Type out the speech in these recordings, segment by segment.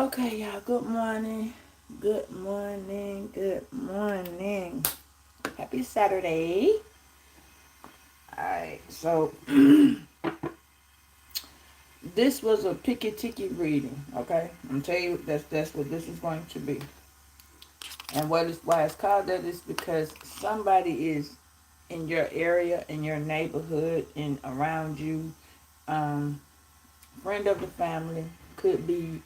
Okay, y'all. Good morning. Good morning. Good morning. Happy Saturday. Alright, so this was a picky ticky reading, okay? I'm telling you that's what this is going to be. And why it's called that is because somebody is in your area, in your neighborhood, and around you, um, friend of the family, could be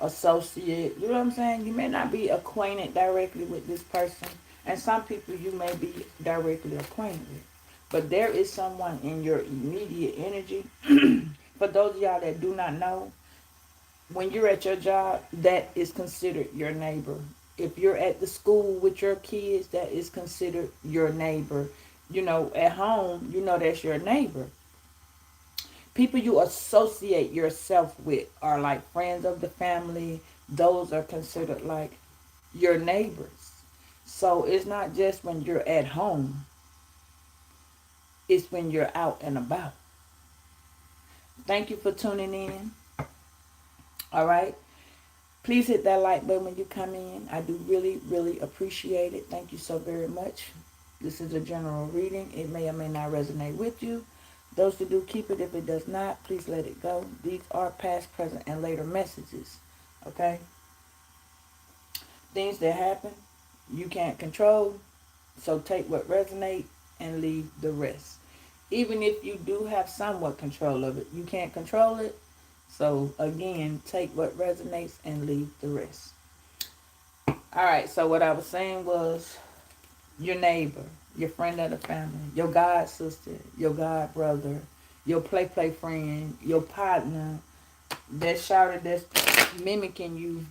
associate. You know what I'm saying? You may not be acquainted directly with this person, and some people you may be directly acquainted with. But there is someone in your immediate energy. For those of y'all that do not know, when you're at your job, that is considered your neighbor. If you're at the school with your kids, that is considered your neighbor. You know, at home, you know that's your neighbor. People you associate yourself with are like friends of the family. Those are considered like your neighbors. So it's not just when you're at home, it's when you're out and about. Thank you for tuning in. All right. Please hit that like button when you come in. I do really, really appreciate it. Thank you so very much. This is a general reading. It may or may not resonate with you. Those who do, keep it. If it does not, please let it go. These are past, present, and later messages. Okay? Things that happen, you can't control. So take what resonates and leave the rest. Even if you do have somewhat control of it, you can't control it. So again, take what resonates and leave the rest. Alright, so what I was saying was your neighbor, your friend of the family, your god sister, your god brother, your play friend, your partner, that shouted that's mimicking you.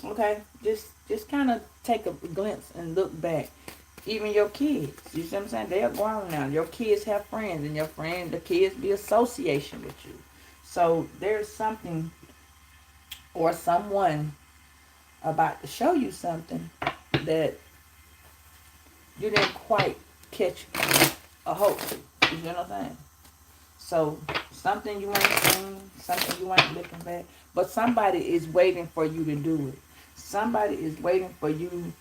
Okay? Just kind of take a glimpse and look back. Even your kids, you see what I'm saying? They are grown now. Your kids have friends, and the kids be association with you. So there's something or someone about to show you something that you didn't quite catch a hold to. You know what I'm saying? So something you ain't seen, something you ain't looking back, but somebody is waiting for you to do it. Somebody is waiting for you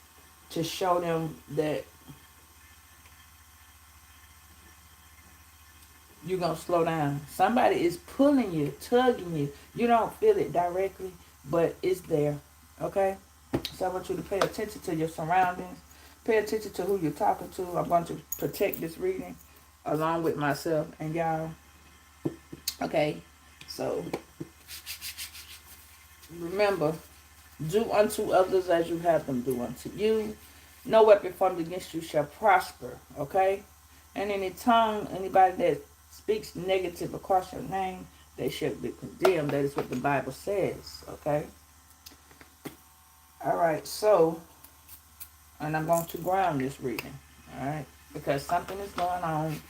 to show them that you're going to slow down. Somebody is pulling you, tugging you. You don't feel it directly, but it's there. Okay? So I want you to pay attention to your surroundings. Pay attention to who you're talking to. I'm going to protect this reading along with myself and y'all. Okay? So remember, do unto others as you have them do unto you. No weapon formed against you shall prosper. Okay? And any tongue, anybody that speaks negative across your name, they shall be condemned. That is what the Bible says. Okay? Alright, so, and I'm going to ground this reading. Alright? Because something is going on,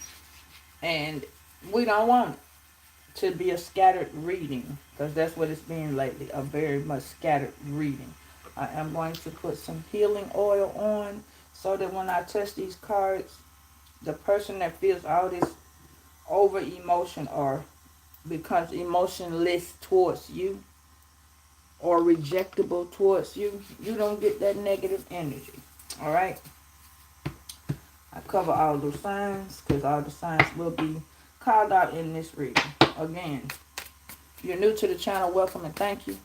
and we don't want it to be a scattered reading, because that's what it's been lately, a very much scattered reading. I am going to put some healing oil on, so that when I touch these cards, the person that feels all this over emotion or becomes emotionless towards you or rejectable towards you, you don't get that negative energy. All right? I cover all those signs because all the signs will be called out in this reading. Again, if you're new to the channel, welcome and thank you.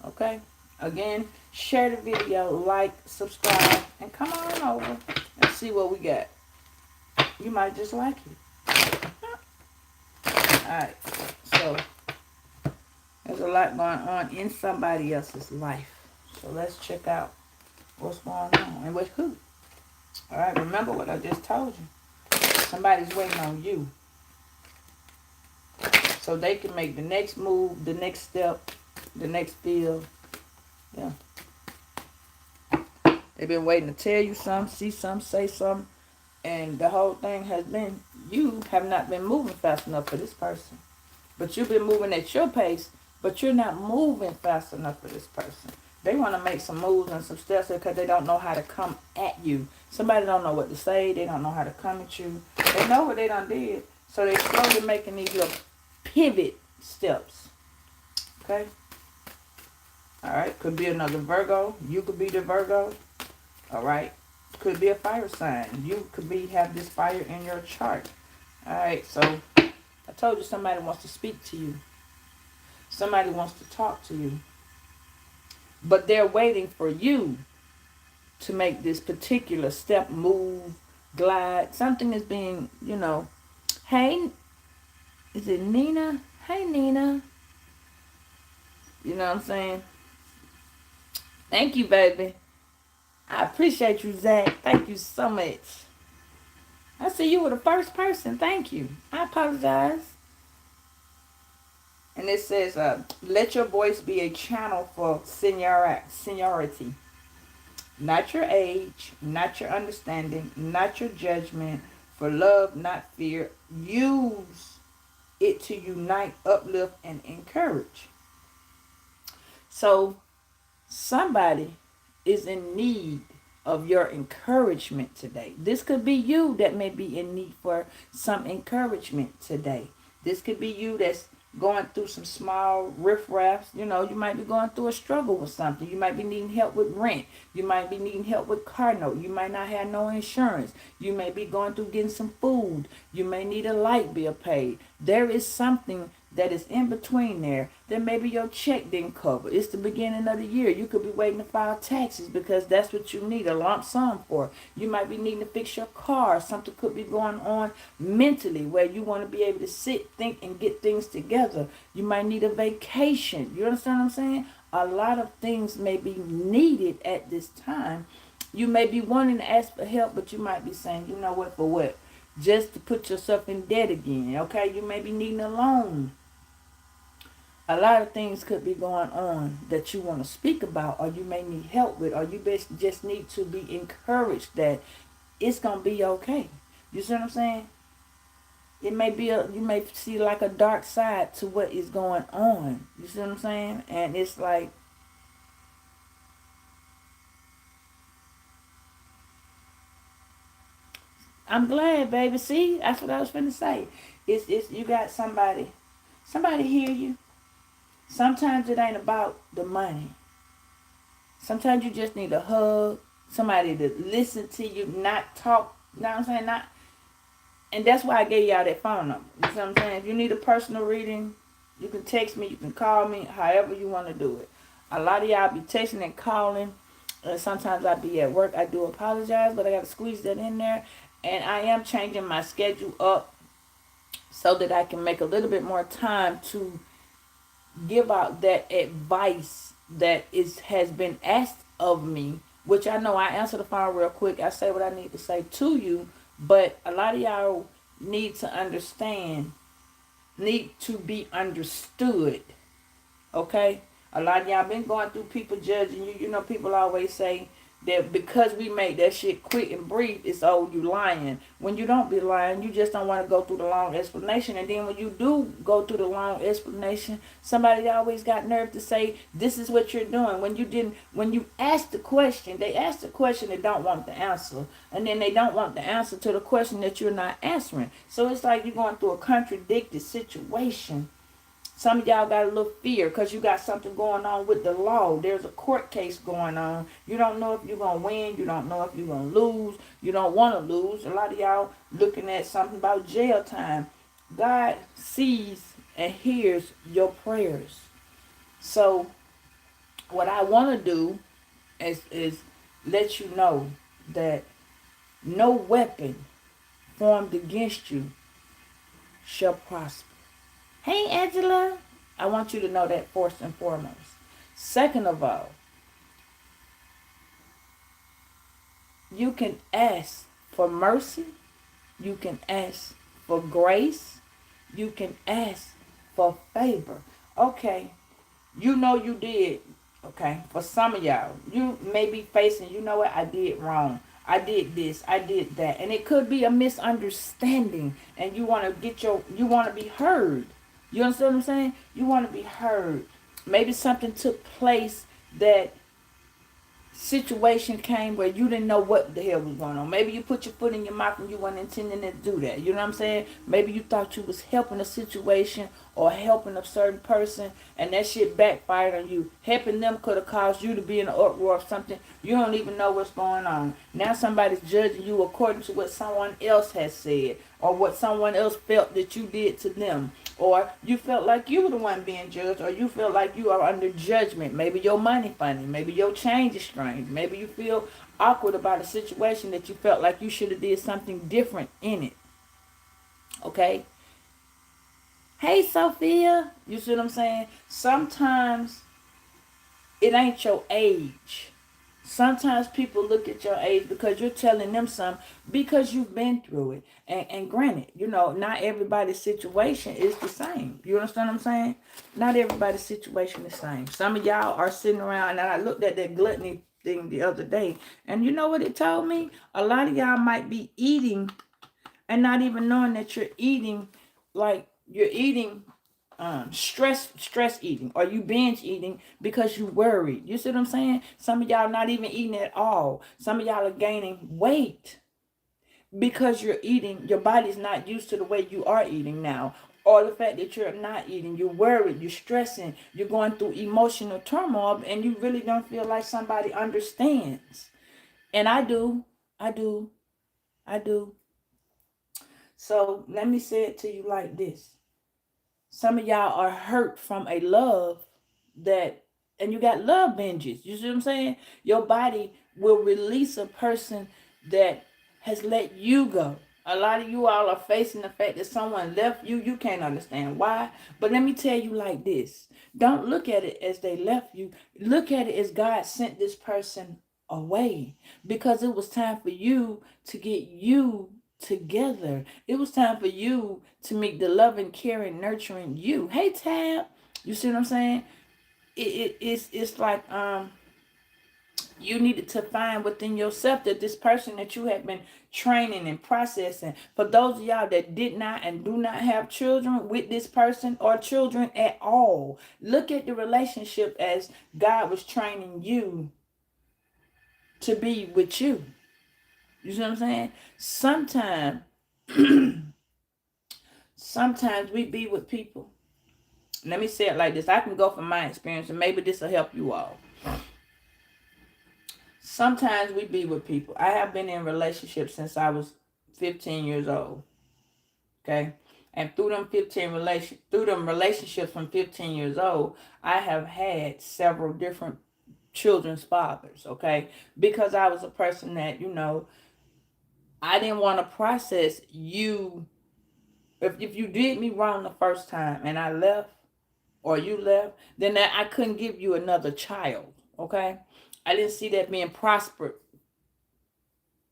Okay? Again, share the video, like, subscribe, and come on over and see what we got. You might just like it. Alright, so there's a lot going on in somebody else's life. So let's check out what's going on and with who. Alright, remember what I just told you. Somebody's waiting on you. So they can make the next move, the next step, the next feel. Yeah. They've been waiting to tell you something, see something, say something. And the whole thing has been, you have not been moving fast enough for this person. But you've been moving at your pace, but you're not moving fast enough for this person. They want to make some moves and some steps because they don't know how to come at you. Somebody don't know what to say. They don't know how to come at you. They know what they done did. So they're slowly making these little pivot steps. Okay? All right. Could be another Virgo. You could be the Virgo. All right. Could be a fire sign. You could have this fire in your chart. All right. So I told you somebody wants to speak to you. Somebody wants to talk to you. But they're waiting for you to make this particular step, move, glide. Something is being, hey, is it Nina? Hey, Nina. You know what I'm saying? Thank you, baby. I appreciate you, Zach. Thank you so much. I see you were the first person. Thank you. I apologize. And it says, let your voice be a channel for seniority. Not your age, not your understanding, not your judgment. For love, not fear. Use it to unite, uplift, and encourage. So, somebody is in need of your encouragement today. This could be you that may be in need for some encouragement today. This could be you that's going through some small riffraffs. You might be going through a struggle with something. You might be needing help with rent. You might be needing help with car note. You might not have no insurance. You may be going through getting some food. You may need a light bill paid. There is something that is in between there that maybe your check didn't cover. It's the beginning of the year. You could be waiting to file taxes because that's what you need a lump sum for. You might be needing to fix your car. Something could be going on mentally where you want to be able to sit, think, and get things together. You might need a vacation. You understand what I'm saying? A lot of things may be needed at this time. You may be wanting to ask for help, but you might be saying, you know what, for what? Just to put yourself in debt again, okay? You may be needing a loan. A lot of things could be going on that you want to speak about, or you may need help with, or you just need to be encouraged that it's going to be okay. You see what I'm saying? It may be you may see like a dark side to what is going on. You see what I'm saying? And it's like, I'm glad, baby. See, that's what I was finna say. It's you got somebody hear you. Sometimes it ain't about the money. Sometimes you just need a hug, somebody to listen to you, not talk. You know what I'm saying? And that's why I gave y'all that phone number. You know what I'm saying? If you need a personal reading, you can text me, you can call me, however you want to do it. A lot of y'all be texting and calling. Sometimes I be at work. I do apologize, but I got to squeeze that in there. And I am changing my schedule up so that I can make a little bit more time to give out that advice that has been asked of me, which I know I answer the phone real quick. I say what I need to say to you, but a lot of y'all need to understand, need to be understood, okay? A lot of y'all been going through people judging you. You know, people always say that because we make that shit quick and brief, it's you lying. When you don't be lying, you just don't want to go through the long explanation. And then when you do go through the long explanation, somebody always got nerve to say, this is what you're doing. When you ask the question, they ask the question they don't want the answer. And then they don't want the answer to the question that you're not answering. So it's like you're going through a contradicted situation. Some of y'all got a little fear because you got something going on with the law. There's a court case going on. You don't know if you're going to win. You don't know if you're going to lose. You don't want to lose. A lot of y'all looking at something about jail time. God sees and hears your prayers. So what I want to do is let you know that no weapon formed against you shall prosper. Hey, Angela. I want you to know that first and foremost. Second of all, you can ask for mercy. You can ask for grace. You can ask for favor. Okay, you know you did. Okay, for some of y'all, you may be facing, you know what, I did wrong. I did this, I did that. And it could be a misunderstanding. And you want to be heard. You understand what I'm saying? You want to be heard. Maybe something took place that situation came where you didn't know what the hell was going on. Maybe you put your foot in your mouth and you weren't intending to do that. You know what I'm saying? Maybe you thought you was helping a situation or helping a certain person, and that shit backfired on you. Helping them could have caused you to be in an uproar of something. You don't even know what's going on. Now somebody's judging you according to what someone else has said or what someone else felt that you did to them. Or you felt like you were the one being judged, or you feel like you are under judgment. Maybe your money funny. Maybe your change is strange. Maybe you feel awkward about a situation that you felt like you should have did something different in it. Okay? Hey, Sophia. You see what I'm saying? Sometimes it ain't your age. Sometimes people look at your age because you're telling them something because you've been through it. And granted, not everybody's situation is the same. You understand what I'm saying? Not everybody's situation is the same. Some of y'all are sitting around, and I looked at that gluttony thing the other day, and you know what it told me? A lot of y'all might be eating and not even knowing that you're eating, like you're eating stress eating, or you binge eating because you worried. You see what I'm saying? Some of y'all not even eating at all. Some of y'all are gaining weight because you're eating. Your body's not used to the way you are eating now, or the fact that you're not eating. You're worried, you're stressing, you're going through emotional turmoil, and you really don't feel like somebody understands. And I do. So let me say it to you like this. Some of y'all are hurt from a love that, and you got love binges. You see what I'm saying? Your body will release a person that has let you go. A lot of you all are facing the fact that someone left you. You can't understand why. But let me tell you like this. Don't look at it as they left you. Look at it as God sent this person away, because it was time for you to get you together. It was time for you to meet the loving, caring, nurturing you. Hey, Tab. You see what I'm saying? It's like you needed to find within yourself that this person that you have been training and processing. For those of y'all that did not and do not have children with this person or children at all, look at the relationship as God was training you to be with you. You see what I'm saying? Sometimes we be with people. Let me say it like this. I can go from my experience, and maybe this will help you all. Sometimes we be with people. I have been in relationships since I was 15 years old. Okay? And through them relationships from 15 years old, I have had several different children's fathers. Okay? Because I was a person that, I didn't want to process you. If you did me wrong the first time and I left, or you left, then I couldn't give you another child. Okay? I didn't see that being prospered.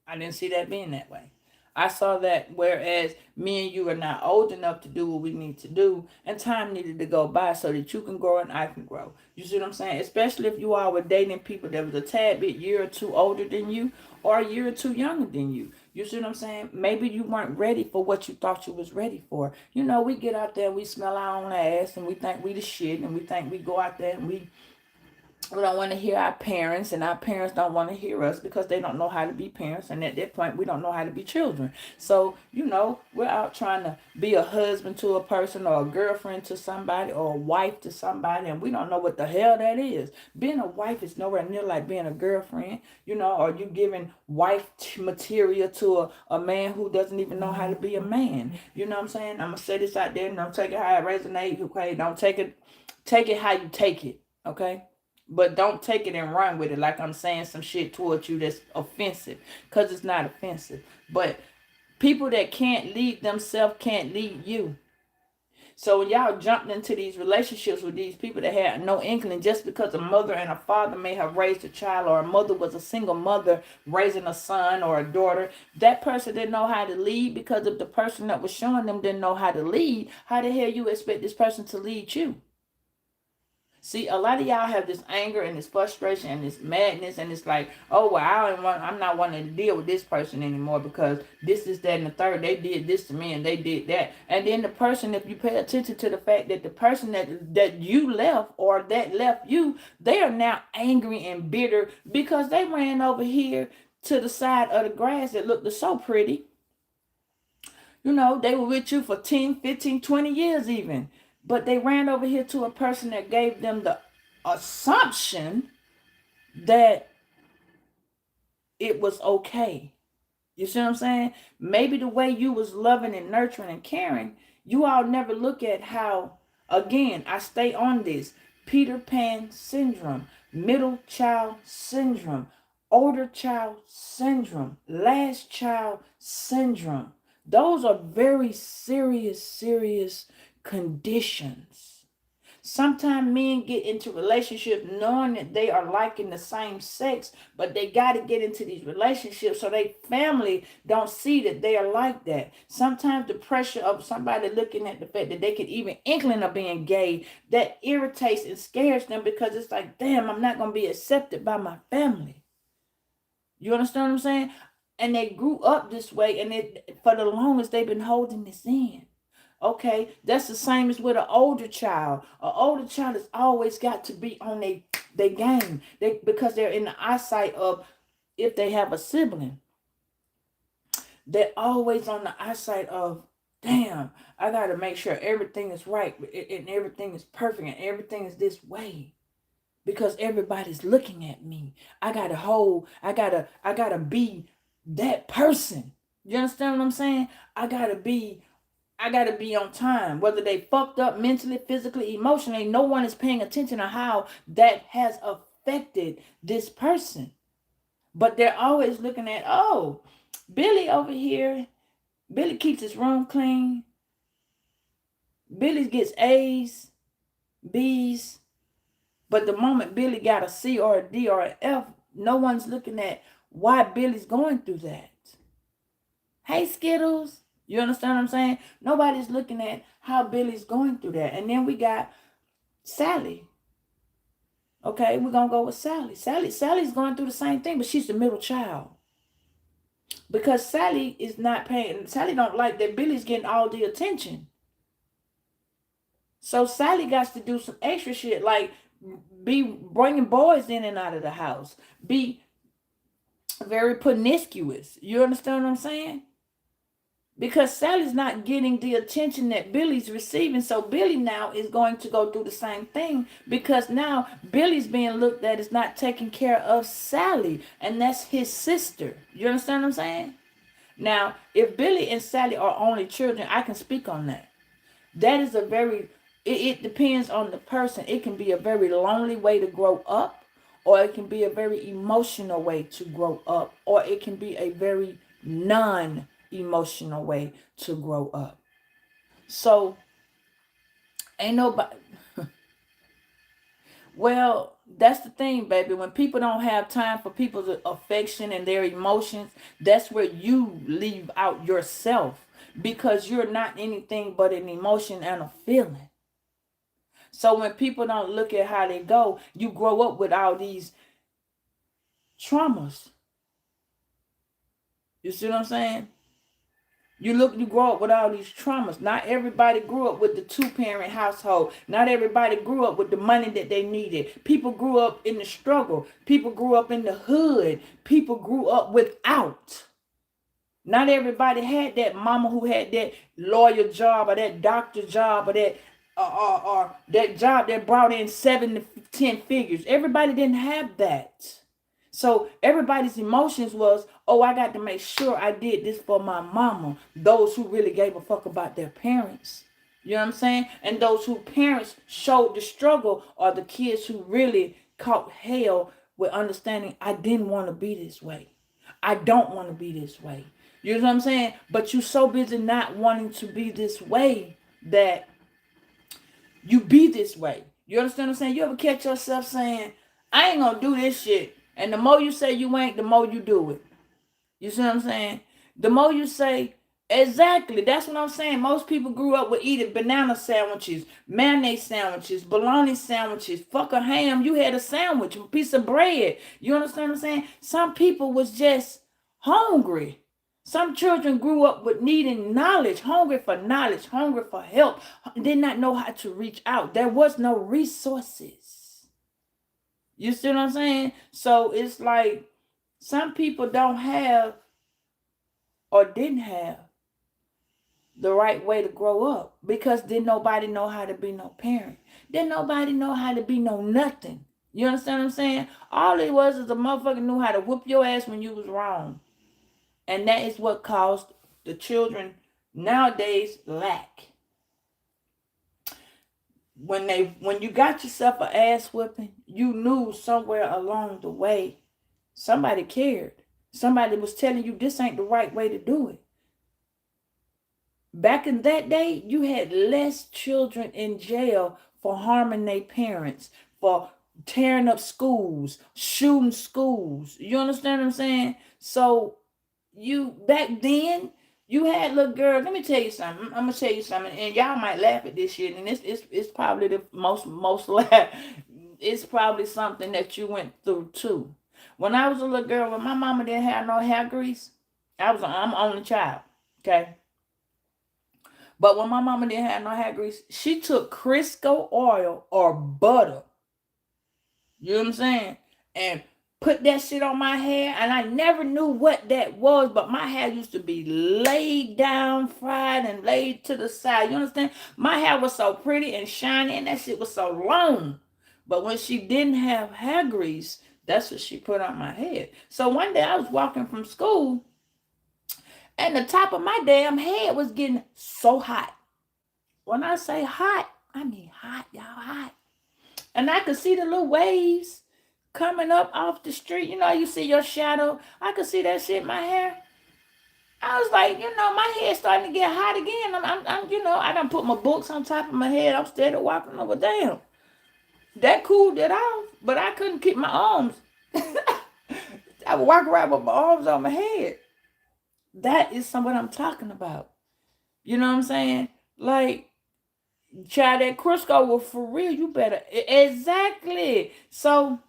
I didn't see that being that way. I saw that whereas me and you are not old enough to do what we need to do, and time needed to go by so that you can grow and I can grow. You see what I'm saying? Especially if you all were dating people that was a tad bit year or two older than you, or a year or two younger than you. You see what I'm saying? Maybe you weren't ready for what you thought you was ready for. We get out there and we smell our own ass and we think we the shit, and we think we go out there and we don't want to hear our parents, and our parents don't want to hear us because they don't know how to be parents, and at that point we don't know how to be children. So we're out trying to be a husband to a person, or a girlfriend to somebody, or a wife to somebody, and we don't know what the hell that is. Being a wife is nowhere near like being a girlfriend, or you giving wife material to a man who doesn't even know how to be a man. You know what I'm saying? I'm gonna say this out there, and don't take it how it resonates. Okay, don't take it how you take it. Okay. But don't take it and run with it like I'm saying some shit towards you that's offensive, because it's not offensive. But people that can't lead themselves can't lead you. So when y'all jumped into these relationships with these people that had no inkling, just because a mother and a father may have raised a child, or a mother was a single mother raising a son or a daughter, that person didn't know how to lead, because if the person that was showing them didn't know how to lead, how the hell you expect this person to lead you? See, a lot of y'all have this anger and this frustration and this madness, and it's like, oh well, I'm not wanting to deal with this person anymore because this is that and the third. They did this to me and they did that, and then the person, if you pay attention to the fact that the person that you left or that left you, they are now angry and bitter because they ran over here to the side of the grass that looked so pretty. You know, they were with you for 10, 15, 20 years even. But they ran over here to a person that gave them the assumption that it was okay. You see what I'm saying? Maybe the way you was loving and nurturing and caring, you all never look at how, again, I stay on this. Peter Pan syndrome, middle child syndrome, older child syndrome, last child syndrome. Those are very serious conditions. Sometimes men get into relationships knowing that they are liking the same sex, but they got to get into these relationships so they family don't see that they are like that. Sometimes the pressure of somebody looking at the fact that they could even inkling of being gay, that irritates and scares them because it's like, damn, I'm not going to be accepted by my family. You understand what I'm saying? And they grew up this way, and for the longest they've been holding this in. Okay, that's the same as with an older child. An older child has always got to be on their game. Because they're in the eyesight of, if they have a sibling, they're always on the eyesight of, damn, I got to make sure everything is right and everything is perfect and everything is this way. Because everybody's looking at me. I gotta be that person. You understand what I'm saying? I gotta be on time. Whether they fucked up mentally, physically, emotionally, no one is paying attention to how that has affected this person. But they're always looking at, oh, Billy over here, Billy keeps his room clean. Billy gets A's, B's. But the moment Billy got a C or a D or an F, no one's looking at why Billy's going through that. Hey, Skittles. You understand what I'm saying? Nobody's looking at how Billy's going through that. And then we got Sally. Okay, we're going to go with Sally. Sally's going through the same thing, but she's the middle child. Because Sally is not paying. Sally don't like that Billy's getting all the attention. So Sally got to do some extra shit, like be bringing boys in and out of the house. Be very promiscuous. You understand what I'm saying? Because Sally's not getting the attention that Billy's receiving. So Billy now is going to go through the same thing, because now Billy's being looked at as not taking care of Sally. And that's his sister. You understand what I'm saying? Now, if Billy and Sally are only children, I can speak on that. That is it depends on the person. It can be a very lonely way to grow up, or it can be a very emotional way to grow up, or it can be a very non-emotional way to grow up. So ain't nobody well, that's the thing, baby. When people don't have time for people's affection and their emotions, that's where you leave out yourself, because you're not anything but an emotion and a feeling. So when people don't look at how they go, you grow up with all these traumas. You see what I'm saying? You grow up with all these traumas. Not everybody grew up with the 2-parent household. Not everybody grew up with the money that they needed. People grew up in the struggle. People grew up in the hood. People grew up without. Not everybody had that mama who had that lawyer job or that doctor job or that job that brought in 7 to 10 figures. Everybody didn't have that. So everybody's emotions was, oh, I got to make sure I did this for my mama. Those who really gave a fuck about their parents. You know what I'm saying? And those whose parents showed the struggle are the kids who really caught hell with understanding, I didn't want to be this way. I don't want to be this way. You know what I'm saying? But you so busy not wanting to be this way that you be this way. You understand what I'm saying? You ever catch yourself saying, I ain't gonna do this shit. And the more you say you ain't, the more you do it. You see what I'm saying? The more you say, Exactly. That's what I'm saying. Most people grew up with eating banana sandwiches, mayonnaise sandwiches, bologna sandwiches, fuck a ham. You had a sandwich, a piece of bread. You understand what I'm saying? Some people was just hungry. Some children grew up with needing knowledge, hungry for knowledge, hungry for help, did not know how to reach out. There was no resources. You see what I'm saying? So it's like some people don't have or didn't have the right way to grow up because didn't nobody know how to be no parent. Didn't nobody know how to be no nothing. You understand what I'm saying? All it was is a motherfucker knew how to whoop your ass when you was wrong. And that is what caused the children nowadays lack. When you got yourself an ass whipping, you knew somewhere along the way somebody cared. Somebody was telling you this ain't the right way to do it. Back in that day, you had less children in jail for harming their parents, for tearing up schools, shooting schools. You understand what I'm saying? So you back then, you had little girls. Let me tell you something. I'm gonna tell you something, and y'all might laugh at this shit. And it's probably the most laugh. It's probably something that you went through too. When I was a little girl, when my mama didn't have no hair grease, I'm only child. Okay. But when my mama didn't have no hair grease, she took Crisco oil or butter. You know what I'm saying? And put that shit on my hair. And I never knew what that was, but my hair used to be laid down, fried, and laid to the side. You understand? My hair was so pretty and shiny, and that shit was so long. But when she didn't have hair grease, that's what she put on my head. So one day I was walking from school, and the top of my damn head was getting so hot. When I say hot, I mean hot, y'all, hot. And I could see the little waves coming up off the street. You know, you see your shadow. I could see that shit in my hair. I was like, my head's starting to get hot again. I done put my books on top of my head. I'm steady walking over. Damn, that cooled it off, but I couldn't keep my arms. I would walk around with my arms on my head. That is what I'm talking about. You know what I'm saying? Like, child, that Crisco was for real. You better. Exactly. So,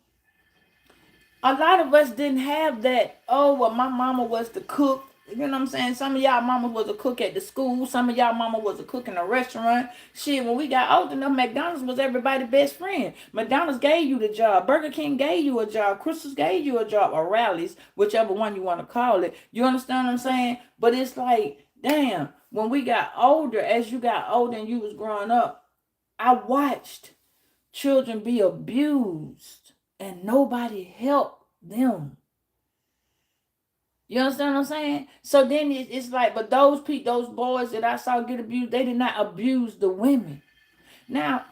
a lot of us didn't have that. Oh, well, my mama was the cook. You know what I'm saying? Some of y'all mama was a cook at the school. Some of y'all mama was a cook in a restaurant. Shit, when we got old enough, McDonald's was everybody's best friend. McDonald's gave you the job. Burger King gave you a job. Crystal's gave you a job. Or Rallies, whichever one you want to call it. You understand what I'm saying? But it's like, damn, when we got older, as you got older and you was growing up, I watched children be abused and nobody helped them. You understand what I'm saying? So then it's like, but those boys that I saw get abused, they did not abuse the women. Now,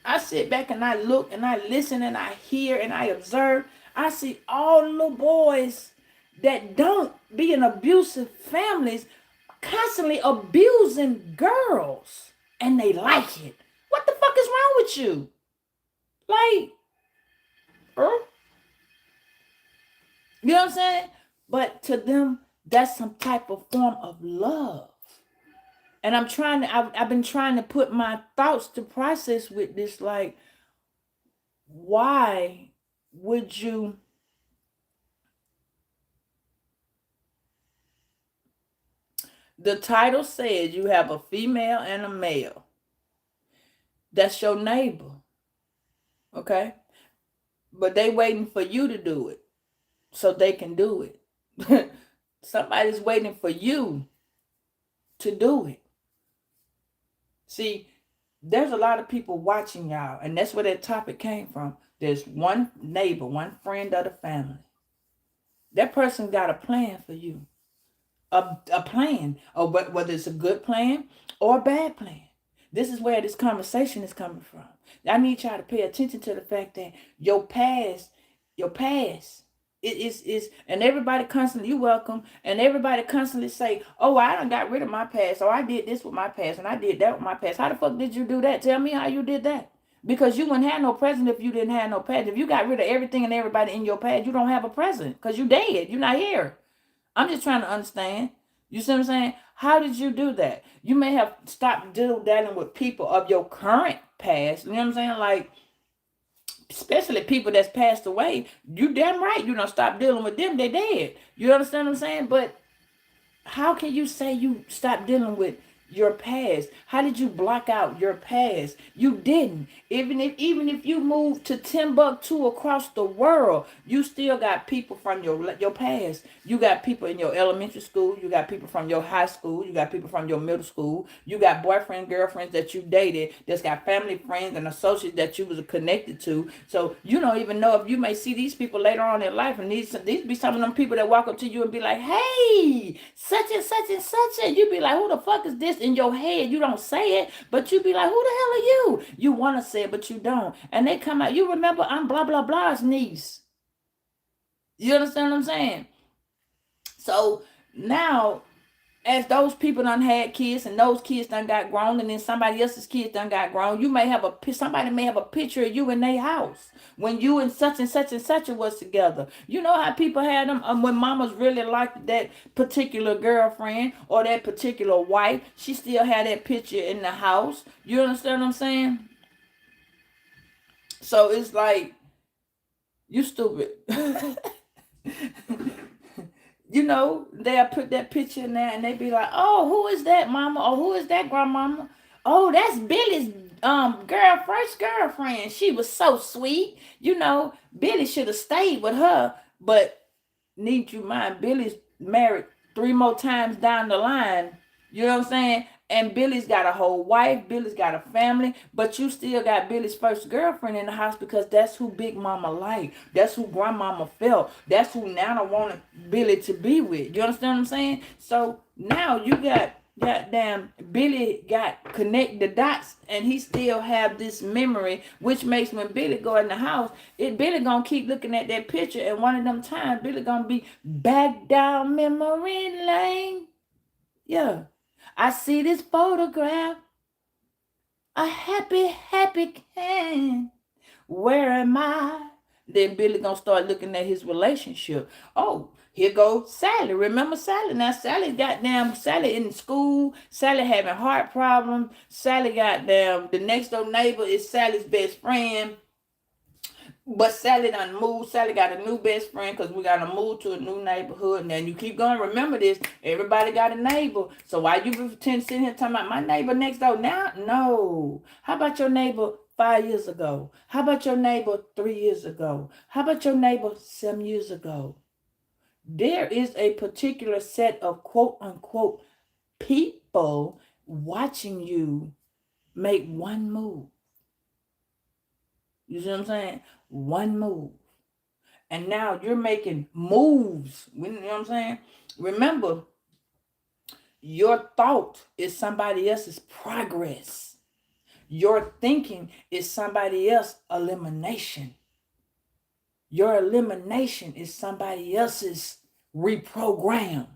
I sit back and I look and I listen and I hear and I observe. I see all the little boys that don't be in abusive families constantly abusing girls. And they like it. What the fuck is wrong with you? Like, you know what I'm saying? But to them, that's some type of form of love. And I've been trying to put my thoughts to process with this. Like, why would you the title says you have a female and a male. That's your neighbor. Okay? But they waiting for you to do it so they can do it. Somebody's waiting for you to do it. See, there's a lot of people watching y'all, and that's where that topic came from. There's one neighbor, one friend of the family. That person got a plan for you. A plan, or whether it's a good plan or a bad plan. This is where this conversation is coming from. I need y'all to pay attention to the fact that your past, it is, and everybody constantly, you welcome, and everybody constantly say, oh, I done got rid of my past, or I did this with my past, and I did that with my past. How the fuck did you do that? Tell me how you did that. Because you wouldn't have no present if you didn't have no past. If you got rid of everything and everybody in your past, you don't have a present, because you dead. You're not here. I'm just trying to understand. You see what I'm saying? How did you do that? You may have stopped dealing with people of your current past. You know what I'm saying? Like, especially people that's passed away. You damn right you don't stop dealing with them. They dead. You understand what I'm saying? But how can you say you stopped dealing with your past? How did you block out your past? You didn't. Even if you moved to Timbuktu across the world, you still got people from your past. You got people in your elementary school. You got people from your high school. You got people from your middle school. You got boyfriend, girlfriends that you dated. That's got family, friends, and associates that you was connected to. So you don't even know if you may see these people later on in life, and these be some of them people that walk up to you and be like, "Hey, such and such and such," and you be like, "Who the fuck is this?" In your head, you don't say it, but you be like, "Who the hell are you?" You want to say it, but you don't. And they come out, "You remember I'm blah blah blah's niece." You understand what I'm saying? So now, as those people done had kids and those kids done got grown, and then somebody else's kids done got grown, somebody may have a picture of you in their house when you and such and such and such was together. You know how people had them when mamas really liked that particular girlfriend or that particular wife, she still had that picture in the house. You understand what I'm saying? So it's like, you stupid. They'll put that picture in there and they be like, "Oh, who is that, mama? Or who is that, grandmama? Oh, that's Billy's first girlfriend. She was so sweet. Billy should have stayed with her, but need you mind, Billy's married 3 more times down the line. You know what I'm saying? And Billy's got a whole wife. Billy's got a family. But you still got Billy's first girlfriend in the house because that's who Big Mama liked. That's who Grandmama felt. That's who Nana wanted Billy to be with. You understand what I'm saying? So now you got goddamn Billy got connect the dots, and he still have this memory, which makes when Billy go in the house, Billy gonna keep looking at that picture, and one of them times Billy gonna be back down memory lane. Yeah, I see this photograph, a happy, happy can. Where am I? Then Billy gonna start looking at his relationship. Oh, here goes Sally. Remember Sally? Now Sally in school. Sally having heart problems. Sally the next door neighbor is Sally's best friend. But Sally done moved. Sally got a new best friend because we got to move to a new neighborhood. And then you keep going. Remember this. Everybody got a neighbor. So why you sitting here talking about my neighbor next door now? No. How about your neighbor 5 years ago? How about your neighbor 3 years ago? How about your neighbor 7 years ago? There is a particular set of quote unquote people watching you make one move. You see what I'm saying? One move. And now you're making moves. You know what I'm saying? Remember, your thought is somebody else's progress. Your thinking is somebody else's elimination. Your elimination is somebody else's reprogram.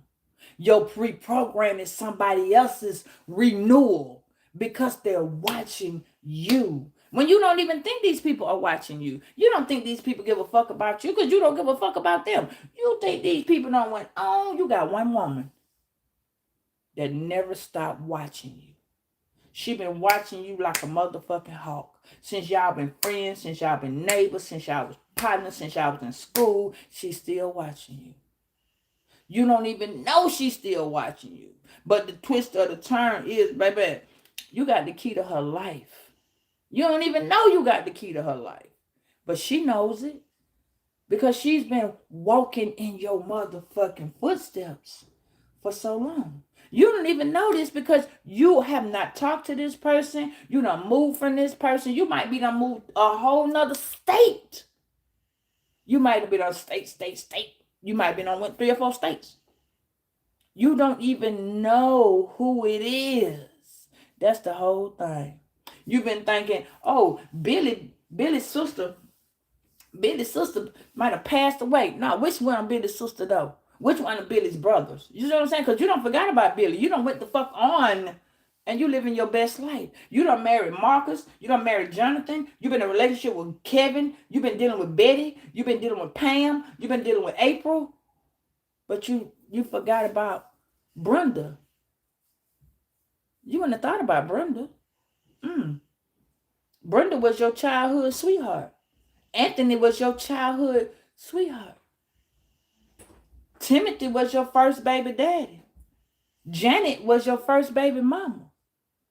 Your reprogram is somebody else's renewal because they're watching you. When you don't even think these people are watching you. You don't think these people give a fuck about you because you don't give a fuck about them. You think these people don't want, oh, you got one woman that never stopped watching you. She been watching you like a motherfucking hawk. Since y'all been friends, since y'all been neighbors, since y'all was partners, since y'all was in school, she's still watching you. You don't even know she's still watching you. But the twist of the turn is, baby, you got the key to her life. You don't even know you got the key to her life. But she knows it. Because she's been walking in your motherfucking footsteps for so long. You don't even know this because you have not talked to this person. You done moved from this person. You might be done moved a whole nother state. You might have been on state. You might have been on 3 or 4 states. You don't even know who it is. That's the whole thing. You've been thinking, oh, Billy's sister might have passed away. No, which one of Billy's sister though? Which one of Billy's brothers? You know what I'm saying? Because you don't forgot about Billy. You don't went the fuck on and you living your best life. You done married Marcus. You done married Jonathan. You've been in a relationship with Kevin. You've been dealing with Betty. You've been dealing with Pam. You've been dealing with April. But you forgot about Brenda. You wouldn't have thought about Brenda. Brenda was your childhood sweetheart. Anthony was your childhood sweetheart. Timothy was your first baby daddy. Janet was your first baby mama.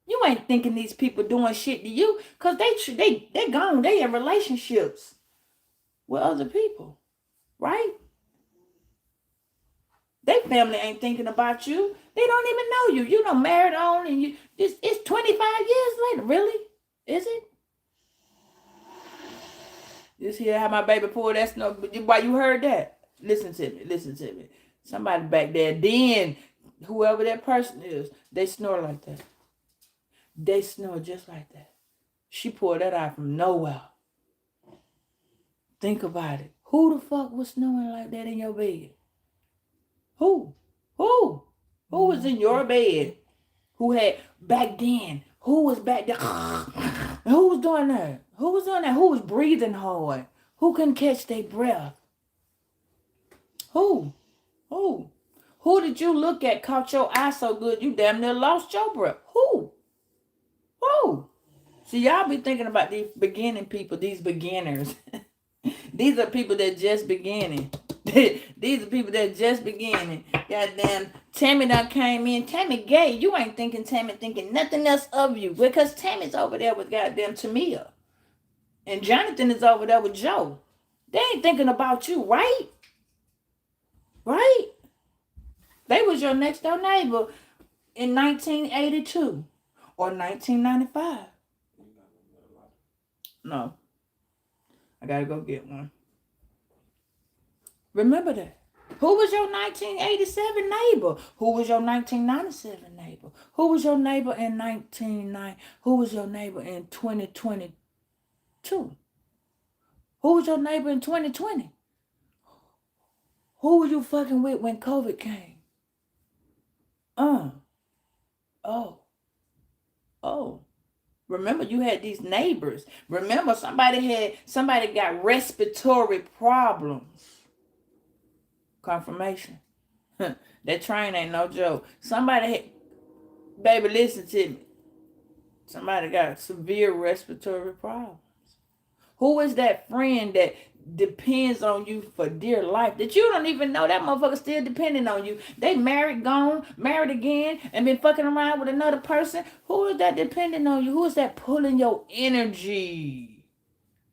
You ain't thinking these people doing shit to you because they gone. They in relationships with other people, right? They family ain't thinking about you. They don't even know you. You done married on and it's 25 years later. Really? Is it? Just hear how my baby pulled that snow. Why you heard that? Listen to me. Somebody back there, then whoever that person is, they snore like that. They snore just like that. She pulled that out from nowhere. Think about it. Who the fuck was snoring like that in your bed? Who? Who was in your bed? Who had back then? Who was back there? Who was doing that? Who was doing that? Who was breathing hard? Who couldn't catch their breath? Who? Who did you look at, caught your eye so good you damn near lost your breath? Who? See, y'all be thinking about these beginning people, these beginners. These are people that just beginning. These are people that just beginning. Goddamn, Tammy done came in. Tammy gay. You ain't thinking Tammy thinking nothing else of you. Because Tammy's over there with goddamn Tamia. And Jonathan is over there with Joe. They ain't thinking about you, right? Right? They was your next door neighbor in 1982 or 1995. No. I gotta go get one. Remember that. Who was your 1987 neighbor? Who was your 1997 neighbor? Who was your neighbor in 1990? Who was your neighbor in 2022? Who was your neighbor in 2020? Who were you fucking with when COVID came? Oh. Remember, you had these neighbors. Remember, somebody got respiratory problems. Confirmation. That train ain't no joke. Baby, listen to me. Somebody got severe respiratory problems. Who is that friend that depends on you for dear life that you don't even know that motherfucker still depending on you? They married, gone, married again, and been fucking around with another person. Who is that depending on you? Who is that pulling your energy?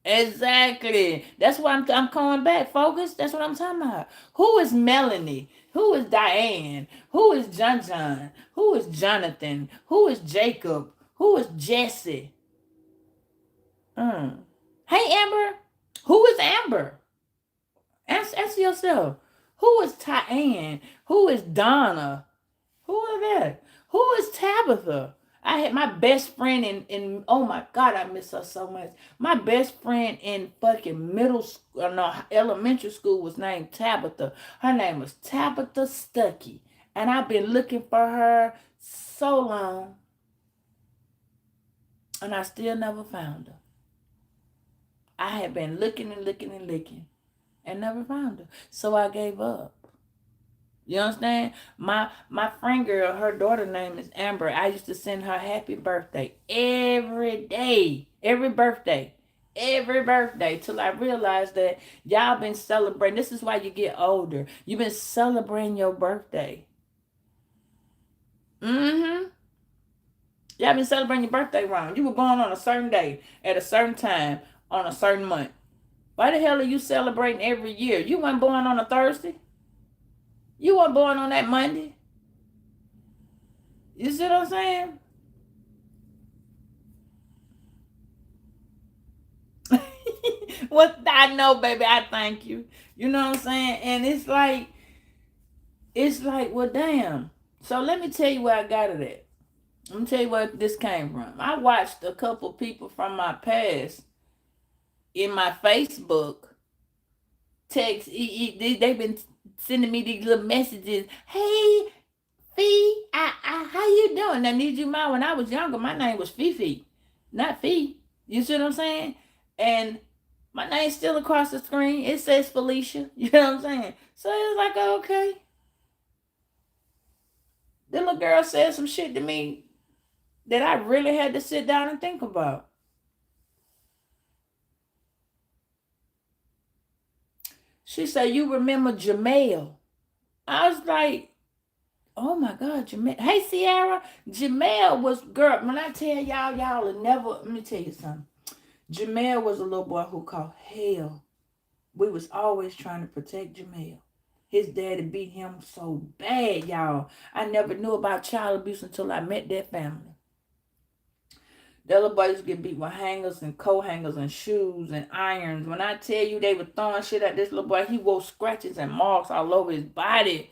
Exactly. That's why I'm calling back, focus. That's what I'm talking about. Who is Melanie? Who is Diane? Who is John? Who is Jonathan? Who is Jacob? Who is Jesse? Hey, Amber. Who is Amber? Ask yourself. Who is Tyann? Who is Donna? Who is that? Who is Tabitha? I had my best friend in oh my God, I miss her so much. My best friend in fucking elementary school was named Tabitha. Her name was Tabitha Stuckey. And I've been looking for her so long. And I still never found her. I had been looking and never found her. So I gave up. You understand? My friend girl, her daughter name is Amber. I used to send her happy birthday every day. Every birthday. Till I realized that y'all been celebrating. This is why you get older. You've been celebrating your birthday. Y'all been celebrating your birthday wrong. You were born on a certain day, at a certain time, on a certain month. Why the hell are you celebrating every year? You weren't born on a Thursday. You weren't born on that Monday. You see what I'm saying? Well, I know, baby. I thank you. You know what I'm saying? And it's like, well, damn. So let me tell you where I got it at. Let me tell you where this came from. I watched a couple people from my past in my Facebook text. They've been sending me these little messages. Hey, Fee, how you doing? I need you mind. When I was younger, my name was Fifi, not Fee. You see what I'm saying? And my name's still across the screen. It says Felicia. You know what I'm saying? So it's like, okay. The little girl said some shit to me that I really had to sit down and think about. She said, "You remember Jamel?" I was like, "Oh my God, Jamel." Hey, Sierra, Jamel was, girl, when I tell y'all will never, let me tell you something. Jamel was a little boy who caught hell. We was always trying to protect Jamel. His daddy beat him so bad, y'all. I never knew about child abuse until I met that family. The little boys get beat with hangers and coat hangers and shoes and irons. When I tell you they were throwing shit at this little boy, he wore scratches and marks all over his body.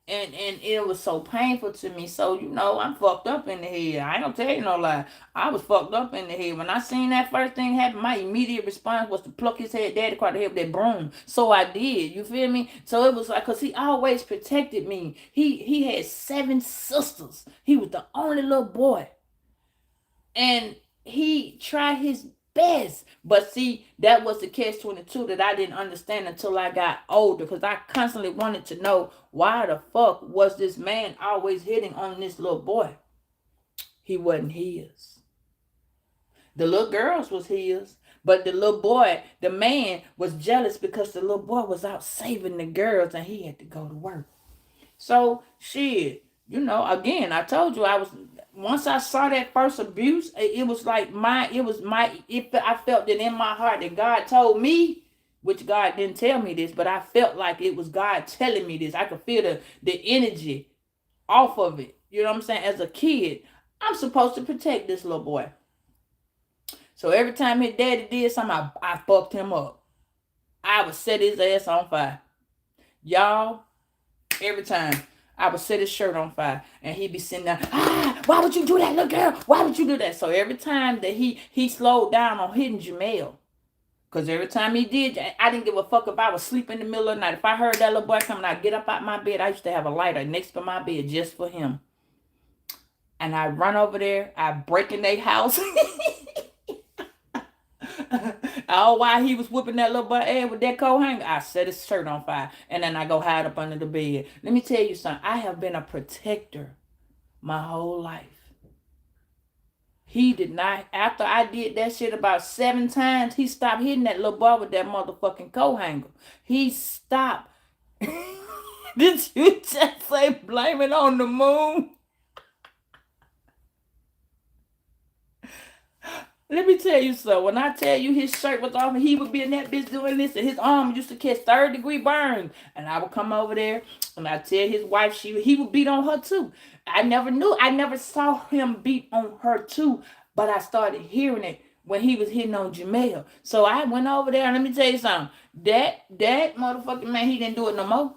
And it was so painful to me. So, I'm fucked up in the head. I ain't gonna tell you no lie. I was fucked up in the head. When I seen that first thing happen, my immediate response was to pluck his head, daddy, across the head with that broom. So I did. You feel me? So it was like, because he always protected me. He had 7 sisters. He was the only little boy. And he tried his best. But see, that was the catch-22 that I didn't understand until I got older, because I constantly wanted to know, why the fuck was this man always hitting on this little boy? He wasn't his. The little girls was his. But the little boy, the man, was jealous because the little boy was out saving the girls and he had to go to work. So, shit, again, I told you once I saw that first abuse, it was like I felt that in my heart that God told me, which God didn't tell me this, but I felt like it was God telling me this. I could feel the energy off of it. You know what I'm saying? As a kid, I'm supposed to protect this little boy. So every time his daddy did something, I fucked him up. I would set his ass on fire. Y'all, every time I would set his shirt on fire and he'd be sitting there, why would you do that, little girl? Why would you do that? So every time that he slowed down on hitting Jamel, because every time he did, I didn't give a fuck if I was sleeping in the middle of the night. If I heard that little boy coming, I'd get up out my bed. I used to have a lighter next to my bed just for him. And I run over there, I break in their house. All while he was whipping that little boy ass with that coat hanger, I set his shirt on fire. And then I go hide up under the bed. Let me tell you something. I have been a protector my whole life. He did not, after I did that shit about 7 times, he stopped hitting that little boy with that motherfucking coat hanger. He stopped. Did you just say blame it on the moon? Let me tell you something. When I tell you his shirt was off and he would be in that bitch doing this, and his arm used to catch 3rd-degree burns, and I would come over there and I tell his wife he would beat on her too. I never saw him beat on her too, but I started hearing it when he was hitting on Jamel. So I went over there, and let me tell you something. That motherfucking man, he didn't do it no more.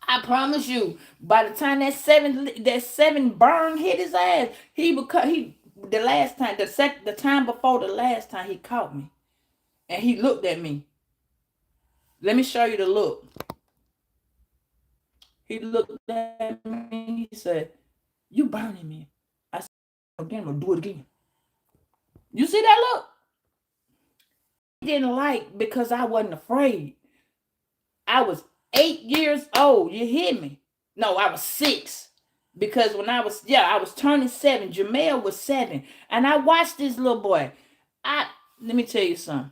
I promise you, by the time that seven burn hit his ass, the time before the last time he caught me, and he looked at me. Let me show you the look. He looked at me. He said, "You burning me." I said, "Again, I'm gonna do it again." You see that look? He didn't like because I wasn't afraid. I was 8 years old. You hear me? No, I was 6. Because when I was turning 7. Jamel was 7. And I watched this little boy. Let me tell you something.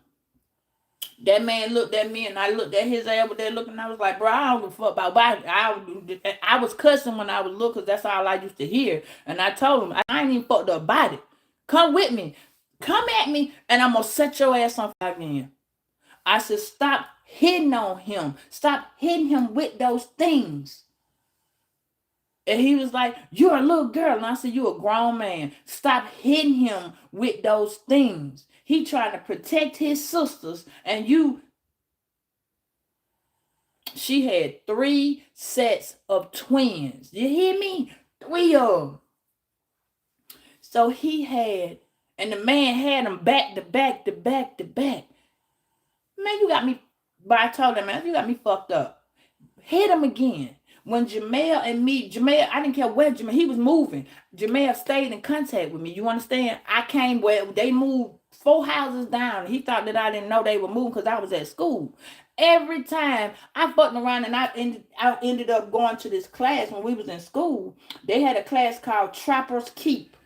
That man looked at me and I looked at his ass with that look, and I was like, bro, I don't give a fuck about I was cussing when I was little because that's all I used to hear. And I told him, I ain't even fucked up about it. Come with me. Come at me and I'm going to set your ass on fire again. I said, stop hitting on him. Stop hitting him with those things. And he was like, you're a little girl. And I said, you're a grown man. Stop hitting him with those things. He trying to protect his sisters. And she had 3 sets of twins. You hear me? 3 of them. So and the man had them back to back to back to back. Man, you got me, but I told him, man, you got me fucked up. Hit him again. When Jamel, I didn't care where Jamel, he was moving. Jamel stayed in contact with me. You understand? I came where they moved 4 houses down. He thought that I didn't know they were moving because I was at school. Every time I fucked around and I ended up going to this class when we was in school. They had a class called Trapper's Keep.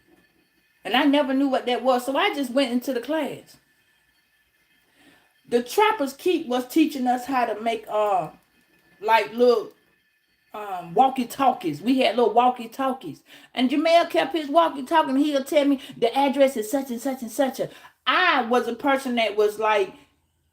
And I never knew what that was. So I just went into the class. The Trapper's Keep was teaching us how to make like little walkie-talkies. We had little walkie-talkies. And Jamel kept his walkie-talkie and he'll tell me the address is such and such and such. I was a person that was like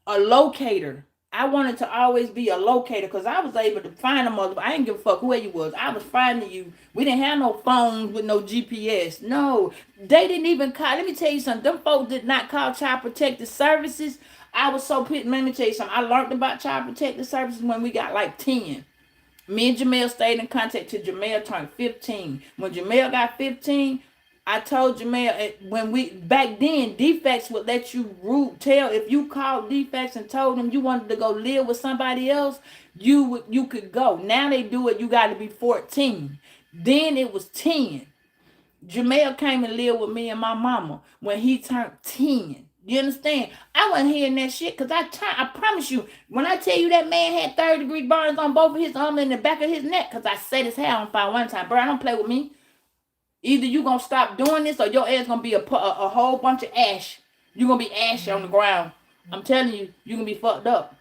a locator. I wanted to always be a locator because I was able to find a mother. I didn't give a fuck who you was. I was finding you. We didn't have no phones with no GPS. No, they didn't even call. Let me tell you something. Them folks did not call Child Protective Services. I was so pissed. Let me tell you something. I learned about Child Protective Services when we got like 10. Me and Jamel stayed in contact till Jamel turned 15. When Jamel got 15, I told Jamel when we back then defects would let you tell if you called defects and told them you wanted to go live with somebody else, you could go. Now they do it. You got to be 14. Then it was 10. Jamel came and lived with me and my mama when he turned 10. You understand? I wasn't hearing that shit because I promise you, when I tell you that man had 3rd-degree burns on both of his arms and the back of his neck because I set his hair on fire one time. Bro, don't play with me. Either you going to stop doing this or your ass going to be a whole bunch of ash. You're going to be ash on the ground. I'm telling you, you're going to be fucked up.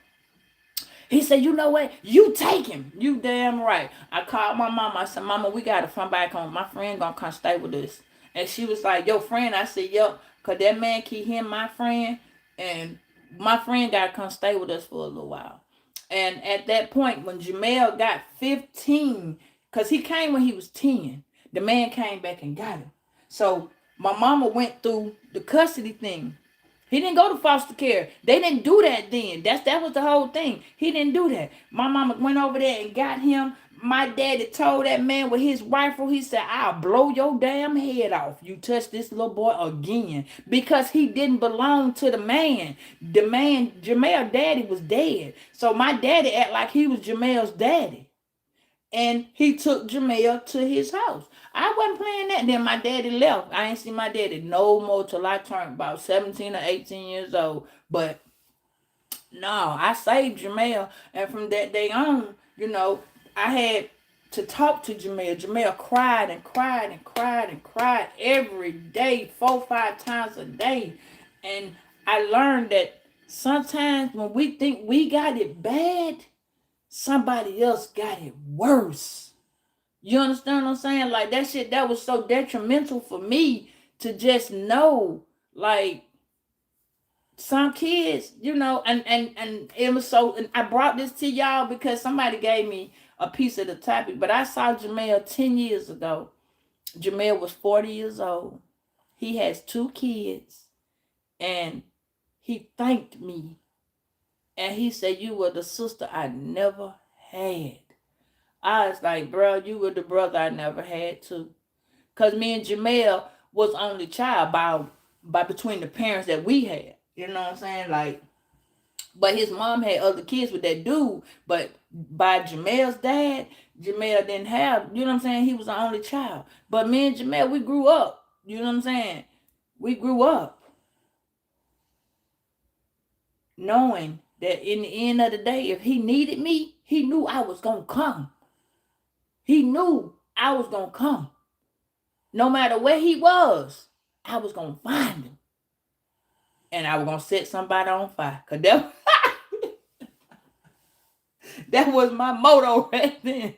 He said, you know what? You take him. You damn right. I called my mama. I said, Mama, we got to come back home. My friend going to come stay with us. And she was like, your friend? I said, yep. Because that man keep him my friend. And my friend got to come stay with us for a little while. And at that point, when Jamel got 15, because he came when he was 10, the man came back and got him. So my mama went through the custody thing. He didn't go to foster care. They didn't do that then. That was the whole thing. He didn't do that. My mama went over there and got him. My daddy told that man with his rifle, he said, I'll blow your damn head off. You touch this little boy again. Because he didn't belong to the man. The man, Jamel's daddy was dead. So my daddy act like he was Jamel's daddy. And he took Jamel to his house. I wasn't playing that. Then my daddy left. I ain't seen my daddy no more till I turned about 17 or 18 years old. But no, I saved Jamel. And from that day on, I had to talk to Jamel. Jamel cried and cried and cried and cried every day, 4-5 times a day. And I learned that sometimes when we think we got it bad, somebody else got it worse. You understand what I'm saying? Like that shit, that was so detrimental for me to just know, like, some kids, and it was so, and I brought this to y'all because somebody gave me a piece of the topic, but I saw Jamel 10 years ago. Jamel was 40 years old. He has 2 kids, and he thanked me. And he said, you were the sister I never had. I was like, bro, you were the brother I never had too. Because me and Jamel was only child by between the parents that we had. You know what I'm saying? Like, but his mom had other kids with that dude. But by Jamel's dad, Jamel didn't have, you know what I'm saying? He was the only child. But me and Jamel, we grew up. You know what I'm saying? We grew up knowing that in the end of the day, if he needed me, he knew I was going to come. He knew I was going to come. No matter where he was, I was going to find him. And I was going to set somebody on fire. Because that was my motto right then.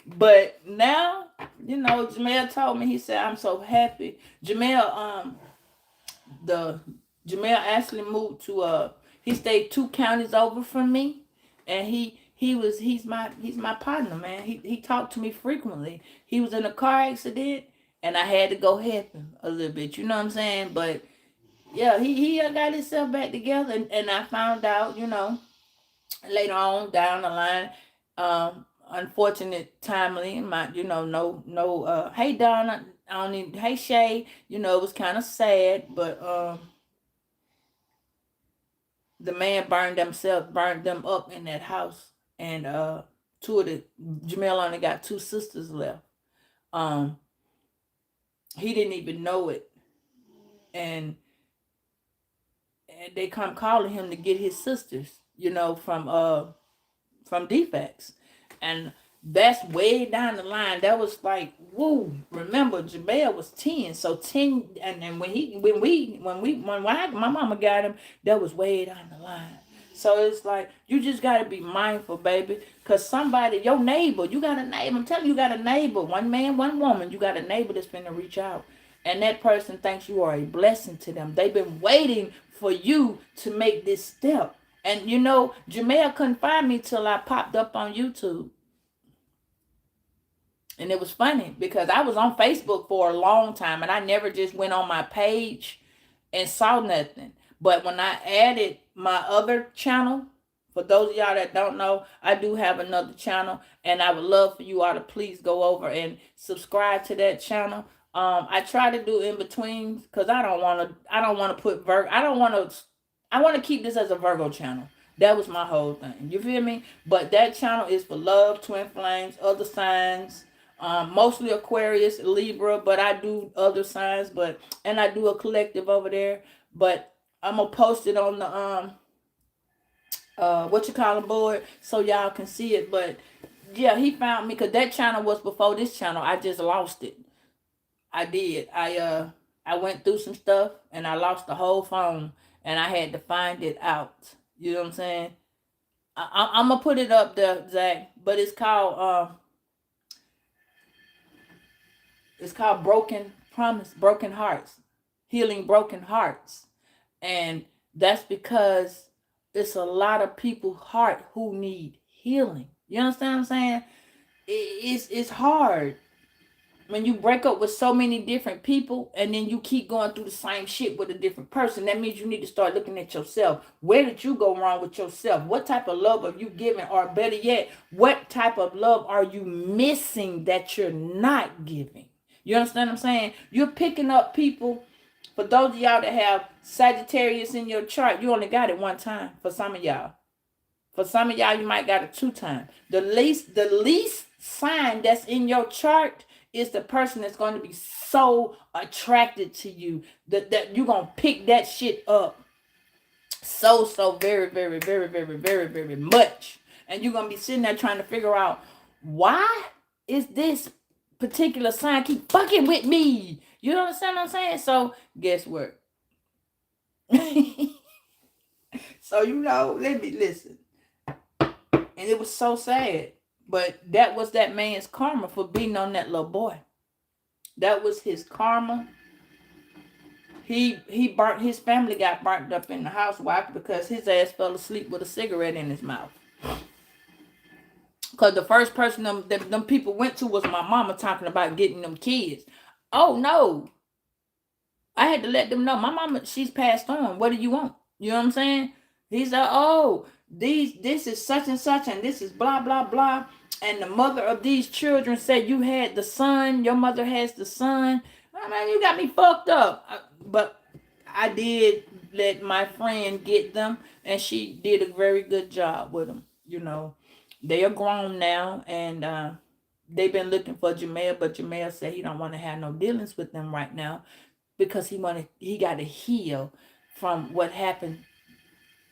But now, Jamel told me, he said, I'm so happy. Jamel actually moved to, he stayed 2 counties over from me. And he's my partner, man. He talked to me frequently. He was in a car accident and I had to go help him a little bit. You know what I'm saying? But yeah, he got himself back together and I found out, later on down the line, unfortunate timely, hey Donna, hey Shay, it was kind of sad, but The man burned them up in that house, and two of the Jamel only got two sisters left. Um, he didn't even know it, and they come calling him to get his sisters, from defects, and that's way down the line. That was like, woo. Remember, Jamel was 10, so 10, and when my mama got him, that was way down the line. So it's like you just gotta be mindful, baby, cause somebody, your neighbor, you got a neighbor. I'm telling you, you got a neighbor, one man, one woman. You got a neighbor that's finna reach out, and that person thinks you are a blessing to them. They've been waiting for you to make this step. And Jamel couldn't find me till I popped up on YouTube. And it was funny because I was on Facebook for a long time and I never just went on my page and saw nothing. But when I added my other channel, for those of y'all that don't know, I do have another channel, and I would love for you all to please go over and subscribe to that channel. I try to do in between because I don't want to put Virgo. I want to keep this as a Virgo channel. That was my whole thing. You feel me? But that channel is for love, twin flames, other signs, mostly Aquarius, Libra, but I do other signs, and I do a collective over there. But I'm gonna post it on the board so y'all can see it. But yeah, he found me because that channel was before this channel. I just lost it. I did. I went through some stuff and I lost the whole phone and I had to find it out. You know what I'm saying? I'm gonna put it up there, Zach. But it's called Broken Hearts, Healing Broken Hearts, and that's because it's a lot of people heart who need healing. You understand what I'm saying? It's hard when you break up with so many different people and then you keep going through the same shit with a different person. That means you need to start looking at yourself. Where did you go wrong with yourself? What type of love are you giving? Or better yet, what type of love are you missing that you're not giving? You understand what I'm saying? You're picking up people. For those of y'all that have Sagittarius in your chart, you only got it one time. For some of y'all. For some of y'all, you might got it 2 times. The least sign that's in your chart is the person that's going to be so attracted to you that you're going to pick that shit up so very, very, very, very, very, very much. And you're going to be sitting there trying to figure out, why is this particular sign keep fucking with me? You understand what I'm saying? So guess what? So let me listen. And it was so sad. But that was that man's karma for beating on that little boy. That was his karma. His family got burnt up in the house. Why? Because his ass fell asleep with a cigarette in his mouth. Because the first person them people went to was my mama, talking about getting them kids. Oh no. I had to let them know. My mama, she's passed on. What do you want? You know what I'm saying? He's like, oh, this is such and such, and this is blah, blah, blah. And the mother of these children said you had the son. Your mother has the son. I mean, you got me fucked up. But I did let my friend get them, and she did a very good job with them. They are grown now, and they've been looking for Jamel, but Jamel said he don't want to have no dealings with them right now because he got to heal from what happened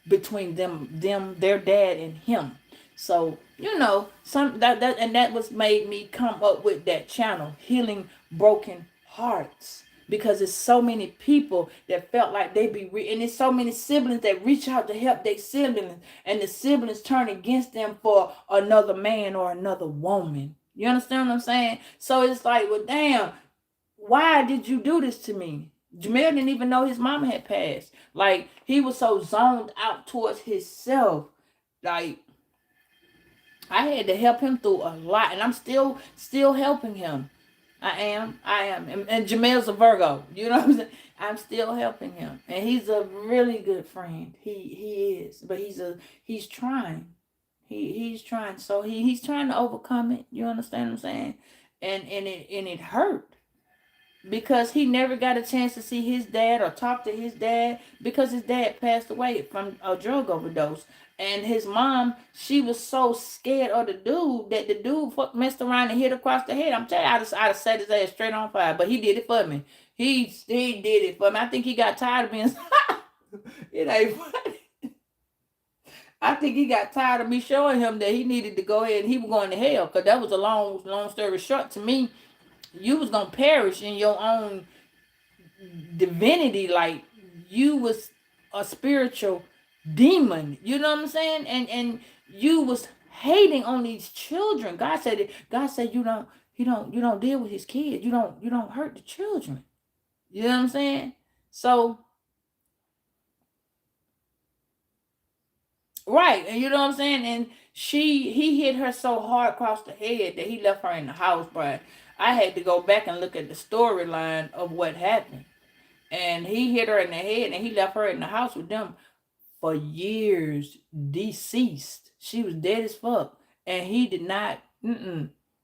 between their dad and him. So that was made me come up with that channel, Healing Broken Hearts, because it's so many people that felt like they and it's so many siblings that reach out to help their siblings, and the siblings turn against them for another man or another woman. You understand what I'm saying? So it's like, well, damn, why did you do this to me? Jamel didn't even know his mama had passed. Like, he was so zoned out towards himself. Like, I had to help him through a lot, and I'm still helping him. I am. And Jamel's a Virgo. You know what I'm saying? I'm still helping him, and he's a really good friend. He is, but he's trying. He's trying. So he's trying to overcome it. You understand what I'm saying? And it hurt. because he never got a chance to see his dad or talk to his dad because his dad passed away from a drug overdose. And his mom, she was so scared of the dude that the dude messed around and hit across the head. I'm telling you, I'd have set his ass straight on fire. But he did it for me. He did it for me. I think he got tired of being. It ain't funny. I think he got tired of me showing him that he needed to go ahead and he was going to hell. Because that was a long story short. To me, you was going to perish in your own divinity. Like, you was a spiritual demon. You know what I'm saying? And you was hating on these children. God said it. God said you don't deal with his kids. You don't hurt the children. You know what I'm saying? So, right, and you know what I'm saying? And he hit her so hard across the head that he left her in the house, but I had to go back and look at the storyline of what happened. And he hit her in the head and he left her in the house with them for years, deceased. She was dead as fuck. And he did not,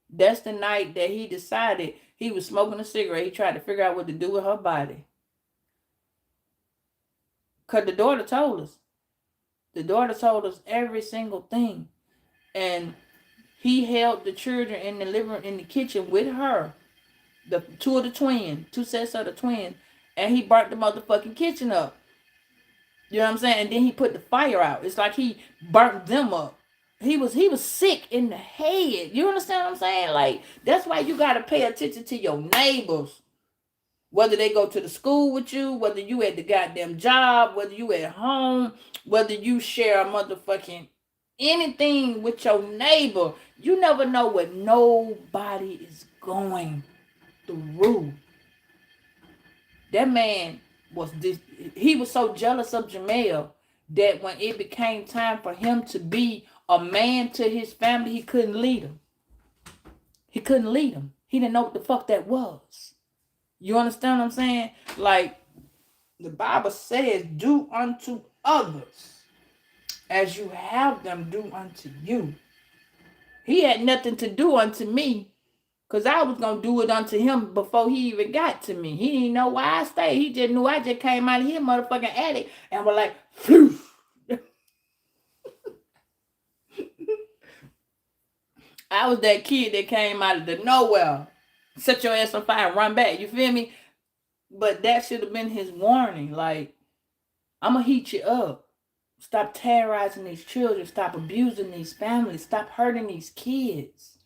that's the night that he decided he was smoking a cigarette. He tried to figure out what to do with her body. Because the daughter told us. The daughter told us every single thing. And he held the children in the kitchen with her. The two sets of the twins. And he burnt the motherfucking kitchen up. You know what I'm saying? And then he put the fire out. It's like he burnt them up. He was sick in the head. You understand what I'm saying? Like, that's why you gotta pay attention to your neighbors. Whether they go to the school with you, whether you at the goddamn job, whether you at home, whether you share a motherfucking anything with your neighbor, you never know what nobody is going through. That man he was so jealous of Jamel that when it became time for him to be a man to his family, he couldn't lead him. He couldn't lead him. He didn't know what the fuck that was. You understand what I'm saying? Like, the Bible says, do unto others as you have them do unto you. He had nothing to do unto me, because I was going to do it unto him before he even got to me. He didn't know why I stayed. He just knew I just came out of here, motherfucking attic, and was like, phew. I was that kid that came out of the nowhere. Set your ass on fire and run back. You feel me? But that should have been his warning. Like, I'm going to heat you up. Stop terrorizing these children. Stop abusing these families. Stop hurting these kids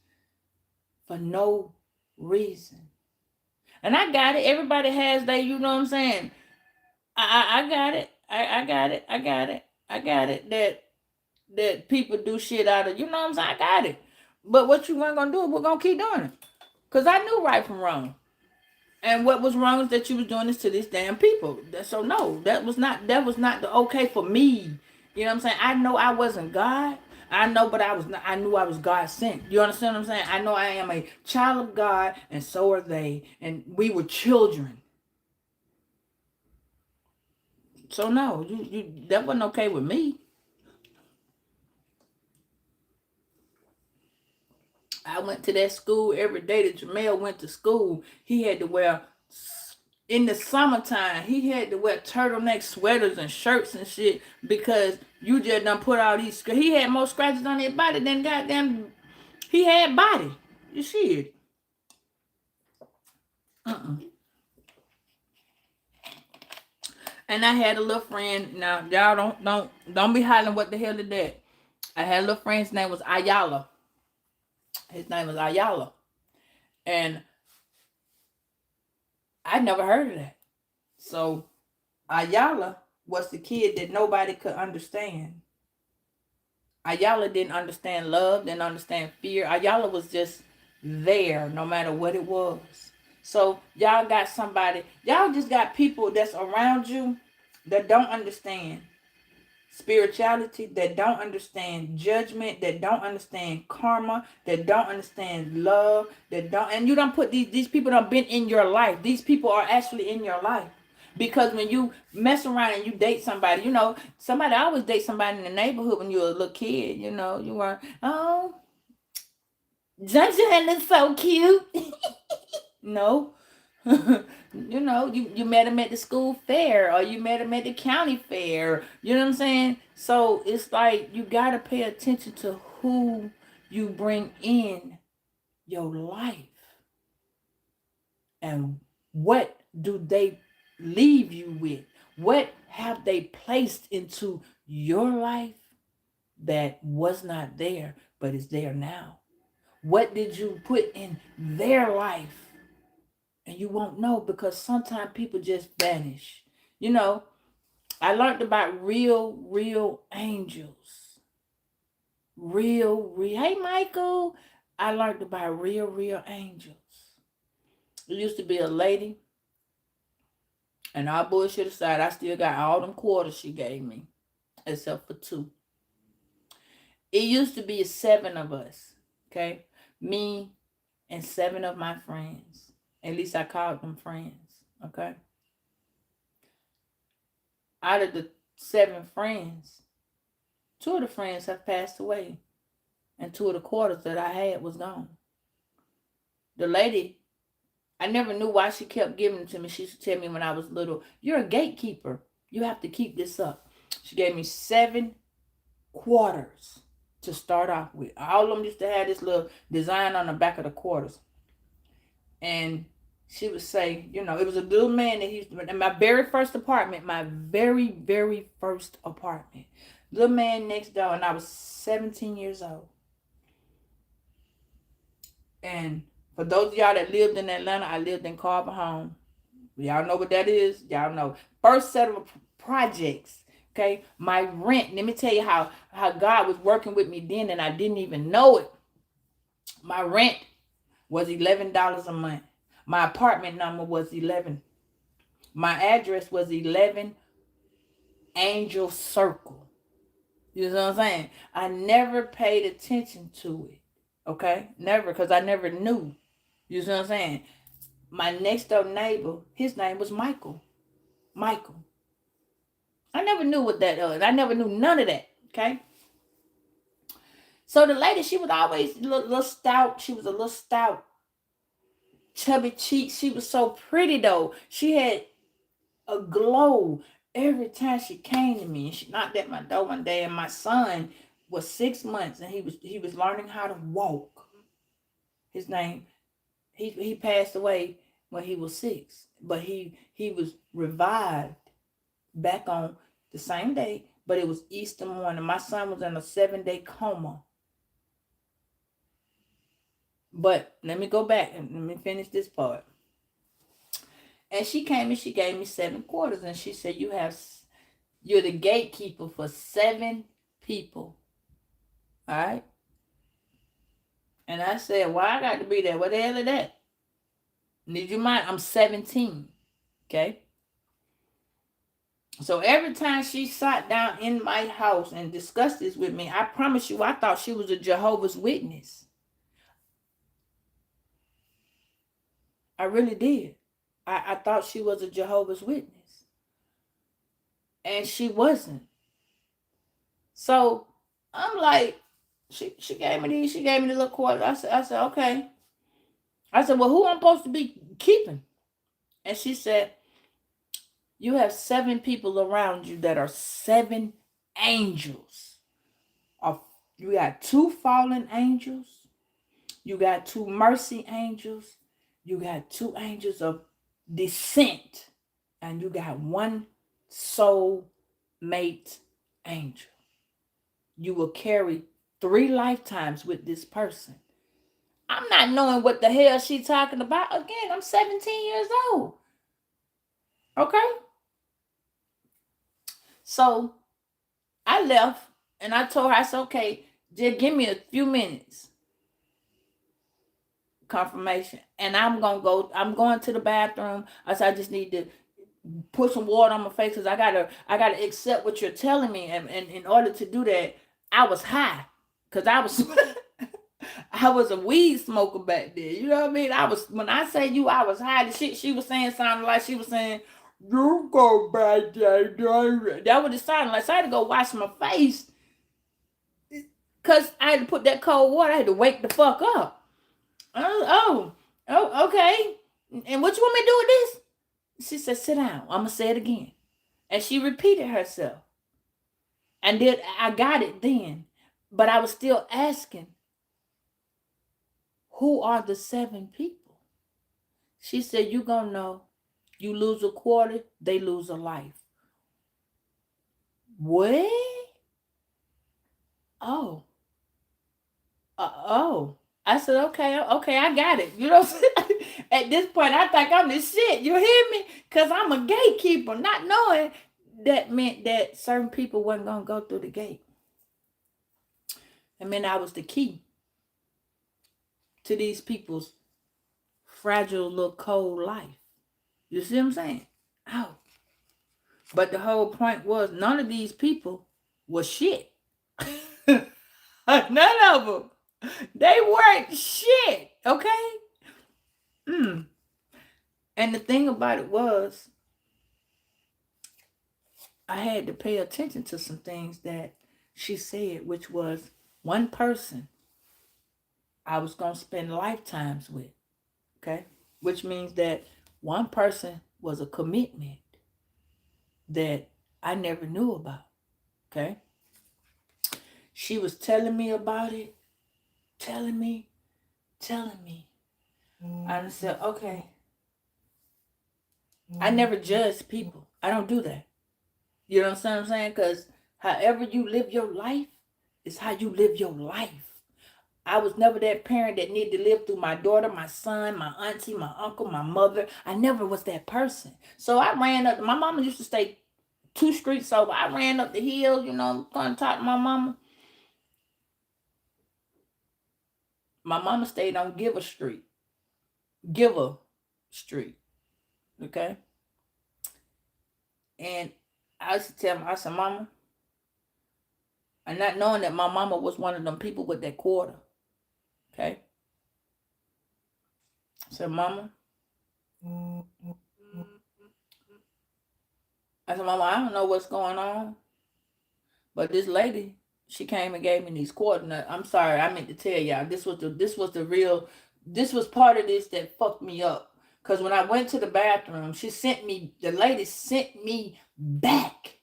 for no reason. And I got it. Everybody has that, you know what I'm saying? I got it. I got it. I got it. I got it. That people do shit out of, you know what I'm saying? I got it. But what you weren't going to do, we're going to keep doing it. Because I knew right from wrong. And what was wrong is that you was doing this to these damn people. So no, that was not the okay for me. You know what I'm saying? I know I wasn't God. I know, but I knew I was God sent. You understand what I'm saying? I know I am a child of God, and so are they. And we were children. So no, you that wasn't okay with me. I went to that school every day that Jamel went to school. He had to wear, in the summertime, he had to wear turtleneck sweaters and shirts and shit because you just done put all these, he had more scratches on his body than goddamn, he had body. You see it. And I had a little friend. Now y'all don't be hollering what the hell is that. I had a little friend. His name was Ayala. His name was Ayala. And I never heard of that. So Ayala was the kid that nobody could understand. Ayala didn't understand love, didn't understand fear. Ayala was just there no matter what it was. So y'all got somebody, y'all just got people that's around you that don't understand spirituality, that don't understand judgment, that don't understand karma, that don't understand love, that don't, and you don't put these people that have been in your life. These people are actually in your life. Because when you mess around and you date somebody, you know, somebody always date somebody in the neighborhood when you're a little kid, you know, you were, oh, Junction is so cute. No. You know, you met them at the school fair, or you met them at the county fair. You know what I'm saying? So it's like you got to pay attention to who you bring in your life, and what do they leave you with? What have they placed into your life that was not there but is there now? What did you put in their life? And you won't know, because sometimes people just vanish. You know, I learned about real angels. Real. Hey, Michael. I learned about real angels. There used to be a lady, and all bullshit aside, I still got all them quarters she gave me, except for 2. It used to be 7 of us, okay? Me and 7 of my friends. At least I called them friends, okay? Out of the 7 friends, 2 of the friends have passed away, and 2 of the quarters that I had was gone. The lady, I never knew why she kept giving it to me. She used to tell me when I was little, "You're a gatekeeper. You have to keep this up." She gave me 7 quarters to start off with. All of them used to have this little design on the back of the quarters. And she would say, you know, it was a little man that he used to, in my very first apartment, very first apartment. Little man next door, and I was 17 years old. And for those of y'all that lived in Atlanta, I lived in Carver Home. Y'all know what that is? Y'all know. First set of projects. Okay, my rent. Let me tell you how God was working with me then, and I didn't even know it. My rent was $11 a month. My apartment number was 11. My address was 11 Angel Circle. You know what I'm saying? I never paid attention to it. Okay, never, because I never knew. You know what I'm saying? My next door neighbor, his name was Michael. Michael. I never knew what that was. I never knew none of that. Okay. So the lady, she was always a little stout. She was a little stout, chubby cheeks. She was so pretty though. She had a glow every time she came to me. And she knocked at my door one day, and my son was 6 months, and he was learning how to walk. His name, he passed away when he was 6, but he was revived back on the same day, but it was Easter morning. My son was in a 7-day coma. But let me go back and let me finish this part. And she came and she gave me 7 quarters, and she said, you're the gatekeeper for 7 people. All right. And I said, "Why I got to be there? What the hell is that? Need you mind? I'm 17. Okay. So every time she sat down in my house and discussed this with me, I promise you, I thought she was a Jehovah's Witness. I really did. I thought she was a Jehovah's Witness. And she wasn't. So I'm like, she gave me the little quarter. I said, okay. I said, well, who I'm supposed to be keeping? And she said, you have 7 people around you that are 7 angels. You got 2 fallen angels. You got 2 mercy angels. You got 2 angels of descent. And you got 1 soul mate angel. You will carry 3 lifetimes with this person. I'm not knowing what the hell she's talking about. Again, I'm 17 years old. Okay? So I left, and I told her, I said, okay, just give me a few minutes. Confirmation. And I'm going to the bathroom. I said, I just need to put some water on my face, because I gotta accept what you're telling me. And in order to do that, I was high. Because I was a weed smoker back then. You know what I mean? When I say I was high, the shit she was saying sounded like she was saying, you go back there. That what it sounded like. So I had to go wash my face, because I had to put that cold water. I had to wake the fuck up. Oh, okay. And what you want me to do with this? She said, sit down. I'm going to say it again. And she repeated herself. And then I got it then. But I was still asking, who are the 7 people? She said, you going to know. You lose a quarter, they lose a life. What? Oh. Oh. I said, okay, I got it. You know what I'm saying? At this point, I think I'm the shit. You hear me? Because I'm a gatekeeper, not knowing that meant that certain people wasn't going to go through the gate. I mean, I was the key to these people's fragile little cold life. You see what I'm saying? Oh. But the whole point was none of these people was shit. None of them. They weren't shit. Okay? And the thing about it was, I had to pay attention to some things that she said, which was one person I was going to spend lifetimes with. Okay? Which means that one person was a commitment that I never knew about. Okay? She was telling me about it, telling me. I said, okay. I never judge people. I don't do that. You know what I'm saying? Because however you live your life is how you live your life. I was never that parent that needed to live through my daughter, my son, my auntie, my uncle, my mother. I never was that person. So I ran up. My mama used to stay 2 streets over. I ran up the hill, you know, going to talk to my mama. My mama stayed on Giver Street. Okay? And I used to tell her, I said, Mama, and not knowing that my mama was one of them people with that quarter. Okay? I said, Mama, I don't know what's going on, but this lady, she came and gave me these quarters. I'm sorry, I meant to tell y'all, this was part of this that fucked me up. Because when I went to the bathroom, the lady sent me back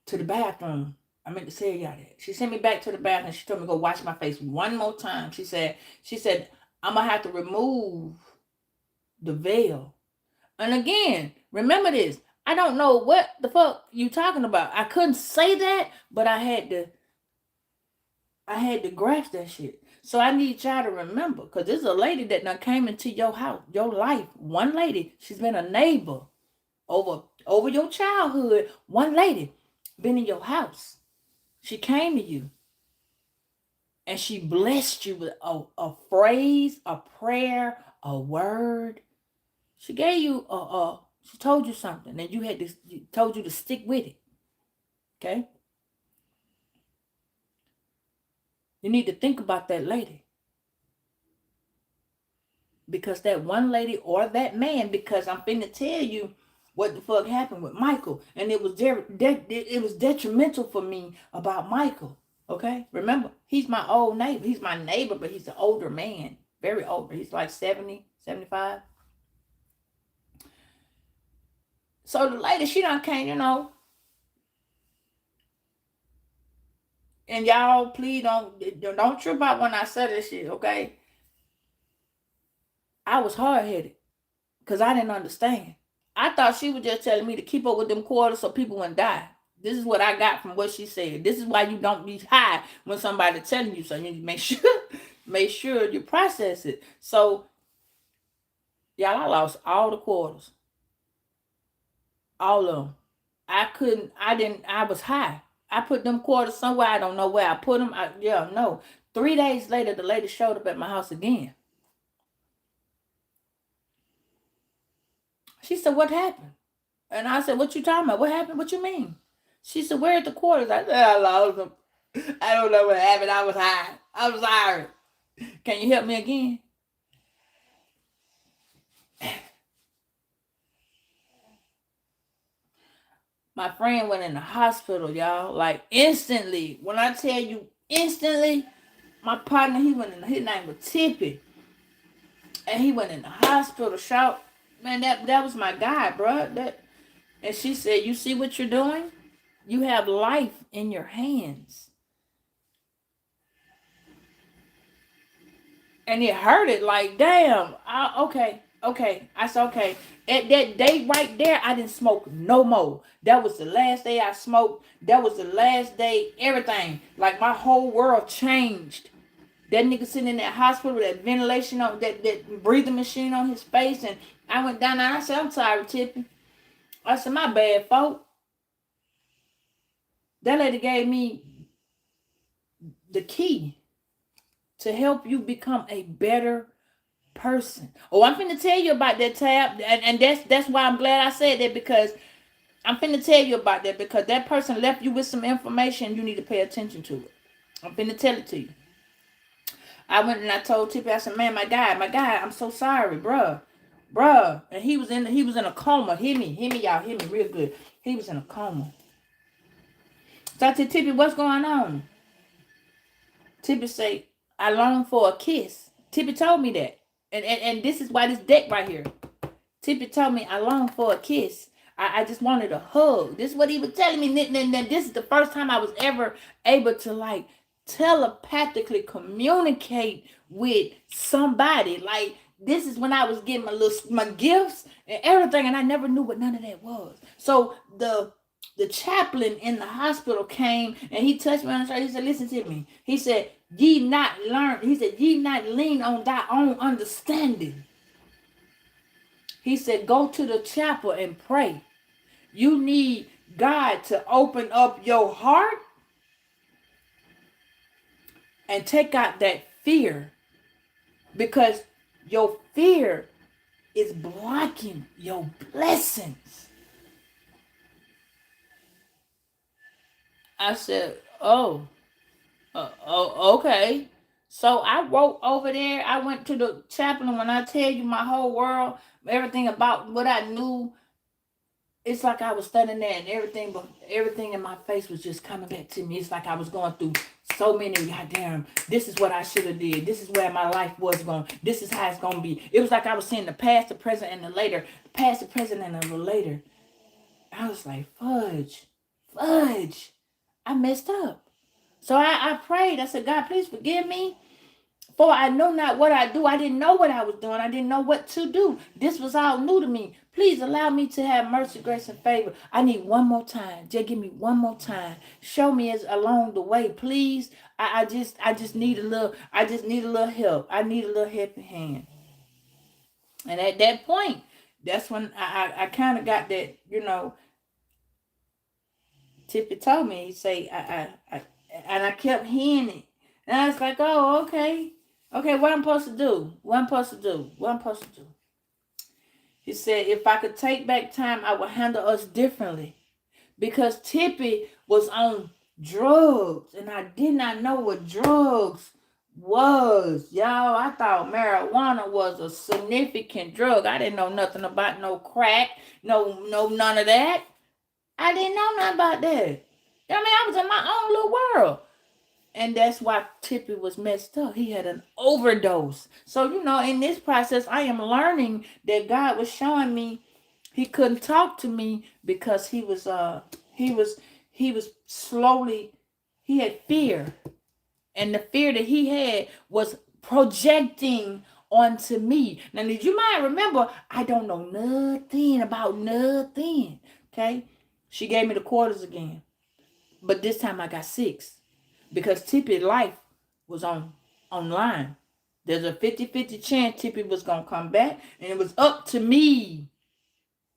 to the bathroom. I meant to tell y'all that. She sent me back to the bathroom. She told me to go wash my face one more time. She said, I'm going to have to remove the veil. And again, remember this. I don't know what the fuck you talking about. I couldn't say that, but I had to grasp that shit. So I need y'all to remember, because there's a lady that done came into your house, your life. One lady, she's been a neighbor over your childhood. One lady been in your house. She came to you and she blessed you with a phrase, a prayer, a word. She gave you she told you something and told you to stick with it. Okay? You need to think about that lady. Because that one lady or that man, because I'm finna tell you what the fuck happened with Michael. And it was detrimental for me about Michael. Okay? Remember, he's my old neighbor. He's my neighbor, but he's an older man. Very older. He's like 70, 75. So the lady, she done came, you know. And y'all, please don't trip out when I say this shit, okay? I was hard-headed because I didn't understand. I thought she was just telling me to keep up with them quarters so people wouldn't die. This is what I got from what she said. This is why you don't be high when somebody's telling you something. You make sure you process it. So, y'all, I lost all the quarters. All of them. I was high. I put them quarters somewhere. I don't know where I put them. 3 days later, the lady showed up at my house again. She said, what happened? And I said, what you talking about? What happened? What you mean? She said, where are the quarters? I said, I lost them. I don't know what happened. I was high. I'm sorry. Can you help me again? My friend went in the hospital, y'all. Like instantly. When I tell you instantly, my partner, he went in. His name was Tippy. And he went in the hospital, shout, man, that was my guy, bro. And she said, you see what you're doing? You have life in your hands. And it hurt it like, damn. Okay. I said, okay. At that day right there, I didn't smoke no more. That was the last day I smoked. That was the last day, everything. Like my whole world changed. That nigga sitting in that hospital with that ventilation on, that breathing machine on his face. And I went down there and I said, I'm sorry, Tippy. I said, my bad, folk. That lady gave me the key to help you become a better person. Oh, I'm finna tell you about that, Tab, and that's why I'm glad I said that, because I'm finna tell you about that, because that person left you with some information. You need to pay attention to it. I'm finna tell it to you. I went and I told Tippy, I said, man, my guy, I'm so sorry, bruh. And he was in a coma. Hear me, y'all, hear me real good. He was in a coma. So I said, Tippy, what's going on? Tippy say, I long for a kiss. Tippy told me that. And this is why this deck right here. Tippy told me I long for a kiss. I just wanted a hug. This is what he was telling me. And this is the first time I was ever able to like telepathically communicate with somebody. Like this is when I was getting my gifts and everything, and I never knew what none of that was. So the chaplain in the hospital came and he touched me on the shoulder. He said, listen to me. He said, ye not lean on thy own understanding. He said, go to the chapel and pray. You need God to open up your heart and take out that fear, because your fear is blocking your blessings. I said, okay. So I wrote over there. I went to the chaplain. When I tell you my whole world, everything about what I knew, it's like I was standing there and everything in my face was just coming back to me. It's like I was going through so many, goddamn, this is what I should have did. This is where my life was going. This is how it's going to be. It was like I was seeing the past, the present, and the later. The past, the present, and the later. I was like, fudge. I messed up. So I prayed. I said, God, please forgive me. For I know not what I do. I didn't know what I was doing. I didn't know what to do. This was all new to me. Please allow me to have mercy, grace, and favor. I need one more time. Just give me one more time. Show me as along the way, please. I just need a little. I just need a little help. I need a little helping hand. And at that point, that's when I kind of got that, Tippy told me, he say, and I kept hearing it. And I was like, oh, okay. Okay, what I'm supposed to do? He said, if I could take back time, I would handle us differently. Because Tippy was on drugs, and I did not know what drugs was. Y'all, I thought marijuana was a significant drug. I didn't know nothing about no crack, no none of that. I didn't know nothing about that. I was in my own little world. And that's why Tippy was messed up. He had an overdose. So, in this process, I am learning that God was showing me he couldn't talk to me because he was slowly, he had fear. And the fear that he had was projecting onto me. Now, did you might remember, I don't know nothing about nothing. Okay? She gave me the quarters again. But this time I got 6. Because Tippy's life was online. There's a 50-50 chance Tippy was going to come back. And it was up to me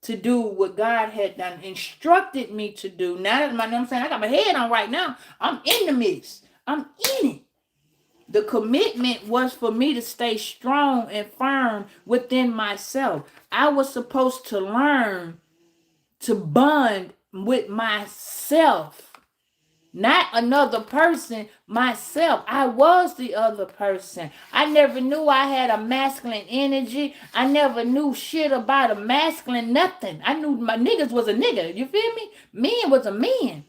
to do what God had done, instructed me to do. Now, you know what I'm saying? I got my head on right now. I'm in the mix. I'm in it. The commitment was for me to stay strong and firm within myself. I was supposed to learn to bond with myself. Not another person, myself. I was the other person. I never knew I had a masculine energy. I never knew shit about a masculine nothing. I knew my niggas was a nigga. You feel me? Men was a man.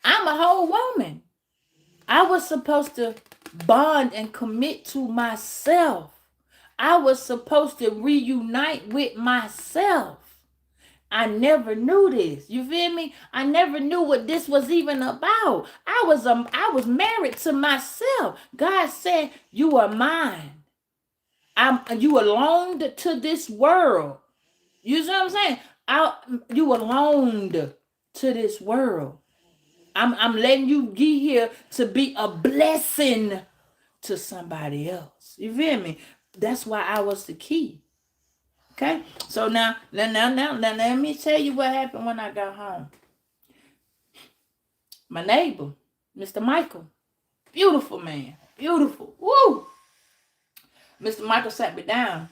I'm a whole woman. I was supposed to bond and commit to myself. I was supposed to reunite with myself. I never knew this. You feel me? I never knew what this was even about. I was married to myself. God said, "You are mine. You belonged to this world." You see what I'm saying? You belonged to this world. I'm letting you get here to be a blessing to somebody else. You feel me? That's why I was the key. Okay? So now, let me tell you what happened when I got home. My neighbor, Mr. Michael, beautiful man, beautiful. Woo! Mr. Michael sat me down.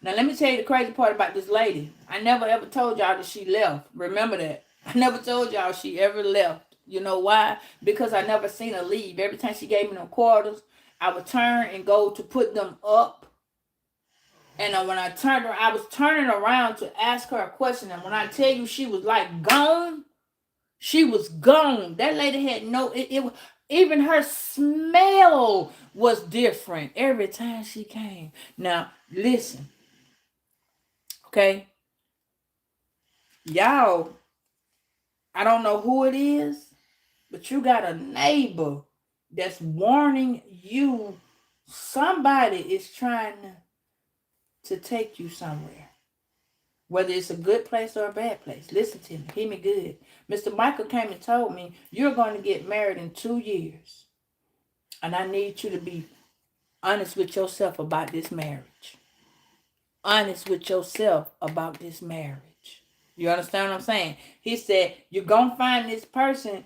Now, let me tell you the crazy part about this lady. I never ever told y'all that she left. Remember that. I never told y'all she ever left. You know why? Because I never seen her leave. Every time she gave me them quarters, I would turn and go to put them up. And when I turned her, I was turning around to ask her a question. And when I tell you she was like gone, she was gone. That lady had even her smell was different every time she came. Now, listen. Okay? Y'all, I don't know who it is, but you got a neighbor that's warning you somebody is trying to take you somewhere. Whether it's a good place or a bad place. Listen to me. Hear me good. Mr. Michael came and told me, you're going to get married in 2 years. And I need you to be honest with yourself about this marriage. Honest with yourself about this marriage. You understand what I'm saying? He said, you're going to find this person,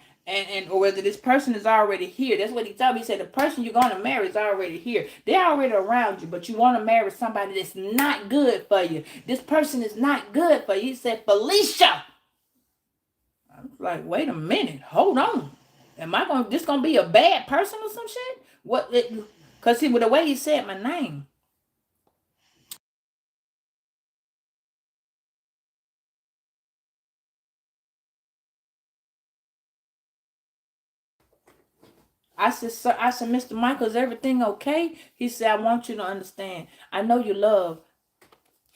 or whether this person is already here. That's what he told me. He said, the person you're going to marry is already here. They're already around you, but you want to marry somebody that's not good for you. This person is not good for you. He said, Felicia. I was like, wait a minute. Hold on. Am I going to be a bad person or some shit? What? Because with the way he said my name. I said, sir, Mr. Michael, is everything okay? He said, I want you to understand. I know you love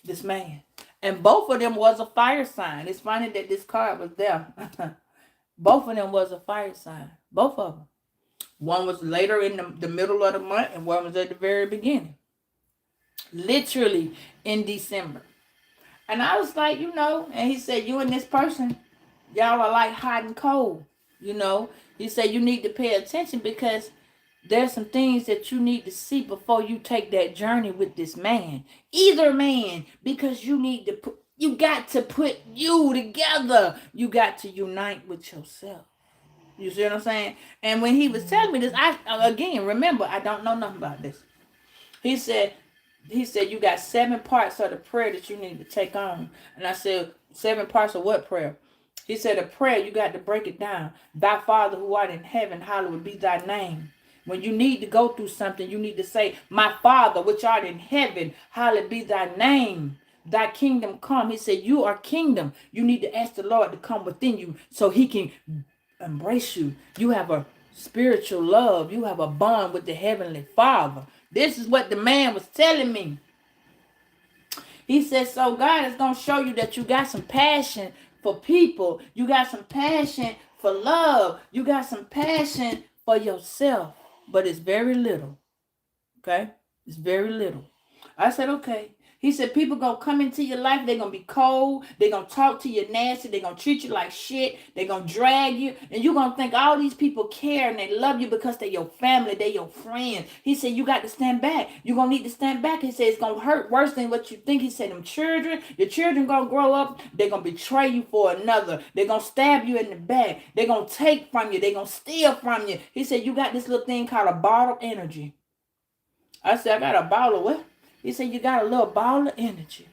this man. And both of them was a fire sign. It's funny that this card was there. Both of them was a fire sign. Both of them. One was later in the middle of the month, and one was at the very beginning. Literally in December. And I was like, and he said, you and this person, y'all are like hot and cold. He said you need to pay attention because there's some things that you need to see before you take that journey with this man. Either man, because you got to put you together. You got to unite with yourself. You see what I'm saying? And when he was telling me this, remember, I don't know nothing about this. He said, you got 7 parts of the prayer that you need to take on. And I said, 7 parts of what prayer? He said, a prayer, you got to break it down. Thy Father who art in heaven, hallowed be thy name. When you need to go through something, you need to say, my Father which art in heaven, hallowed be thy name. Thy kingdom come. He said, you are kingdom. You need to ask the Lord to come within you so he can embrace you. You have a spiritual love. You have a bond with the heavenly Father. This is what the man was telling me. He said, so God is going to show you that you got some passion for people. You got some passion for love. You got some passion for yourself. But it's very little. Okay? It's very little. I said, okay. He said, people going to come into your life. They're going to be cold. They're going to talk to you nasty. They're going to treat you like shit. They're going to drag you. And you're going to think all these people care and they love you because they're your family. They're your friends. He said, you got to stand back. You're going to need to stand back. He said, it's going to hurt worse than what you think. He said, your children going to grow up. They're going to betray you for another. They're going to stab you in the back. They're going to take from you. They're going to steal from you. He said, you got this little thing called a bottle energy. I said, I got a bottle of what? He said, you got a little ball of energy.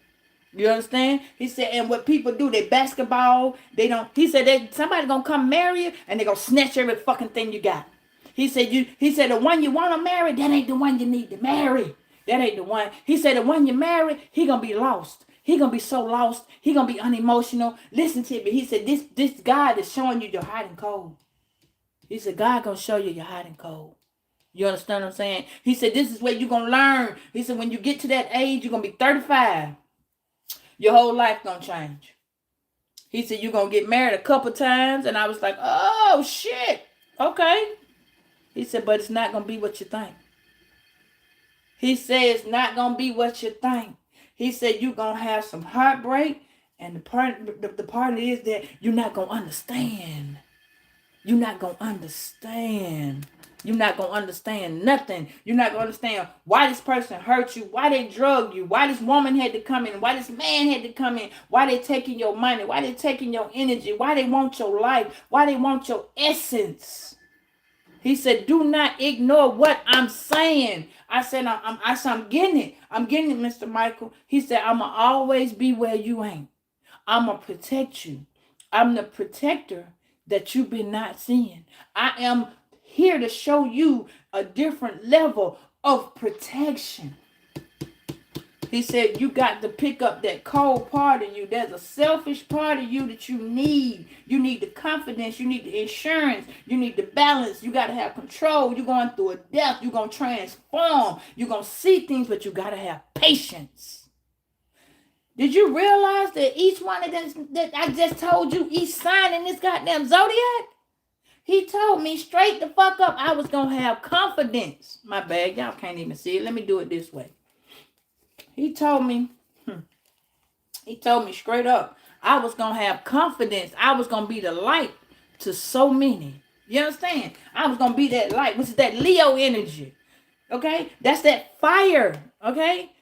You understand? He said, and what people do, they basketball, he said, somebody gonna come marry you and they gonna snatch every fucking thing you got. He said, the one you want to marry, that ain't the one you need to marry. That ain't the one. He said, the one you marry, he gonna be lost. He gonna be so lost. He gonna be unemotional. Listen to me. He said, this God is showing you your hot and cold. He said, God gonna show you your hot and cold. You understand what I'm saying? He said, this is where you're going to learn. He said, when you get to that age, you're going to be 35. Your whole life going to change. He said, you're going to get married a couple times. And I was like, oh, shit. Okay. He said, but it's not going to be what you think. He said, it's not going to be what you think. He said, you're going to have some heartbreak. And the part is that you're not going to understand. You're not going to understand. You're not going to understand nothing. You're not going to understand why this person hurt you, why they drug you, why this woman had to come in, why this man had to come in, why they taking your money, why they taking your energy, why they want your life, why they want your essence. He said, do not ignore what I'm saying. I said, I'm getting it. I'm getting it, Mr. Michael. He said, I'm going to always be where you ain't. I'm going to protect you. I'm the protector that you've been not seeing. I am here to show you a different level of protection. He said, you got to pick up that cold part of you. There's a selfish part of you that you need. You need the confidence. You need the insurance. You need the balance. You got to have control. You're going through a death. You're going to transform. You're going to see things, but you got to have patience. Did you realize that each one of them that I just told you, each sign in this goddamn zodiac? He told me straight the fuck up I was going to have confidence. My bad. Y'all can't even see it. Let me do it this way. He told me straight up, I was going to have confidence. I was going to be the light to so many. You understand? I was going to be that light, which is that Leo energy. Okay? That's that fire. Okay?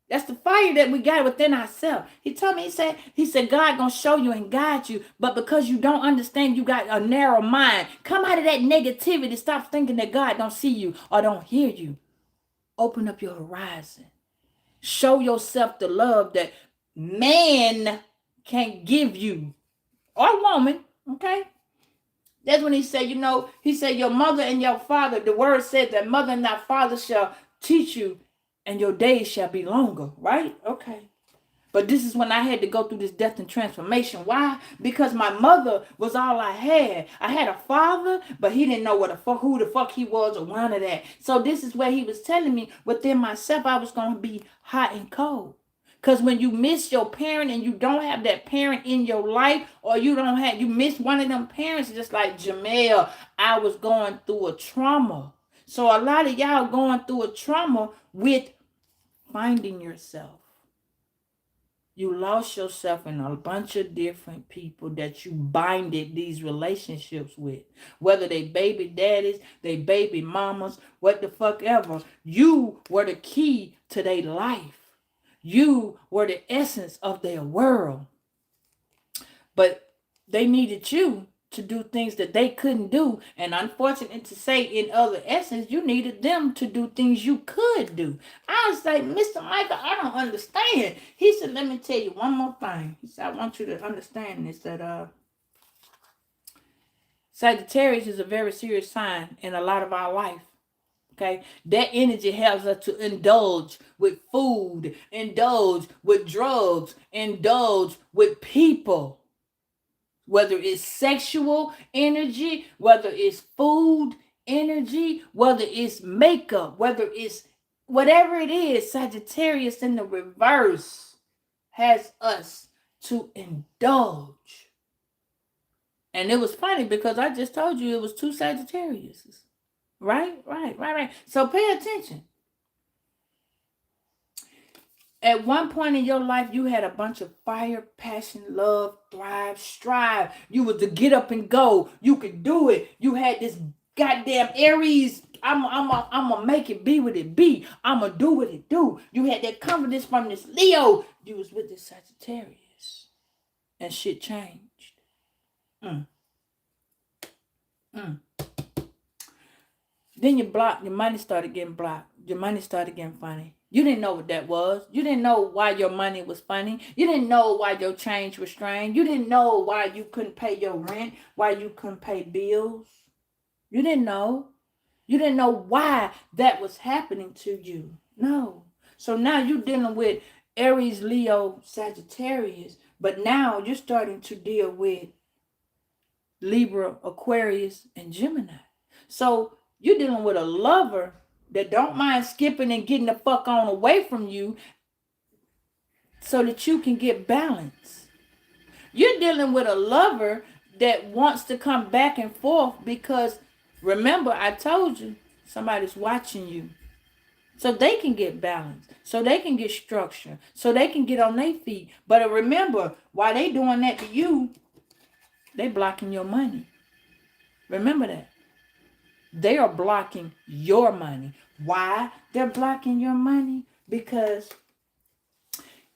That's the fire that we got within ourselves. He told me, he said, God going to show you and guide you. But because you don't understand, you got a narrow mind. Come out of that negativity. Stop thinking that God don't see you or don't hear you. Open up your horizon. Show yourself the love that man can't give you. Or woman, okay? That's when he said, he said, your mother and your father, the word said that mother and thy father shall teach you and your days shall be longer, right? Okay. But this is when I had to go through this death and transformation. Why? Because my mother was all I had. I had a father, but he didn't know who the fuck he was or none of that. So this is where he was telling me within myself I was going to be hot and cold. Because when you miss your parent and you don't have that parent in your life, or you miss one of them parents, just like Jamel, I was going through a trauma. So a lot of y'all going through a trauma with finding yourself. You lost yourself in a bunch of different people that you binded these relationships with. Whether they baby daddies, they baby mamas, what the fuck ever. You were the key to their life. You were the essence of their world. But they needed you to do things that they couldn't do. And unfortunate to say, in other essence, you needed them to do things you could do. I was like, Mr. Michael, I don't understand. He said, let me tell you one more thing. He said, I want you to understand this, that Sagittarius is a very serious sign in a lot of our life. Okay, that energy helps us to indulge with food, indulge with drugs, indulge with people. Whether it's sexual energy, whether it's food energy, whether it's makeup, whether it's whatever it is, Sagittarius in the reverse has us to indulge. And it was funny because I just told you it was 2 Sagittariuses. Right. So pay attention. At one point in your life, you had a bunch of fire, passion, love, thrive, strive. You was to get up and go. You could do it. You had this goddamn Aries. I'm gonna make it be what it be. I'm gonna do what it do. You had that confidence from this Leo. You was with this Sagittarius. And shit changed. Then your money started getting blocked. Your money started getting funny. You didn't know what that was. You didn't know why your money was funny. You didn't know why your change was strange. You didn't know why you couldn't pay your rent, why you couldn't pay bills. You didn't know. You didn't know why that was happening to you. No. So now you're dealing with Aries, Leo, Sagittarius, but now you're starting to deal with Libra, Aquarius, and Gemini. So You're dealing with a lover that don't mind skipping and getting the fuck on away from you so that you can get balance. You're dealing with a lover that wants to come back and forth because, remember, I told you, somebody's watching you. So they can get balance, so they can get structure, so they can get on their feet. But remember, while they doing that to you, they blocking your money. Remember that. They are blocking your money. Why they're blocking your money? Because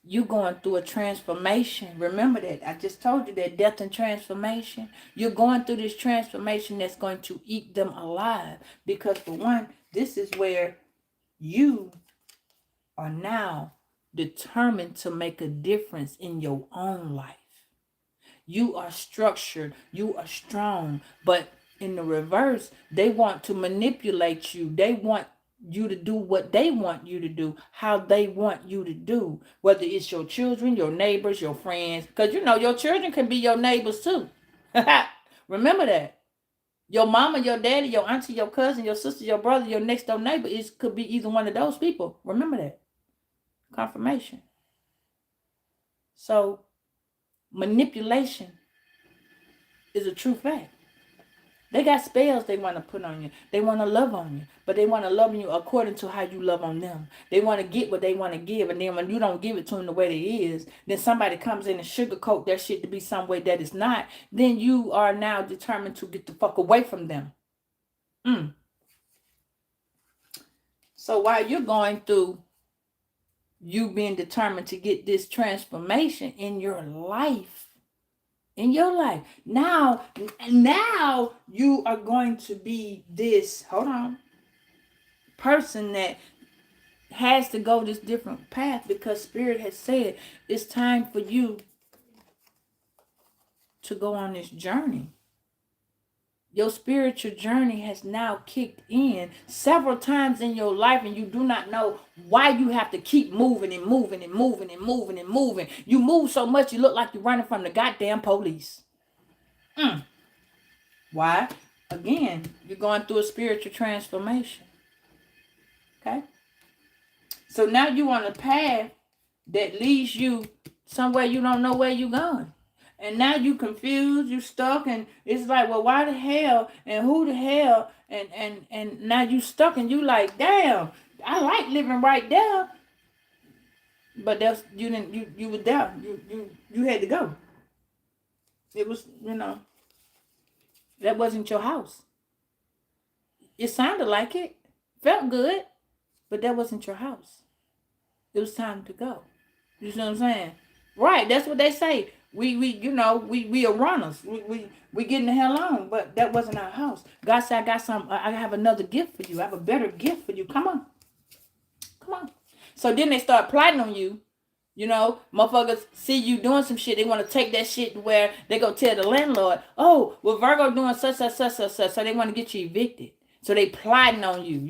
you're going through a transformation. Remember that. I just told you that death and transformation. You're going through this transformation that's going to eat them alive. Because for one, this is where you are now determined to make a difference in your own life. You are structured, you are strong, but in the reverse, they want to manipulate you. They want you to do what they want you to do, how they want you to do, whether it's your children, your neighbors, your friends, because you know your children can be your neighbors too. Remember that. Your mama, your daddy, your auntie, your cousin, your sister, your brother, your next door neighbor could be either one of those people. Remember that. Confirmation. So manipulation is a true fact. They got spells they want to put on you. They want to love on you, but they want to love you according to how you love on them. They want to get what they want to give, and then when you don't give it to them the way it is, then somebody comes in and sugarcoat that shit to be some way that it's not. Then you are now determined to get the fuck away from them. So while you're going through you being determined to get this transformation in your life, now you are going to be this, person that has to go this different path, because Spirit has said it's time for you to go on this journey. Your spiritual journey has now kicked in several times in your life, and you do not know why you have to keep moving and moving and moving and moving and moving. You move so much you look like you're running from the goddamn police. Why? Again, you're going through a spiritual transformation. Okay? So now you're on a path that leads you somewhere you don't know where you're going. And now you confused, you stuck, and it's like, well, why the hell and who the hell, and now you stuck, and you like, damn, I like living right there, but that's you were there, you had to go. It was, that wasn't your house. It sounded like it, felt good, but that wasn't your house. It was time to go. You see what I'm saying? Right, that's what they say. We are runners. We getting the hell on, but that wasn't our house. God said, I have another gift for you. I have a better gift for you. Come on. So then they start plotting on you. Motherfuckers see you doing some shit. They want to take that shit to where they go tell the landlord, oh, well, Virgo doing such. So they want to get you evicted. So they plotting on you.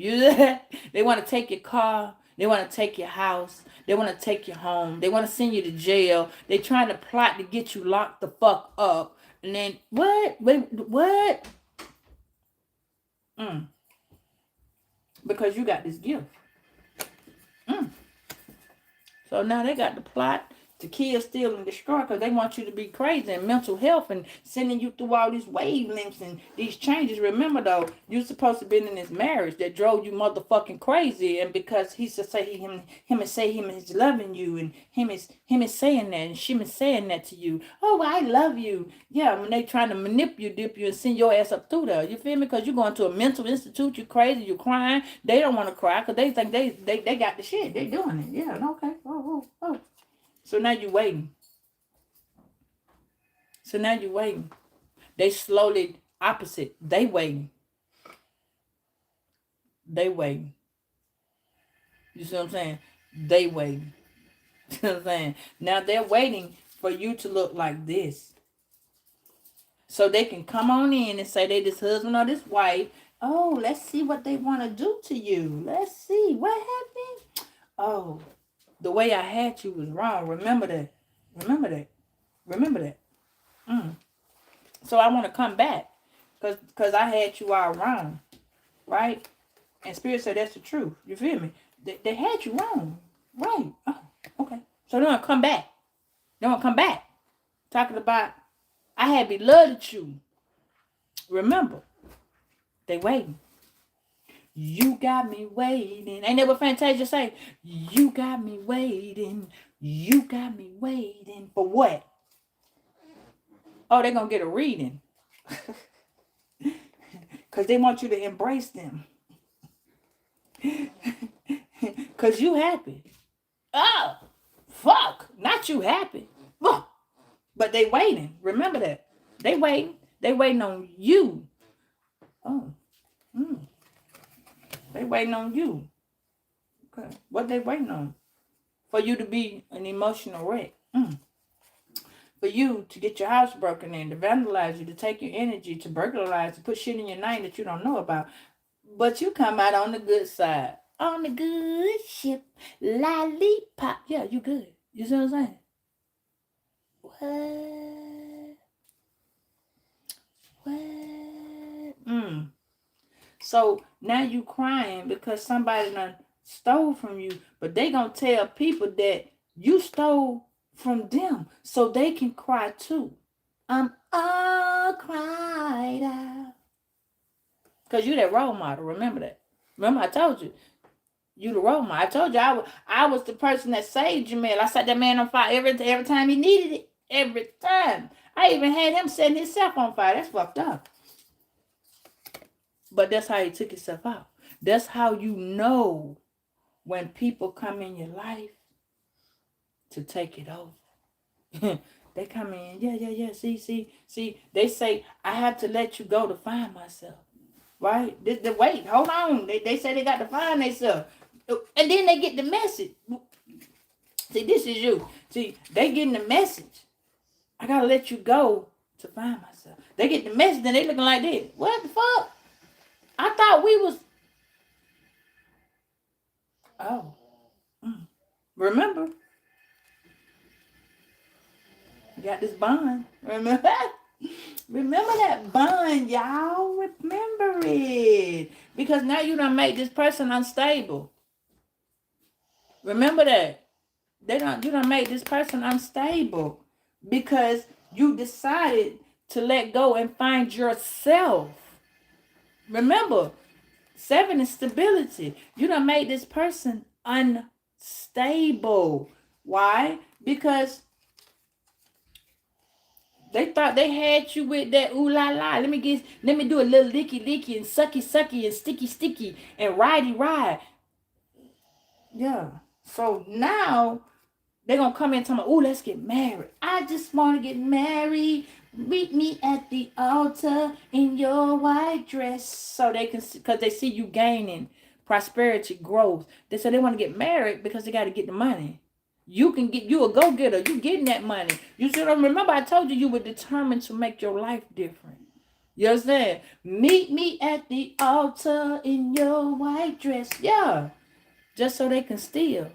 They want to take your car. They want to take your house. They want to take you home. They want to send you to jail. They trying to plot to get you locked the fuck up. And then, what? Wait, what? Because you got this gift. So now they got the plot to kill, steal, and destroy, because they want you to be crazy and mental health and sending you through all these wavelengths and these changes. Remember, though, you're supposed to be in this marriage that drove you motherfucking crazy, and because he should say him is loving you, and him is saying that, and she is saying that to you. Oh, I love you. Yeah, when they trying to manipulate you and send your ass up through there. You feel me? Because you're going to a mental institute, you crazy, you crying. They don't want to cry because they think they got the shit. They doing it. Yeah, okay. Oh. So now you're waiting. They slowly opposite. They waiting. You see what I'm saying? They waiting. You know what I'm saying? Now they're waiting for you to look like this. So they can come on in and say they this husband or this wife. Oh, let's see what they want to do to you. Let's see. What happened? Oh, the way I had you was wrong. Remember that. So I want to come back because I had you all wrong. right? And Spirit said that's the truth. You feel me? They had you wrong. Right. Oh, okay. So they want to come back. They want to come back. Talking about, I had beloved you. Remember, they waiting. You got me waiting. Ain't that what Fantasia say? You got me waiting. You got me waiting. For what? Oh, they're going to get a reading. Because they want you to embrace them. Because you happy. Oh, fuck. Not you happy. But they waiting. Remember that. They waiting. They waiting on you. Oh. They waiting on you. Okay. What they waiting on? For you to be an emotional wreck. For you to get your house broken in, to vandalize you, to take your energy, to burglarize, to put shit in your name that you don't know about. But you come out on the good side. On the good ship. Lollipop. Yeah, you good. You see what I'm saying? What? So now you crying because somebody done stole from you. But they gonna tell people that you stole from them so they can cry too. I'm all cried out. Because you that role model. Remember that. Remember I told you. You the role model. I told you I was the person that saved Jamel. I set that man on fire every time he needed it. Every time. I even had him setting himself on fire. That's fucked up. But that's how he took himself out. That's how you know when people come in your life to take it over. They come in, yeah. See. They say, I have to let you go to find myself. Right? Wait, hold on. They say they got to find themselves. And then they get the message. See, this is you. See, they getting the message. I got to let you go to find myself. They get the message and they looking like this. What the fuck? I thought we was... Oh. Remember? You got this bond. Remember that bond, y'all. Remember it. Because now you done make this person unstable. Remember that. You done make this person unstable. Because you decided to let go and find yourself. Remember, 7 is stability. You done made this person unstable. Why? Because they thought they had you with that ooh la la. Let me do a little licky and sucky and sticky and ridey ride. Yeah. So now they're gonna come in and tell me, ooh, let's get married. I just want to get married. Meet me at the altar in your white dress. So they can, because they see you gaining prosperity, growth. They want to get married because they got to get the money. You a go-getter. You getting that money. You see what I remember? I told you were determined to make your life different. You understand? Meet me at the altar in your white dress. Yeah. Just so they can steal.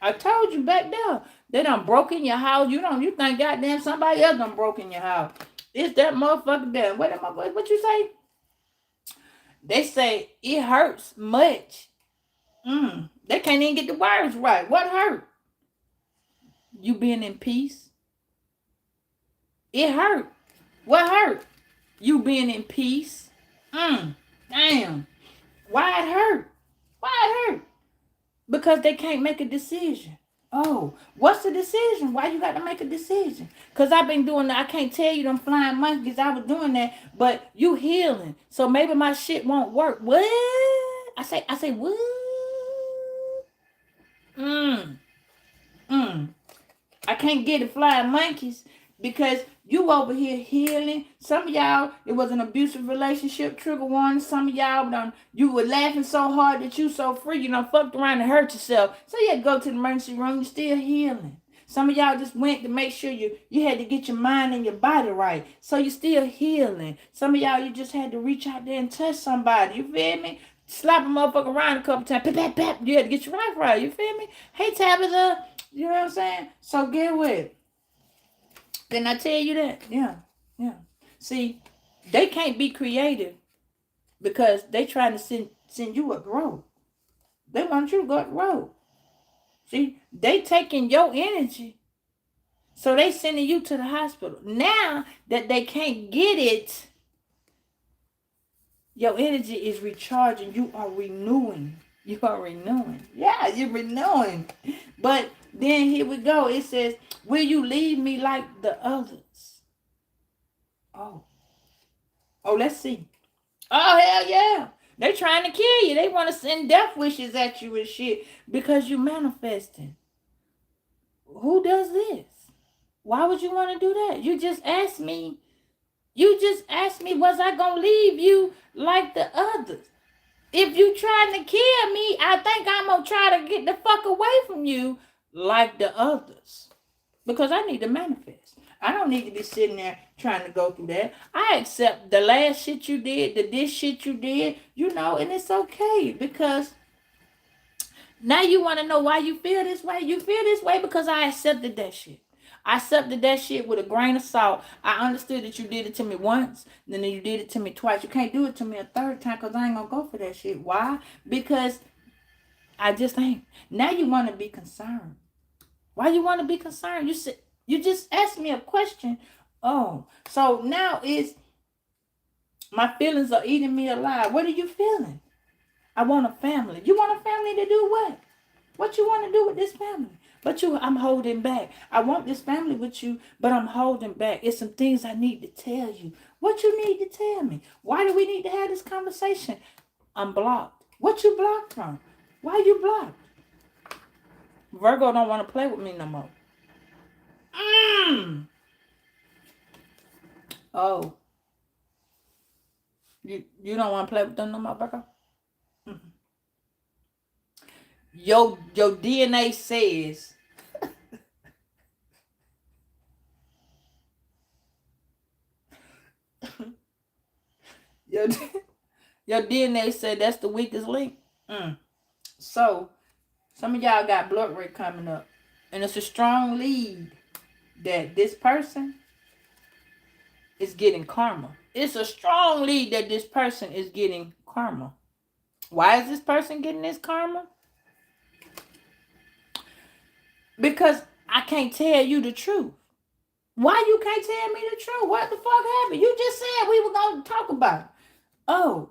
I told you back there. They done broke in your house. You think goddamn somebody else done broke in your house. It's that motherfucker there. What you say? They say it hurts much. They can't even get the words right. What hurt? You being in peace. It hurt. What hurt? You being in peace. Damn. Why it hurt? Why it hurt? Because they can't make a decision. Oh, what's the decision? Why you got to make a decision? Because I've been doing that. I can't tell you them flying monkeys. I was doing that. But you healing. So maybe my shit won't work. What? I say what? I can't get the flying monkeys because you over here healing. Some of y'all, it was an abusive relationship, trigger warning. Some of y'all, you were laughing so hard that you so free, you done fucked around and hurt yourself. So you had to go to the emergency room, you're still healing. Some of y'all just went to make sure you had to get your mind and your body right. So you're still healing. Some of y'all, you just had to reach out there and touch somebody. You feel me? Slap a motherfucker around a couple times. Pap, pap, pap. You had to get your life right. You feel me? Hey, Tabitha. You know what I'm saying? So get with it. Didn't I tell you that? Yeah. See, they can't be creative because they trying to send you up the road. They want you to go up the road. See, they taking your energy, so they sending you to the hospital. Now that they can't get it, your energy is recharging. You are renewing. You are renewing. Yeah, you're renewing. But then here we go. It says, will you leave me like the others? Oh. Oh, let's see. Oh, hell yeah. They trying to kill you. They want to send death wishes at you and shit because you manifesting. Who does this? Why would you want to do that? You just asked me. Was I going to leave you like the others? If you trying to kill me, I think I'm going to try to get the fuck away from you like the others. Because I need to manifest. I don't need to be sitting there trying to go through that. I accept the last shit you did, this shit you did, and it's okay. Because now you want to know why you feel this way. You feel this way because I accepted that shit. I accepted that shit with a grain of salt. I understood that you did it to me once, then you did it to me twice. You can't do it to me a third time because I ain't going to go for that shit. Why? Because I just ain't. Now you want to be concerned. Why you want to be concerned? You just asked me a question. Oh, so now my feelings are eating me alive. What are you feeling? I want a family. You want a family to do what? What you want to do with this family? But I'm holding back. I want this family with you, but I'm holding back. It's some things I need to tell you. What you need to tell me? Why do we need to have this conversation? I'm blocked. What you blocked from? Why you blocked? Virgo don't want to play with me no more. Oh. You don't want to play with them no more, Virgo? Mm-hmm. Your DNA says your DNA said that's the weakest link. So some of y'all got blood rate coming up, and it's a strong lead that this person is getting karma. It's a strong lead that this person is getting karma. Why is this person getting this karma? Because I can't tell you the truth. Why you can't tell me the truth? What the fuck happened? You just said we were going to talk about it. Oh,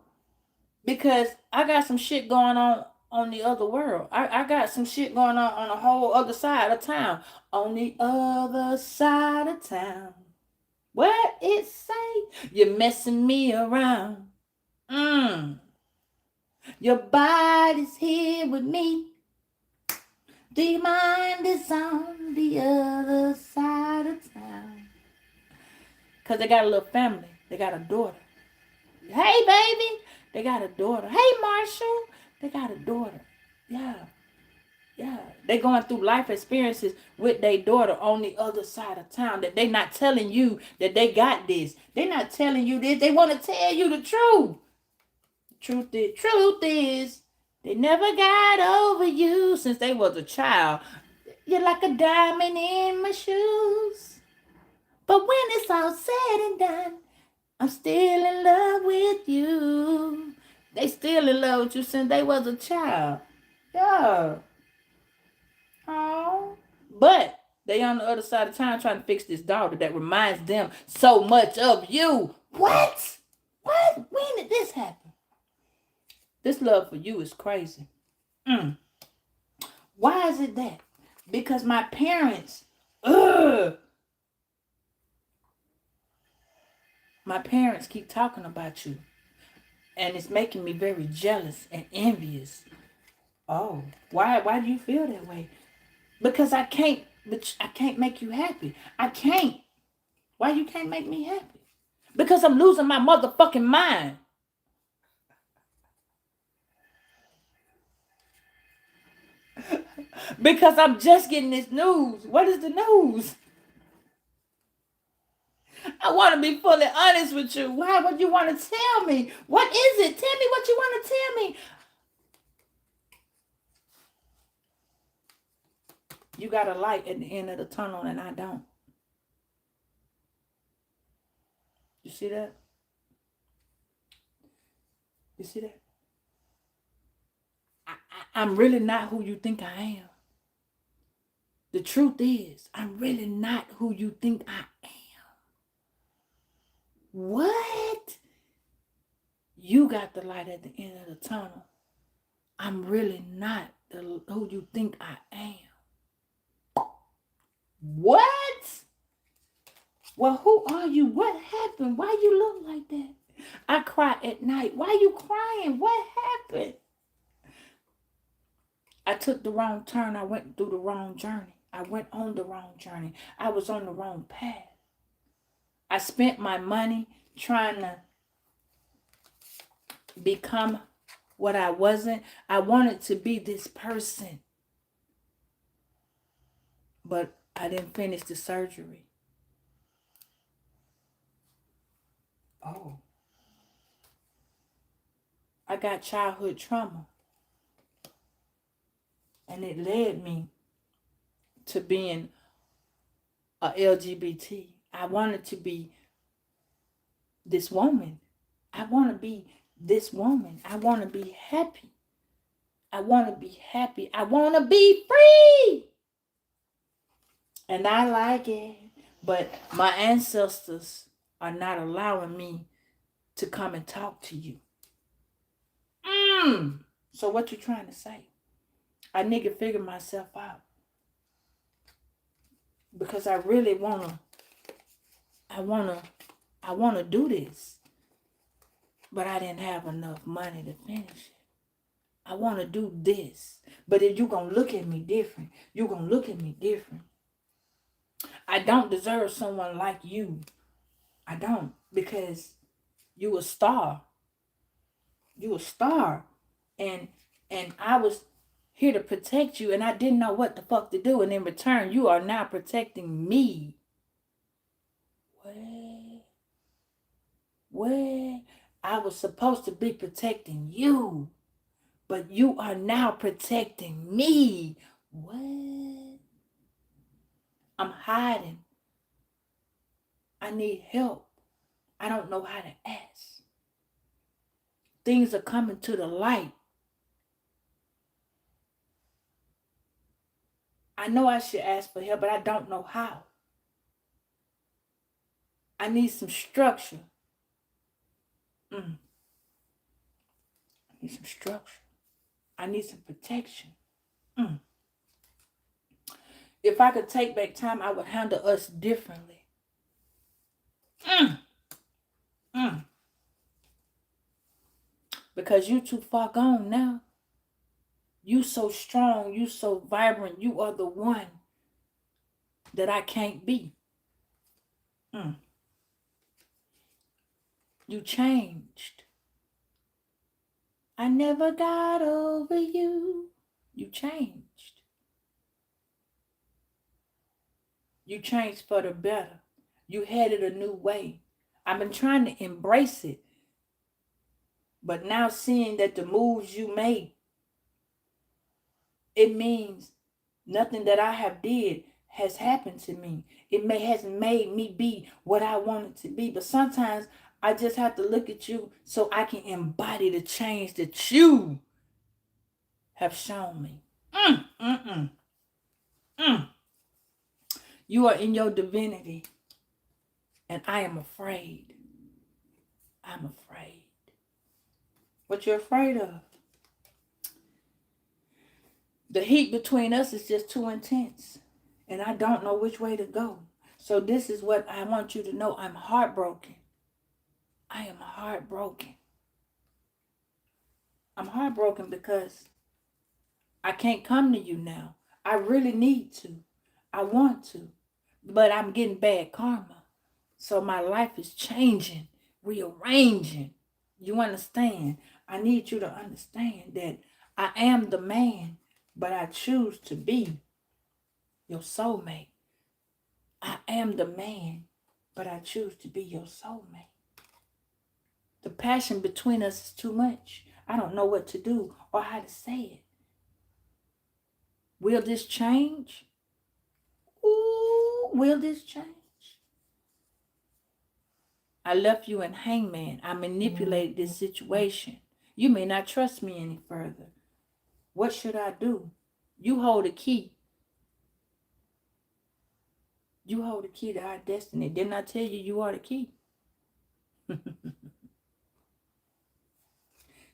because I got some shit going on the other world. I got some shit going on the whole other side of town. On the other side of town. What it say? You're messing me around. Your body's here with me. Do you mind it's on the other side of town? Because they got a little family. They got a daughter. Hey, baby. They got a daughter. Hey, Marshall. They got a daughter. Yeah. They going through life experiences with their daughter on the other side of town that they not telling you that they got this. They not telling you this. They want to tell you the truth. Truth is, they never got over you since they was a child. You're like a diamond in my shoes. But when it's all said and done, I'm still in love with you. They still in love with you since they was a child. Yeah. Oh. But they on the other side of town trying to fix this daughter that reminds them so much of you. What? When did this happen? This love for you is crazy. Why is it that? Because my parents, my parents keep talking about you. And it's making me very jealous and envious. Oh, why do you feel that way? Because I can't make you happy. I can't. Why you can't make me happy? Because I'm losing my motherfucking mind. Because I'm just getting this news. What is the news? I want to be fully honest with you. Why would you want to tell me? What is it? Tell me what you want to tell me. You got a light at the end of the tunnel and I don't. You see that? You see that? I'm really not who you think I am. The truth is, I'm really not who you think I am. What? You got the light at the end of the tunnel. I'm really not who you think I am. What? Well, who are you? What happened? Why you look like that? I cry at night. Why you crying? What happened? I took the wrong turn. I went through the wrong journey. I went on the wrong journey. I was on the wrong path. I spent my money trying to become what I wasn't. I wanted to be this person. But I didn't finish the surgery. Oh. I got childhood trauma. And it led me to being a LGBT. I wanted to be this woman. I want to be this woman. I want to be happy. I want to be happy. I want to be free. And I like it. But my ancestors are not allowing me to come and talk to you. So what you trying to say? I need to figure myself out. Because I really I wanna do this. But I didn't have enough money to finish it. I want to do this. But if you're going to look at me different, you're going to look at me different. I don't deserve someone like you. I don't. Because you a star. You a star. And I was here to protect you, and I didn't know what the fuck to do. And in return, you are now protecting me. What? I was supposed to be protecting you. But you are now protecting me. What? I'm hiding. I need help. I don't know how to ask. Things are coming to the light. I know I should ask for help, but I don't know how. I need some structure. I need some structure. I need some protection. If I could take back time, I would handle us differently. Because you too far gone now. You so strong. You so vibrant. You are the one that I can't be. You changed. I never got over you. You changed. You changed for the better. You headed a new way. I've been trying to embrace it. But now seeing that the moves you made, it means nothing that I have did has happened to me. It hasn't made me be what I wanted to be. But sometimes I just have to look at you so I can embody the change that you have shown me. You are in your divinity, and I am afraid. I'm afraid. What you're afraid of? The heat between us is just too intense, and I don't know which way to go. So this is what I want you to know. I'm heartbroken. I am heartbroken. I'm heartbroken because I can't come to you now. I really need to. I want to. But I'm getting bad karma. So my life is changing, rearranging. You understand? I need you to understand that I am the man, but I choose to be your soulmate. I am the man, but I choose to be your soulmate. The passion between us is too much. I don't know what to do or how to say it. Will this change? Ooh, will this change? I left you in hangman. I manipulated this situation. You may not trust me any further. What should I do? You hold the key. You hold the key to our destiny. Didn't I tell you you are the key?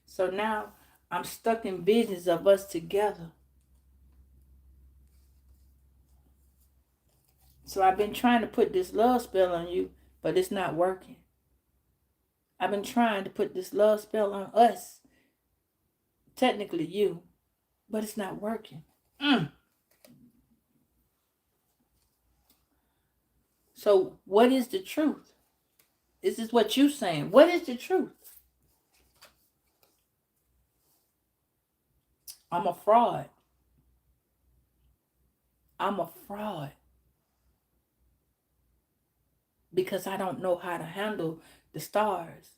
So now I'm stuck in visions of us together. So I've been trying to put this love spell on you, but it's not working. I've been trying to put this love spell on us, technically you, but it's not working. So what is the truth? This is what you're saying. What is the truth? I'm a fraud. I'm a fraud. Because I don't know how to handle the stars.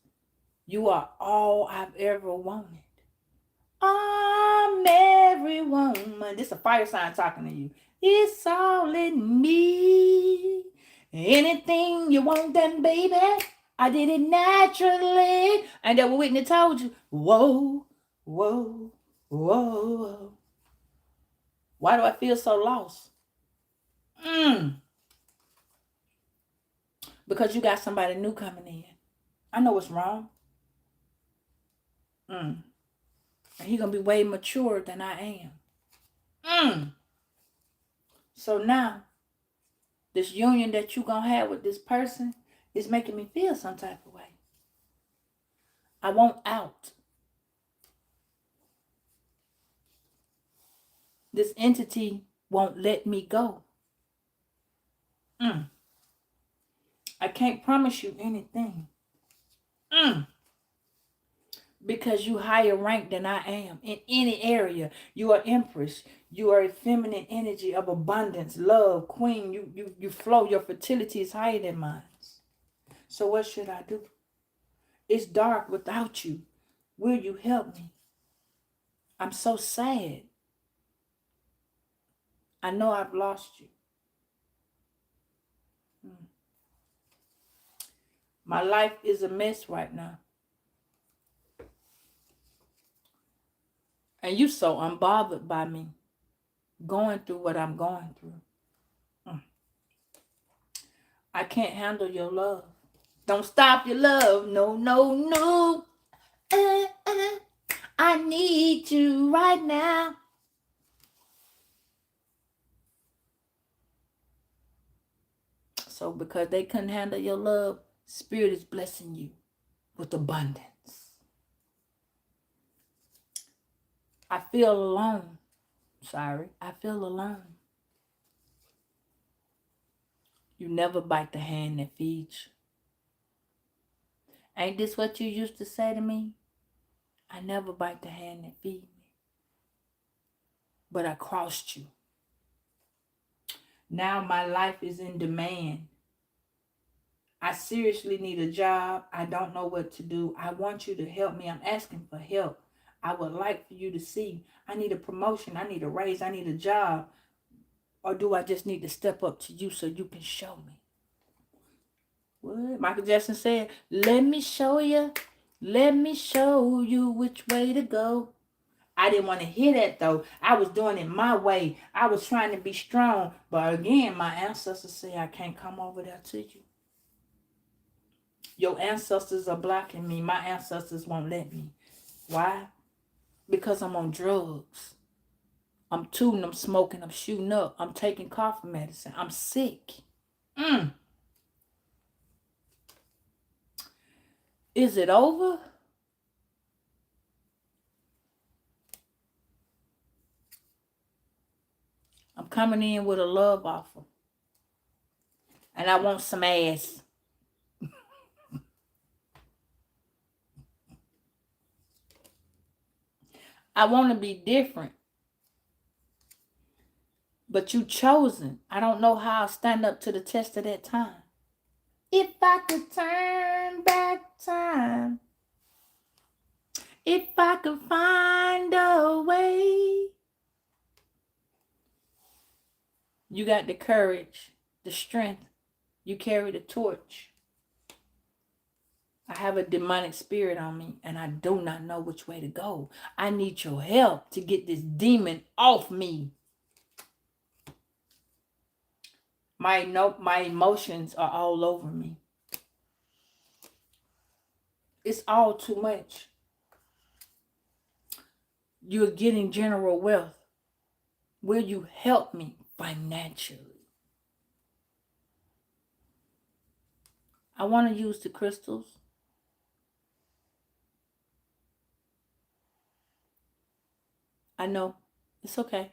You are all I've ever wanted. I'm every woman. This is a fire sign talking to you. It's all in me. Anything you want done, baby. I did it naturally. And that what Whitney told you. Whoa, whoa, whoa. Why do I feel so lost? Because you got somebody new coming in. I know what's wrong. And he's going to be way mature than I am. So now, this union that you going to have with this person is making me feel some type of way. I want out. This entity won't let me go. I can't promise you anything. Because you higher ranked than I am in any area. You are empress. You are a feminine energy of abundance, love, queen. You flow. Your fertility is higher than mine. So what should I do? It's dark without you. Will you help me? I'm so sad. I know I've lost you. My life is a mess right now. And you so unbothered by me going through what I'm going through. I can't handle your love. Don't stop your love. No, no, no. I need you right now. So because they couldn't handle your love, Spirit is blessing you with abundance. I feel alone. Sorry, I feel alone. You never bite the hand that feeds you. Ain't this what you used to say to me? I never bite the hand that feeds me. But I crossed you. Now my life is in demand. I seriously need a job. I don't know what to do. I want you to help me. I'm asking for help. I would like for you to see. I need a promotion. I need a raise. I need a job. Or do I just need to step up to you so you can show me? What? Michael Jackson said, let me show you. Let me show you which way to go. I didn't want to hear that though. I was doing it my way. I was trying to be strong. But again, my ancestors say I can't come over there to you. Your ancestors are blocking me. My ancestors won't let me. Why? Because I'm on drugs. I'm tooting, I'm smoking, I'm shooting up. I'm taking cough medicine. I'm sick. Is it over? I'm coming in with a love offer. And I want some ass. I want to be different. But you chosen. I don't know how I'll stand up to the test of that time. If I could turn back time. If I could find a way. You got the courage, the strength. You carry the torch. I have a demonic spirit on me and I do not know which way to go. I need your help to get this demon off me. My emotions are all over me. It's all too much. You're getting general wealth. Will you help me financially? I want to use the crystals. I know. It's okay.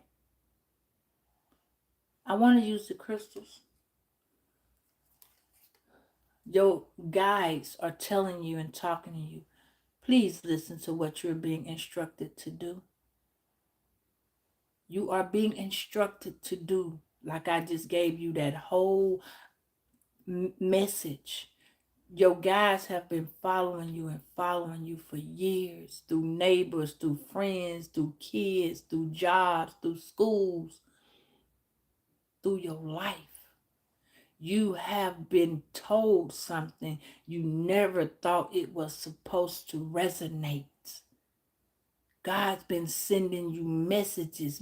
I want to use the crystals. Your guides are telling you and talking to you. Please listen to what you're being instructed to do. You are being instructed to do, like I just gave you that whole message. Your guys have been following you and following you for years, through neighbors, through friends, through kids, through jobs, through schools, through your life. You have been told something you never thought it was supposed to resonate. God's been sending you messages.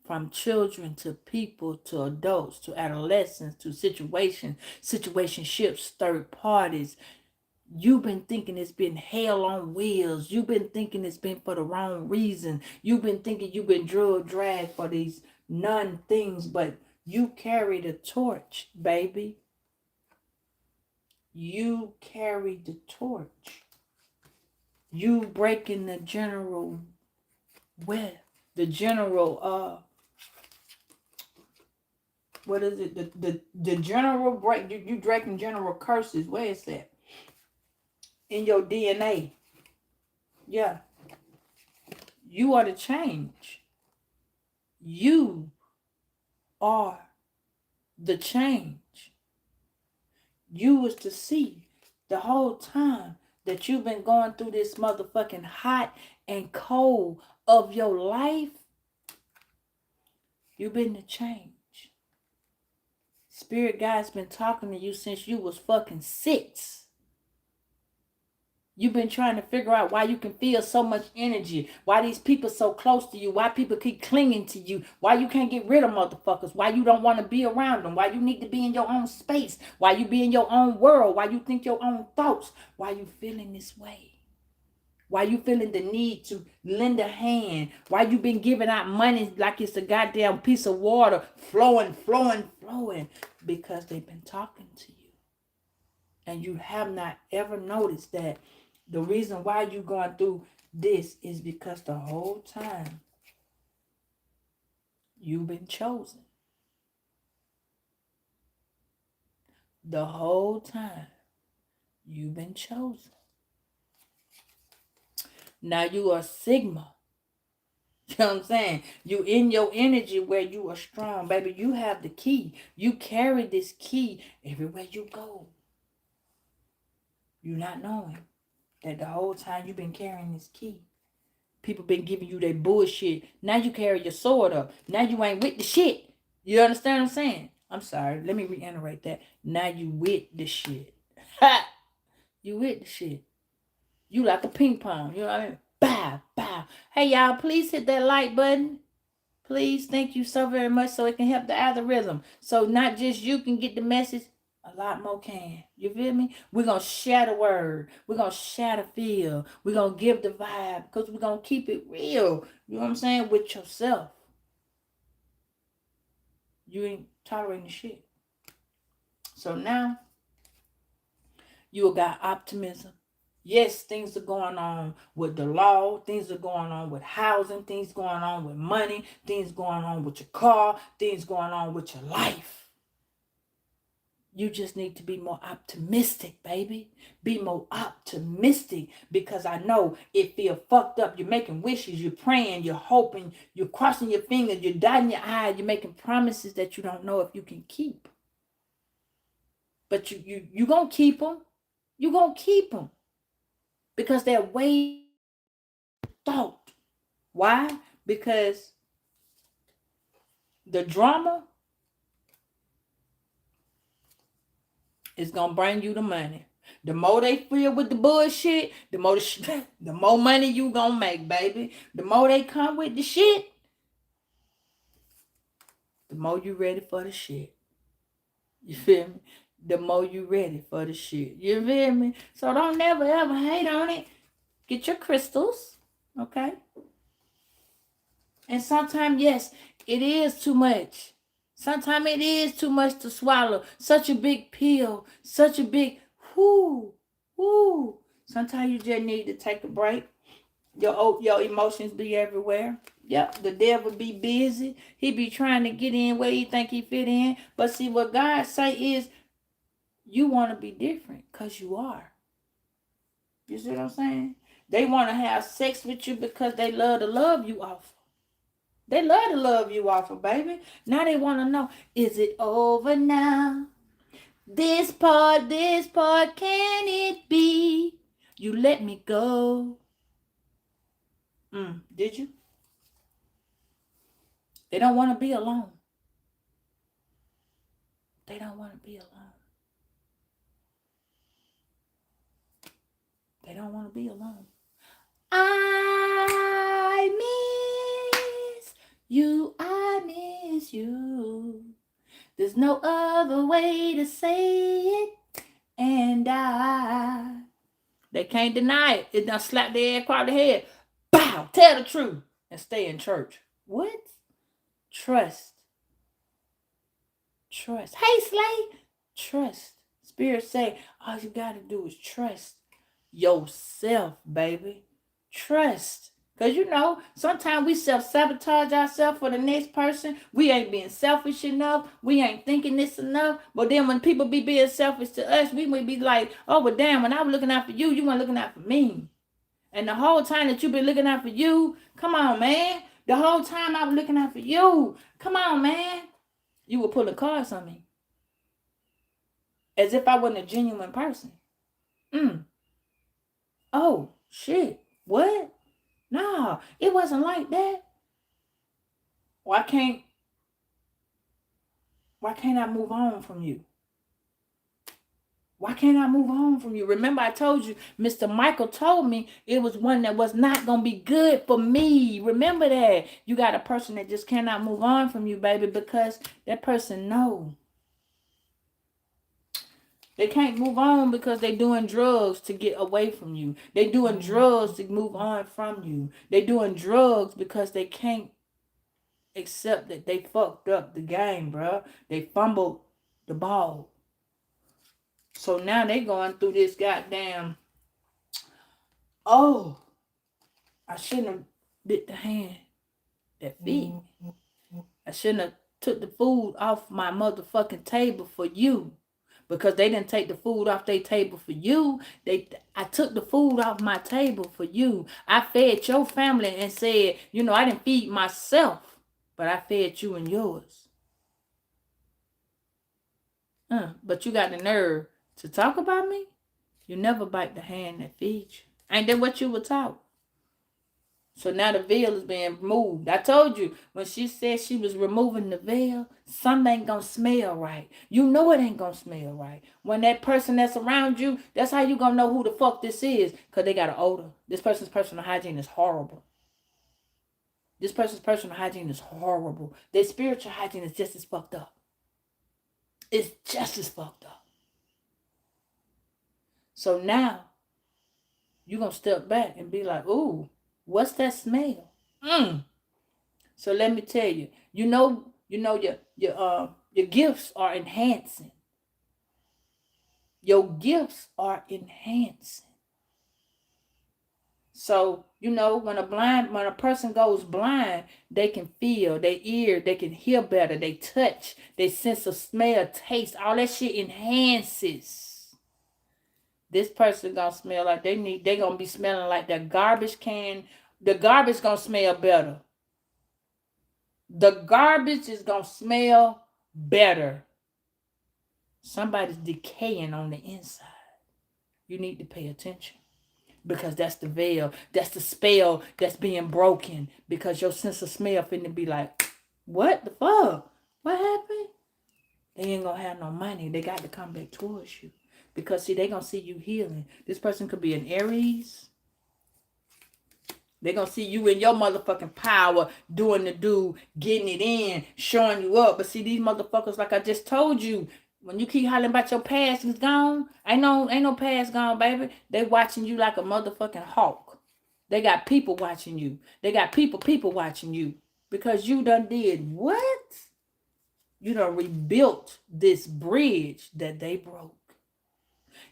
From children to people to adults to adolescents to situationships, third parties. You've been thinking it's been hell on wheels. You've been thinking it's been for the wrong reason. You've been thinking you've been dragged for these non things, but you carry the torch, baby. You carry the torch. You breaking the general web, the general what is it? The general break. You breaking general curses. Where is that? In your DNA. Yeah. You are the change. You are the change. You was to see the whole time that you've been going through this motherfucking hot and cold of your life. You've been the change. Spirit guide's been talking to you since you was fucking 6. You've been trying to figure out why you can feel so much energy, why these people so close to you, why people keep clinging to you, why you can't get rid of motherfuckers, why you don't want to be around them, why you need to be in your own space, why you be in your own world, why you think your own thoughts, why you feeling this way, why you feeling the need to lend a hand, why you been giving out money like it's a goddamn piece of water flowing, because they've been talking to you. And you have not ever noticed that the reason why you're going through this is because the whole time you've been chosen. The whole time you've been chosen. Now you are Sigma. You know what I'm saying? You in your energy where you are strong. Baby, you have the key. You carry this key everywhere you go. You not knowing that the whole time you've been carrying this key. People been giving you that bullshit. Now you carry your sword up. Now you ain't with the shit. You understand what I'm saying? I'm sorry. Let me reiterate that. Now you with the shit. Ha! You with the shit. You like a ping pong. You know what I mean? Bow, bow. Hey, y'all, please hit that like button. Please. Thank you so very much so it can help the algorithm. So not just you can get the message. A lot more can. You feel me? We're going to share the word. We're going to share the feel. We're going to give the vibe because we're going to keep it real. You know what I'm saying? With yourself. You ain't tolerating the shit. So now, you got optimism. Yes, things are going on with the law. Things are going on with housing. Things going on with money. Things going on with your car. Things going on with your life. You just need to be more optimistic, baby. Be more optimistic because I know it feel fucked up. You're making wishes, you're praying, you're hoping, you're crossing your fingers, you're dotting your eyes, you're making promises that you don't know if you can keep. But you gonna keep them. You gonna keep them because they're way thought. Why? Because the drama It's gonna bring you the money. The more they fill with the bullshit, the more money you gonna make, baby. The more they come with the shit, the more you ready for the shit. You feel me? The more you ready for the shit. You feel me? So don't never ever hate on it. Get your crystals, okay? And sometimes, yes, it is too much. Sometimes it is too much to swallow. Such a big pill. Such a big whoo, whoo. Sometimes you just need to take a break. Your emotions be everywhere. Yep, the devil be busy. He be trying to get in where he think he fit in. But see, what God say is, you want to be different because you are. You see what I'm saying? They want to have sex with you because they love to love you off. They love to love you off of, baby. Now they want to know, is it over now? This part, can it be? You let me go. Did you? They don't want to be alone. They don't want to be alone. They don't want to be alone. I miss you. I miss you. There's no other way to say it. And they can't deny it. It done slap their head across the head. Bow. Tell the truth and stay in church. What? Trust. Trust. Hey, Slay. Trust. Spirit say, all you got to do is trust yourself, baby. Trust. Because, you know, sometimes we self-sabotage ourselves for the next person. We ain't being selfish enough. We ain't thinking this enough. But then when people be being selfish to us, we would be like, oh, well, damn, when I was looking out for you, you weren't looking out for me. And the whole time that you've been looking out for you, come on, man. The whole time I was looking out for you, come on, man. You were pulling cards on me. As if I wasn't a genuine person. Oh, shit. What? No, it wasn't like that. Why can't I move on from you? Why can't I move on from you? Remember I told you, Mr. Michael told me it was one that was not going to be good for me. Remember that. You got a person that just cannot move on from you, baby, because that person knows. They can't move on because they're doing drugs to get away from you. They're doing drugs to move on from you. They're doing drugs because they can't accept that they fucked up the game, bro. They fumbled the ball. So now they going through this goddamn, oh, I shouldn't have bit the hand that feed me. I shouldn't have took the food off my motherfucking table for you. Because they didn't take the food off their table for you. I took the food off my table for you. I fed your family and said, you know, I didn't feed myself, but I fed you and yours. But you got the nerve to talk about me? You never bite the hand that feeds you. Ain't that what you were taught? So now the veil is being removed. I told you, when she said she was removing the veil, something ain't going to smell right. You know it ain't going to smell right. When that person that's around you, that's how you going to know who the fuck this is. Because they got an odor. This person's personal hygiene is horrible. This person's personal hygiene is horrible. Their spiritual hygiene is just as fucked up. It's just as fucked up. So now, you're going to step back and be like, ooh, what's that smell? So let me tell you, you know your gifts are enhancing. Your gifts are enhancing. So, you know, when a person goes blind, they can feel, they ear, they can hear better, they touch, they sense of smell, taste, all that shit enhances. This person gonna smell like they gonna be smelling like that garbage can. The garbage gonna smell better. The garbage is gonna smell better. Somebody's decaying on the inside. You need to pay attention. Because that's the veil. That's the spell that's being broken. Because your sense of smell finna be like, what the fuck? What happened? they ain't gonna have no money. They got to come back towards you. Because see, they gonna see you healing. This person could be an Aries. They gonna see you in your motherfucking power, doing the do, getting it in, showing you up. But see, these motherfuckers, like I just told you, when you keep hollering about your past is gone, ain't no past gone, baby. They watching you like a motherfucking hawk. They got people watching you. They got people watching you. Because you done did what? You done rebuilt this bridge that they broke.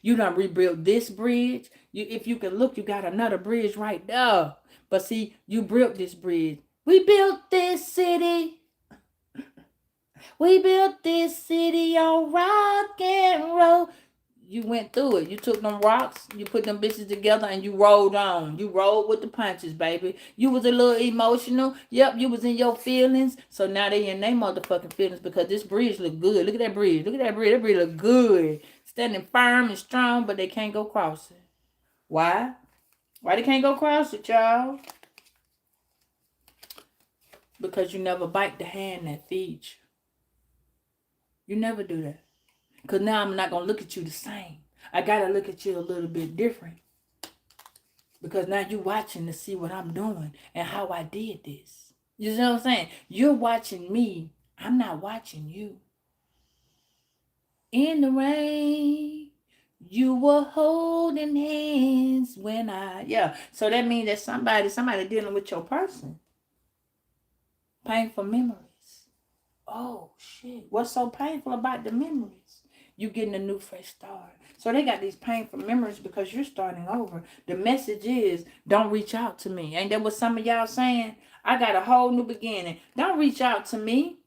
You done rebuilt this bridge. If you can look, you got another bridge right there. But see, you built this bridge. We built this city. We built this city on rock and roll. You went through it. You took them rocks, you put them bitches together, and you rolled on. You rolled with the punches, baby. You was a little emotional. Yep, you was in your feelings. So now they in their motherfucking feelings because this bridge look good. Look at that bridge. Look at that bridge. That bridge look good. Standing firm and strong, but they can't go cross it. Why? Why they can't go cross it, y'all? Because you never bite the hand that feeds you. You never do that. Because now I'm not going to look at you the same. I got to look at you a little bit different. Because now you're watching to see what I'm doing and how I did this. You know what I'm saying? You're watching me. I'm not watching you. In the rain, you were holding hands when yeah. So that means that somebody dealing with your person. Painful memories. Oh, shit. What's so painful about the memories? You getting a new fresh start. So they got these painful memories because you're starting over. The message is, don't reach out to me. Ain't that what some of y'all saying? I got a whole new beginning. Don't reach out to me.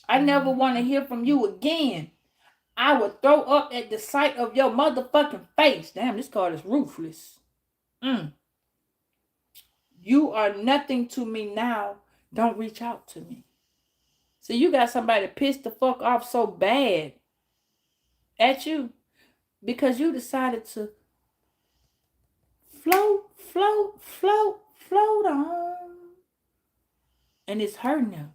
I never want to hear from you again. I would throw up at the sight of your motherfucking face. Damn, this card is ruthless. You are nothing to me now. Don't reach out to me. So you got somebody pissed the fuck off so bad at you because you decided to float on. And it's hurting them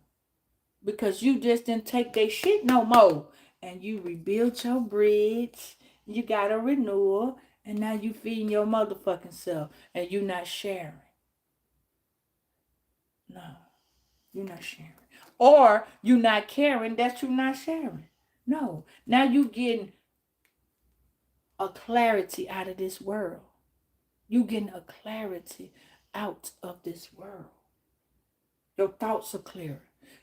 because you just didn't take their shit no more. And you rebuilt your bridge. You got a renewal. And now you feeding your motherfucking self. And you not sharing. No. You're not sharing. Or you not caring that you not sharing. No. Now you getting a clarity out of this world. You getting a clarity out of this world. Your thoughts are clearer.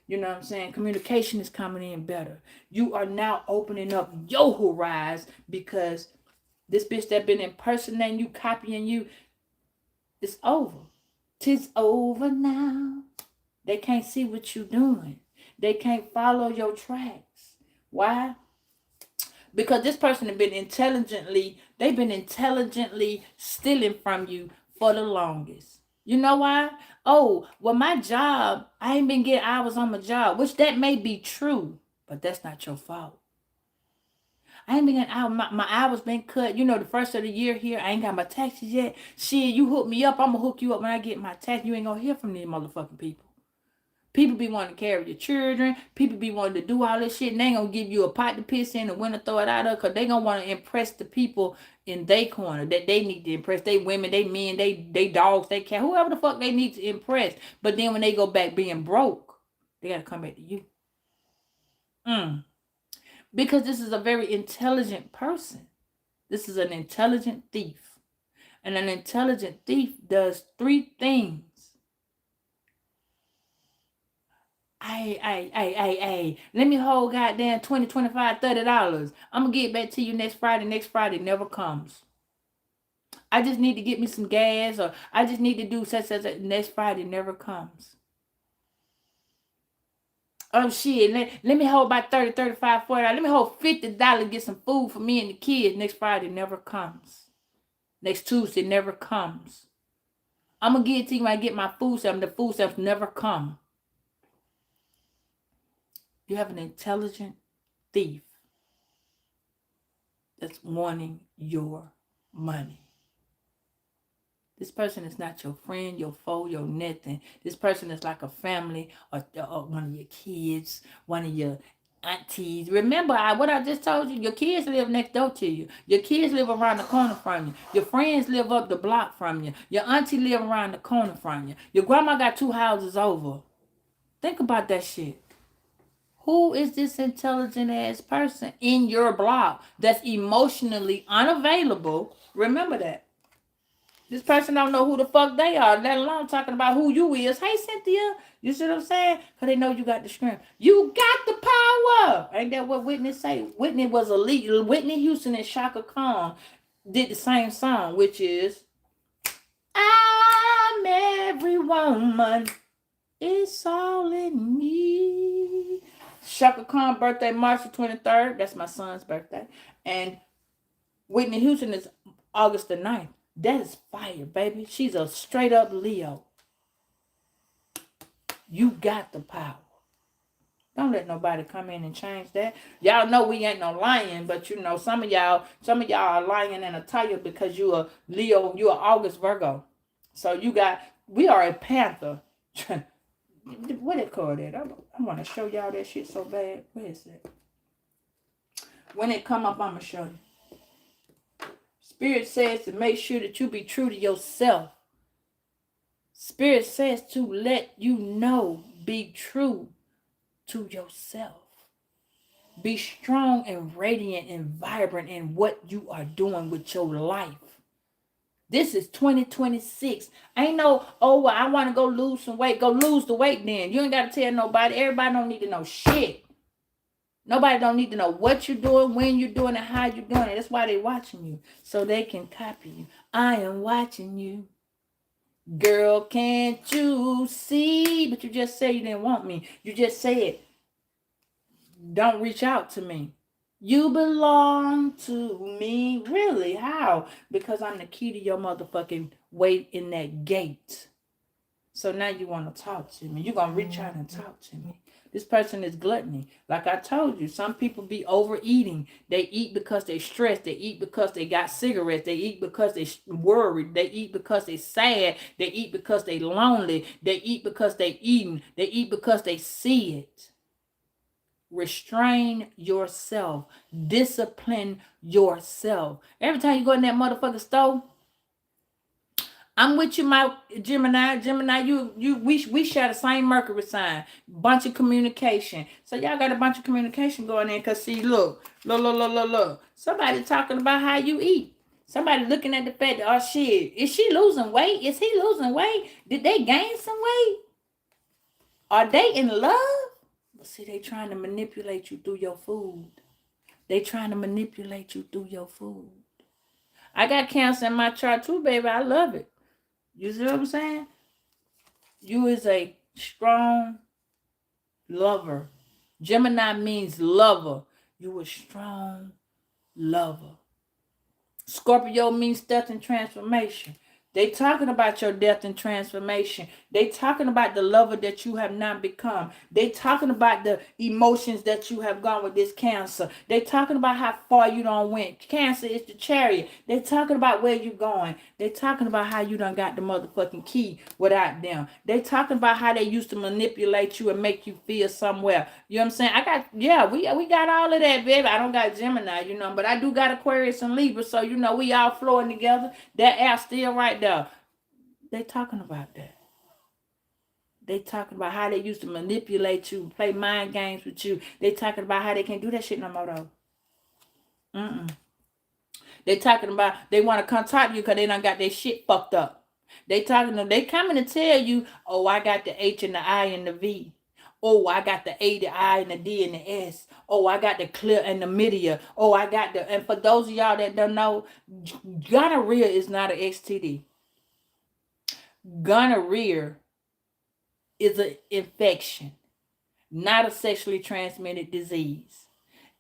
You know what I'm saying? Communication is coming in better. You are now opening up your horizon because this bitch that been impersonating you, copying you, it's over. 'Tis over now. They can't see what you're doing. They can't follow your tracks. Why? Because this person has been intelligently stealing from you for the longest. You know why? Oh, well, my job, I ain't been getting hours on my job, which that may be true, but that's not your fault. I ain't been getting hours, my hours been cut. You know, the first of the year here, I ain't got my taxes yet. Shit, you hook me up, I'm gonna hook you up when I get my tax. You ain't gonna hear from these motherfucking people. People be wanting to carry your children. People be wanting to do all this shit. And they ain't going to give you a pot to piss in and when to throw it out of. Because they going to want to impress the people in their corner that they need to impress. They women, they men, they dogs, they cat. Whoever the fuck they need to impress. But then when they go back being broke, they got to come back to you. Because this is a very intelligent person. This is an intelligent thief. And an intelligent thief does 3 things. Hey, let me hold goddamn $20, $25, $30. I'm going to get back to you next Friday. Next Friday never comes. I just need to get me some gas or I just need to do such. Next Friday never comes. Oh shit, let me hold about $30, $35, $40. Let me hold $50 get some food for me and the kids. Next Friday never comes. Next Tuesday never comes. I'm going to get it to you when I get my food stamps. The food stamps never come. You have an intelligent thief that's wanting your money. This person is not your friend, your foe, your nothing. This person is like a family or one of your kids, one of your aunties. Remember what I just told you? Your kids live next door to you. Your kids live around the corner from you. Your friends live up the block from you. Your auntie live around the corner from you. Your grandma got 2 houses over. Think about that shit. Who is this intelligent ass person in your block that's emotionally unavailable? Remember that. This person don't know who the fuck they are, let alone talking about who you is. Hey, Cynthia. You see what I'm saying? Because they know you got the strength. You got the power. Ain't that what Whitney say? Whitney was a lead. Whitney Houston and Shaka Khan did the same song, which is I'm every woman. It's all in me. Shaka Khan birthday March the 23rd. That's my son's birthday. And Whitney Houston is August the 9th. That is fire, baby. She's a straight up Leo. You got the power. Don't let nobody come in and change that. Y'all know we ain't no lion, but you know, some of y'all are lying in a tire because you a Leo, you a August Virgo. So we are a panther. What they call that? I want to show y'all that shit so bad. Where is it? When it come up, I'm going to show you. Spirit says to make sure that you be true to yourself. Spirit says to let you know, be true to yourself. Be strong and radiant and vibrant in what you are doing with your life. This is 2026. Ain't no, well, I want to go lose some weight. Go lose the weight then. You ain't got to tell nobody. Everybody don't need to know shit. Nobody don't need to know what you're doing, when you're doing it, how you're doing it. That's why they're watching you, so they can copy you. I am watching you. Girl, can't you see? But you just said you didn't want me. You just said, don't reach out to me. You belong to me. Really? How? Because I'm the key to your motherfucking weight in that gate. So now you want to talk to me. You're going to reach out and talk to me. This person is gluttony. Like I told you, some people be overeating. They eat because they stressed. They eat because they got cigarettes. They eat because they worried. They eat because they sad. They eat because they lonely. They eat because they eating. They eat because they see it. Restrain yourself. Discipline yourself. Every time you go in that motherfucking store, I'm with you, my Gemini. We share the same Mercury sign. Bunch of communication. So y'all got a bunch of communication going in. Cause see, look. Somebody talking about how you eat. Somebody looking at the fact that, oh shit, is she losing weight? Is he losing weight? Did they gain some weight? Are they in love? But see, they trying to manipulate you through your food. They trying to manipulate you through your food. I got Cancer in my chart too, baby. I love it. You see what I'm saying? You is a strong lover. Gemini means lover. You a strong lover. Scorpio means death and transformation. They talking about your death and transformation. They talking about the lover that you have not become. They talking about the emotions that you have gone with this Cancer. They talking about how far you done went. Cancer is the Chariot. They talking about where you going. They talking about how you done got the motherfucking key without them. They talking about how they used to manipulate you and make you feel somewhere. You know what I'm saying? We got all of that, baby. I don't got Gemini, but I do got Aquarius and Libra, so we all flowing together. That air still right there. They talking about that. They talking about how they used to manipulate you, play mind games with you. They talking about how they can't do that shit no more though. They talking about they want to come talk to you because they done got their shit fucked up. They coming to tell you, oh, I got the H and the I and the V. Oh, I got the A, the I, and the D, and the S. Oh, I got the clear and the media. Oh, I got and for those of y'all that don't know, gonorrhea is not an STD. Gonorrhea is an infection, not a sexually transmitted disease.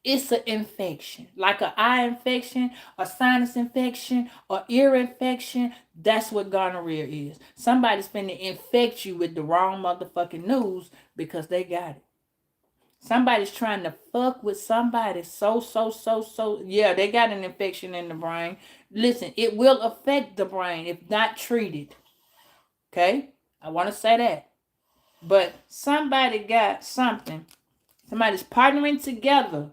It's an infection, like an eye infection, a sinus infection, or ear infection. That's what gonorrhea is. Somebody's finna infect you with the wrong motherfucking news because they got it. Somebody's trying to fuck with somebody so. Yeah, they got an infection in the brain. Listen, it will affect the brain if not treated. Okay? I want to say that. But somebody got something Somebody's partnering together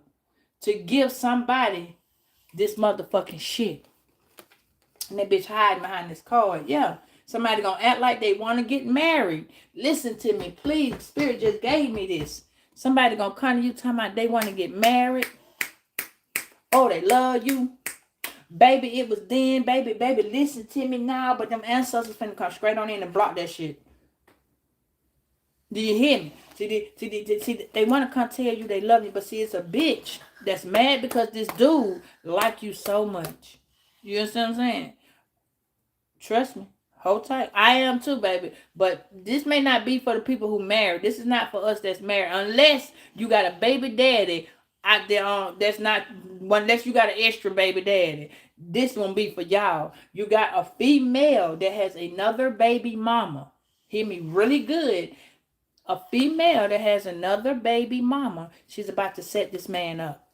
to give somebody this motherfucking shit. And that bitch hiding behind this card. Yeah. Somebody gonna act like they want to get married. Listen to me, please. Spirit just gave me this. Somebody gonna come to you talking about they want to get married. Oh, they love you. Baby, it was then. Baby, listen to me now. But them ancestors finna come straight on in and block that shit. Do you hear me? See, they want to come tell you they love you, but see, it's a bitch that's mad because this dude like you so much. You understand what I'm saying? Trust me. Hold tight. I am too, baby. But this may not be for the people who married. This is not for us that's married. Unless you got a baby daddy out there that's not, unless you got an extra baby daddy. This won't be for y'all. You got a female that has another baby mama. Hear me really good. A female that has another baby mama. She's about to set this man up.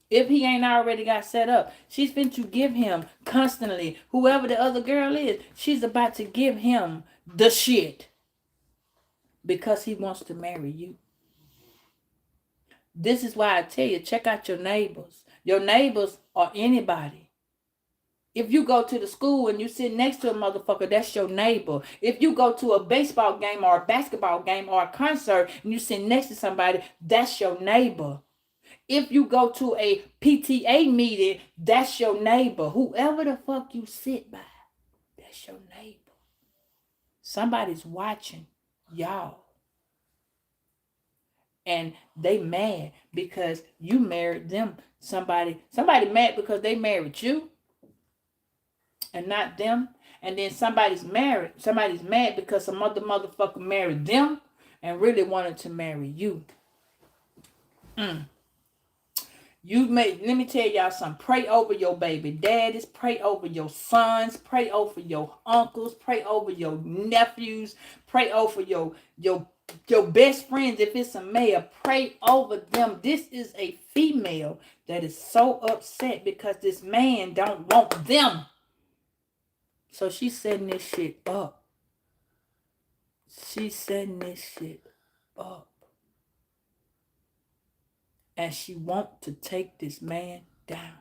If he ain't already got set up, she's been to give him constantly, whoever the other girl is, she's about to give him the shit. Because he wants to marry you. This is why I tell you, check out your neighbors. Your neighbors are anybody. If you go to the school and you sit next to a motherfucker, that's your neighbor. If you go to a baseball game or a basketball game or a concert and you sit next to somebody, that's your neighbor. If you go to a PTA meeting, that's your neighbor. Whoever the fuck you sit by, that's your neighbor. Somebody's watching y'all. And they mad because you married them. Somebody mad because they married you and not them. And then somebody's mad because some other motherfucker married them and really wanted to marry you. Let me tell y'all something. Pray over your baby daddies. Pray over your sons. Pray over your uncles. Pray over your nephews. Pray over your best friends. If it's a male, pray over them. This is a female that is so upset because this man don't want them. So she's setting this shit up. She's setting this shit up. And she want to take this man down.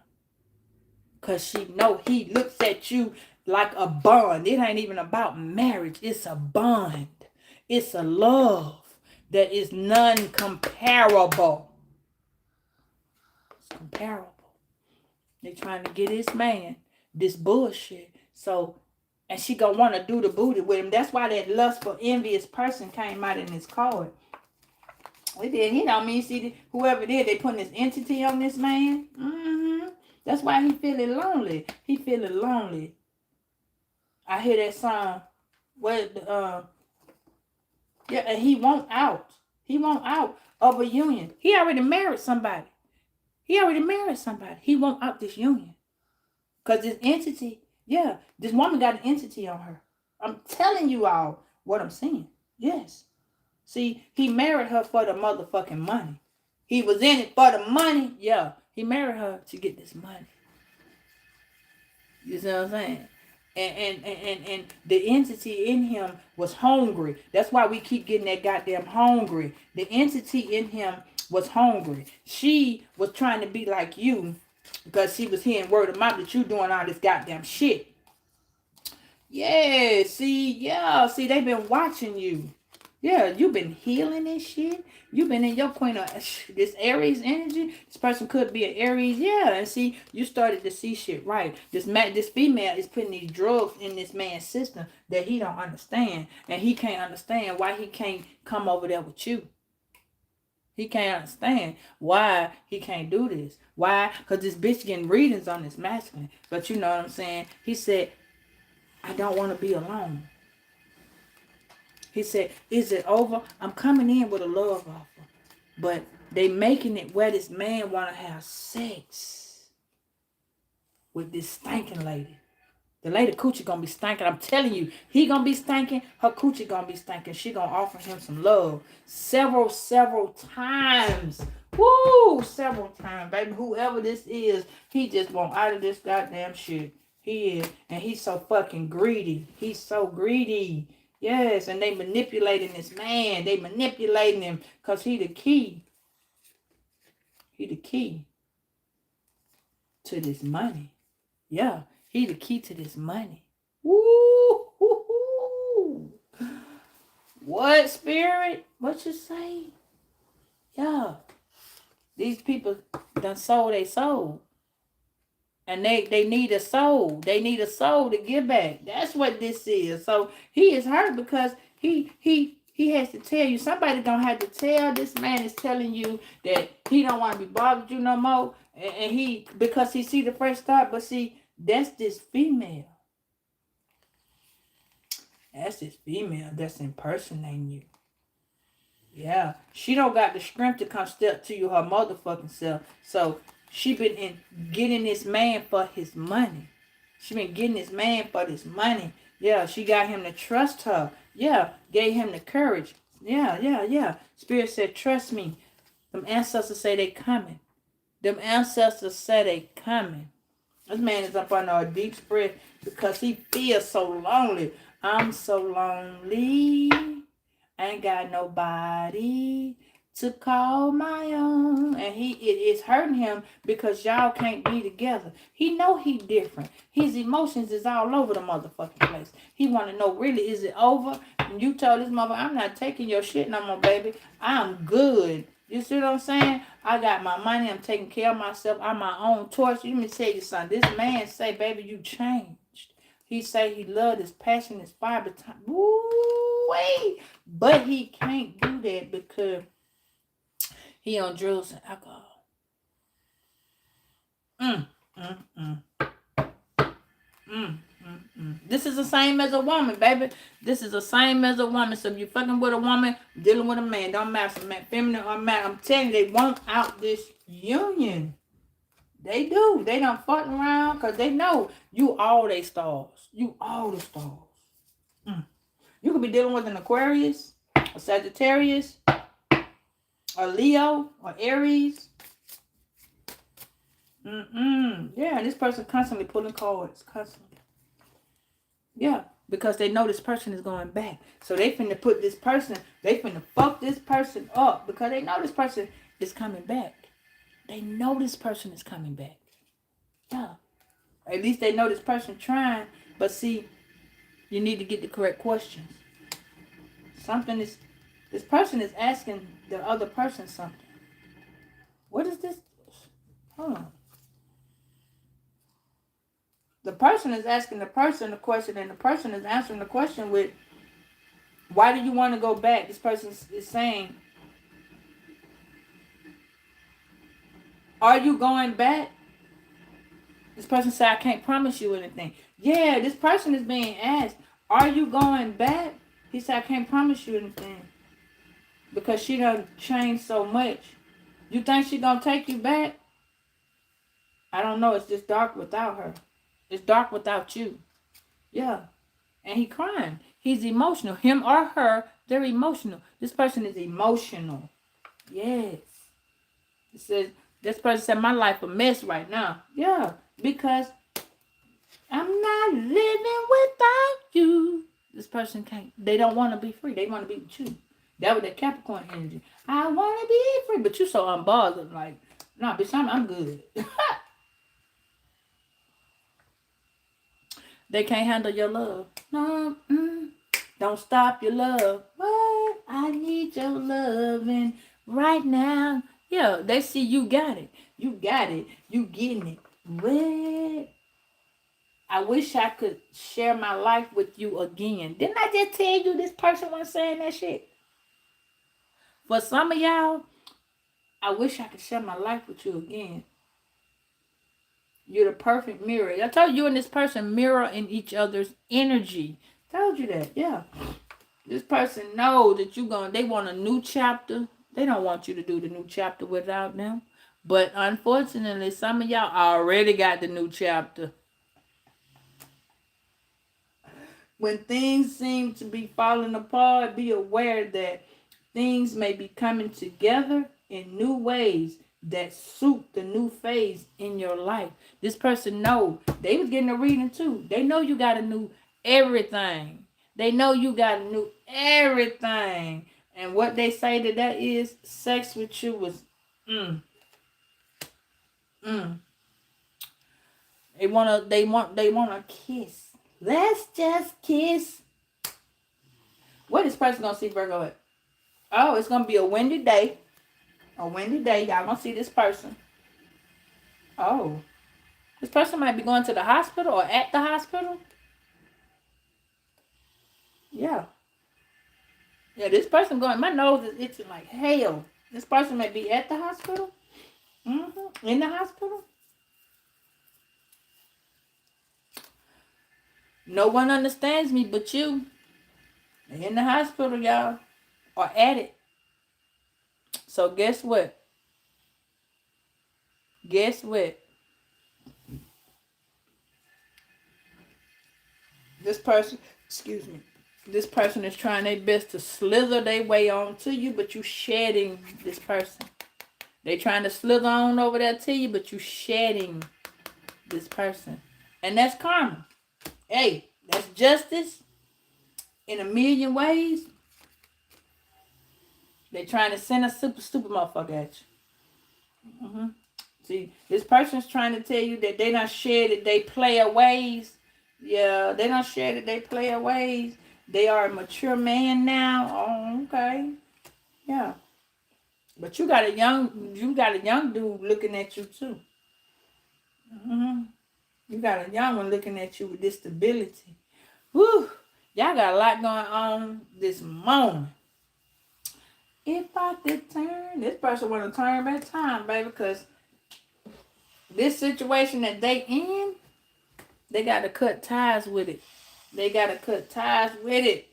Because she know he looks at you like a bond. It ain't even about marriage. It's a bond. It's a love that is non-comparable. It's comparable. They trying to get this man this bullshit. So, and she gonna want to do the booty with him. That's why that lustful, envious person came out in this card. It did. He don't mean see whoever did. They putting this entity on this man. That's why he feeling lonely. He feeling lonely. I hear that song. And he won't out. He won't out of a union. He already married somebody. He won't out this union. Because this entity, this woman got an entity on her. I'm telling you all what I'm saying. Yes. See, he married her for the motherfucking money. He was in it for the money. Yeah, he married her to get this money. You see what I'm saying? And the entity in him was hungry. That's why we keep getting that goddamn hungry. The entity in him was hungry. She was trying to be like you because she was hearing word of mouth that you doing all this goddamn shit. Yeah, see, they've been watching you. Yeah, you've been healing this shit. You've been in your point of this Aries energy. This person could be an Aries. Yeah, and see, you started to see shit right. This female is putting these drugs in this man's system that he don't understand. And he can't understand why he can't come over there with you. He can't understand why he can't do this. Why? Because this bitch getting readings on this masculine. But you know what I'm saying? He said, I don't want to be alone. He said, is it over? I'm coming in with a love offer. But they making it where this man want to have sex with this stinking lady. The lady coochie going to be stinking. I'm telling you, he going to be stinking. Her coochie going to be stinking. She going to offer him some love several times. Woo! Several times, baby. Whoever this is, he just want out of this goddamn shit. He is. And he's so fucking greedy. He's so greedy. Yes, and they manipulating this man. They manipulating him because he the key. He the key to this money. Yeah, he the key to this money. Woo! What, spirit? What you say? Yeah. These people done sold their soul. And they need a soul. They need a soul to give back. That's what this is. So he is hurt because he has to tell you. Somebody gonna have to tell this man is telling you that he don't want to be bothered with you no more. And he, because he see the fresh start, but see, that's this female. That's this female that's impersonating you. Yeah. She don't got the strength to come step to you her motherfucking self. So she been getting this man for his money. She been getting this man for this money. Yeah, she got him to trust her. Yeah, gave him the courage. Yeah. Spirit said, trust me. Them ancestors say they coming. Them ancestors say they coming. This man is up under a deep spread because he feels so lonely. I'm so lonely. I ain't got nobody to call my own. And it is hurting him because y'all can't be together. He know he different. His emotions is all over the motherfucking place. He want to know, really, is it over? And you told this mother, I'm not taking your shit no more, baby. I'm good. You see what I'm saying? I got my money. I'm taking care of myself. I'm my own torch. Let me tell you something. This man say, baby, you changed. He say he loved his passion, his fire, but he can't do that because he on drugs and alcohol. This is the same as a woman, baby. This is the same as a woman. So if you're fucking with a woman, dealing with a man, don't matter, man, feminine or man. I'm telling you, they want out this union. They do. They don't fuck around because they know you all they stars. You all the stars. You could be dealing with an Aquarius, a Sagittarius, a Leo, or Aries. Yeah, this person constantly pulling cards. Constantly. Yeah, because they know this person is going back. So they finna put this person, they finna fuck this person up because they know this person is coming back. They know this person is coming back. Yeah. At least they know this person trying. But see, you need to get the correct questions. This person is asking the other person something. What is this? Hold on. The person is asking the person the question, and the person is answering the question with, why do you want to go back? This person is saying, are you going back? This person said, I can't promise you anything. Yeah, this person is being asked, are you going back? He said, I can't promise you anything. Because she done changed so much. You think she gonna take you back? I don't know. It's just dark without her. It's dark without you. Yeah. And he crying. He's emotional. Him or her, they're emotional. This person is emotional. Yes. It says, this person said, my life a mess right now. Yeah. Because I'm not living without you. This person can't. They don't want to be free. They want to be with you. That was that Capricorn energy. I want to be free. But you so unbothered. Like, nah, bitch, I'm good. They can't handle your love. No, don't stop your love. What? I need your loving right now. Yeah, they see you got it. You got it. You getting it. What? I wish I could share my life with you again. Didn't I just tell you this person was saying that shit? For some of y'all, I wish I could share my life with you again. You're the perfect mirror. I told you and this person mirror in each other's energy. Told you that, yeah. This person know that they want a new chapter. They don't want you to do the new chapter without them. But unfortunately, some of y'all already got the new chapter. When things seem to be falling apart, be aware that things may be coming together in new ways that suit the new phase in your life. This person know. They was getting a reading too. They know you got a new everything. They know you got a new everything. And what they say that is sex with you was Mm. They want a kiss. Let's just kiss. What is person gonna see Virgo at? Oh, it's gonna be a windy day. A windy day. Y'all gonna see this person. Oh. This person might be going to the hospital or at the hospital. Yeah. Yeah, this person going, my nose is itching like hell. This person may be at the hospital. Mm-hmm. In the hospital. No one understands me but you. They're in the hospital, y'all. Or at it. So guess what? Guess what? This person, excuse me, this person is trying their best to slither their way on to you, but you shedding this person. They trying to slither on over there to you, but you shedding this person. And that's karma. Hey, that's justice in a million ways. They trying to send a super stupid motherfucker at you. Mm-hmm. See, this person's trying to tell you that they not shedded they player ways. Yeah, they don't share that they player ways. They are a mature man now. Oh, okay. Yeah. But you got a young dude looking at you too. Mm-hmm. You got a young one looking at you with this stability. Whew. Y'all got a lot going on this morning. If I could turn, this person want to turn back time, baby, because this situation that they in, they got to cut ties with it. They got to cut ties with it.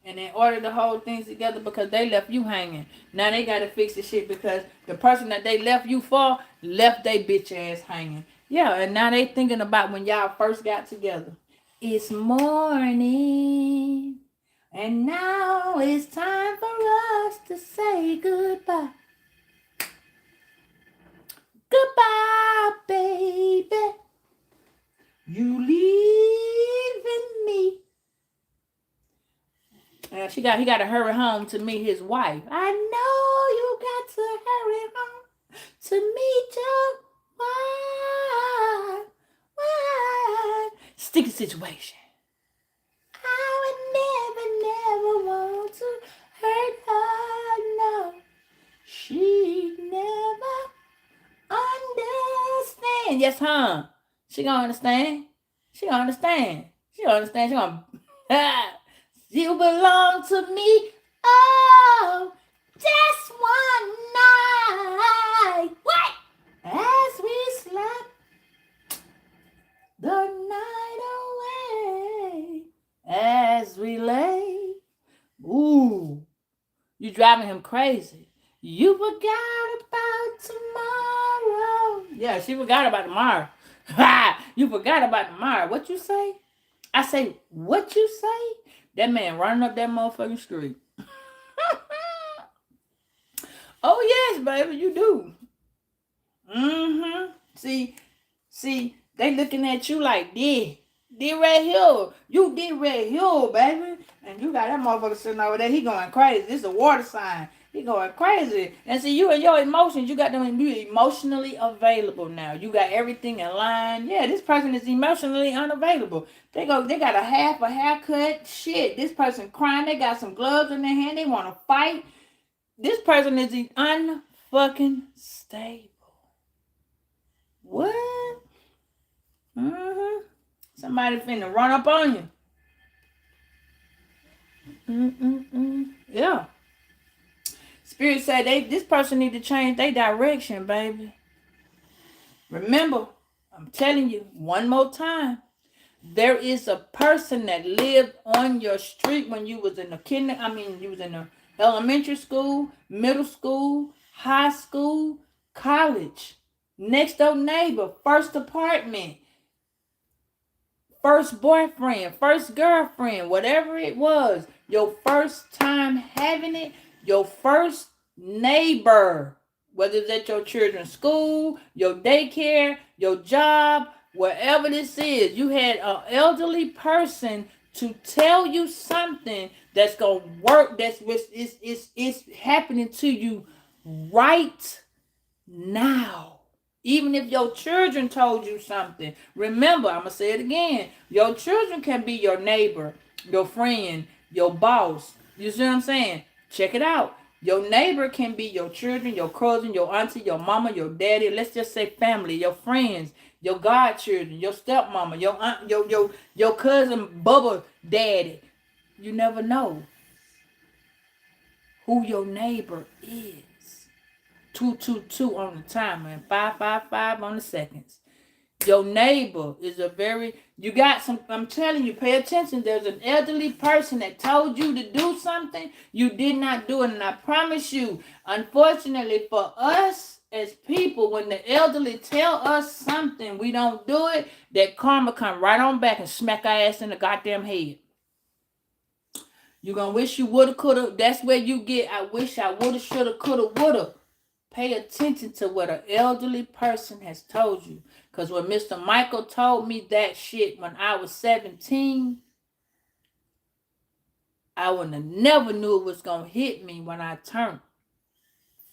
And in order to hold things together because they left you hanging. Now they got to fix the shit because the person that they left you for left they bitch ass hanging. Yeah, and now they thinking about when y'all first got together. It's morning. And now it's time for us to say goodbye. Goodbye, baby. You leaving me. He got to hurry home to meet his wife. I know you got to hurry home to meet your wife. Sticky situation. I would never want to hurt her. No, she never understand. Yes, huh? She gonna understand. She gonna understand. She gonna understand. She gonna. You belong to me. Oh, just one night. What? As we slept the night away, as we lay. Ooh, you driving him crazy. You forgot about tomorrow. Yeah, she forgot about tomorrow. You forgot about tomorrow. What you say? I say, what you say? That man running up that motherfucking street. Oh, yes, baby, you do. Mm-hmm. See, they looking at you like, did right here. You did right here, baby. And you got that motherfucker sitting over there. He going crazy. This is a water sign. He going crazy. And see, you and your emotions, you got them emotionally available now. You got everything in line. Yeah, this person is emotionally unavailable. They got a half a haircut. Shit, this person crying. They got some gloves in their hand. They want to fight. This person is unfucking stable. What? Mm-hmm. Somebody finna run up on you. Yeah. Spirit said this person need to change their direction, baby. Remember, I'm telling you one more time. There is a person that lived on your street when you was in the you was in the elementary school, middle school, high school, college. Next door neighbor, first apartment, first boyfriend, first girlfriend, whatever it was, your first time having it, your first neighbor, whether it's at your children's school, your daycare, your job, wherever this is, you had an elderly person to tell you something that's going to work, it's happening to you right now. Even if your children told you something, remember, I'm going to say it again. Your children can be your neighbor, your friend, your boss. You see what I'm saying? Check it out. Your neighbor can be your children, your cousin, your auntie, your mama, your daddy. Let's just say family, your friends, your godchildren, your stepmama, your aunt, your cousin, Bubba, daddy. You never know who your neighbor is. 222 on the timer and 555 on the seconds. Your neighbor is a very, you got some, I'm telling you, pay attention. There's an elderly person that told you to do something, you did not do it. And I promise you, unfortunately for us as people, when the elderly tell us something, we don't do it, that karma come right on back and smack our ass in the goddamn head. You're going to wish you woulda, coulda. That's where you get, I wish I woulda, shoulda, coulda, woulda. Pay attention to what an elderly person has told you. Because when Mr. Michael told me that shit when I was 17, I would have never knew it was going to hit me when I turned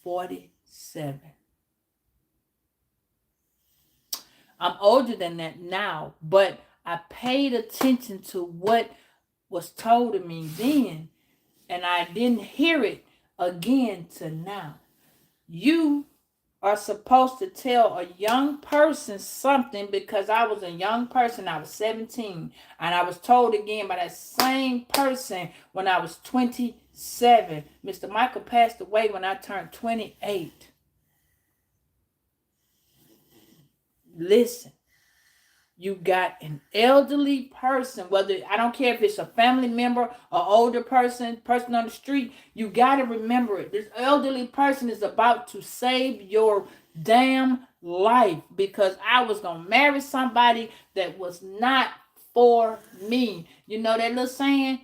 47. I'm older than that now, but I paid attention to what was told to me then, and I didn't hear it again to now. You are supposed to tell a young person something, because I was a young person. I was 17, and I was told again by that same person when I was 27. Mr. Michael passed away when I turned 28. Listen, you got an elderly person, whether, I don't care if it's a family member, an older person on the street, you got to remember it. This elderly person is about to save your damn life, because I was going to marry somebody that was not for me. You know that little saying?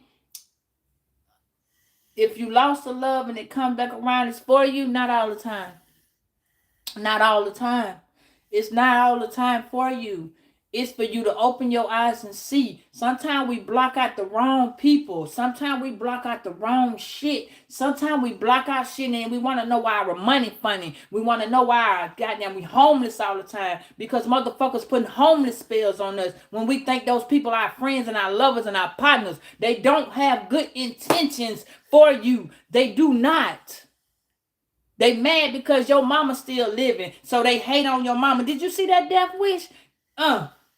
If you lost a love and it comes back around, it's for you. Not all the time. Not all the time. It's not all the time for you. It's for you to open your eyes and see. Sometimes we block out the wrong people. Sometimes we block out the wrong shit. Sometimes we block out shit and we want to know why our money funny. We want to know why our goddamn we homeless all the time, because motherfuckers putting homeless spells on us when we think those people are our friends and our lovers and our partners. They don't have good intentions for you. They do not. They mad because your mama's still living, so they hate on your mama. Did you see that death wish?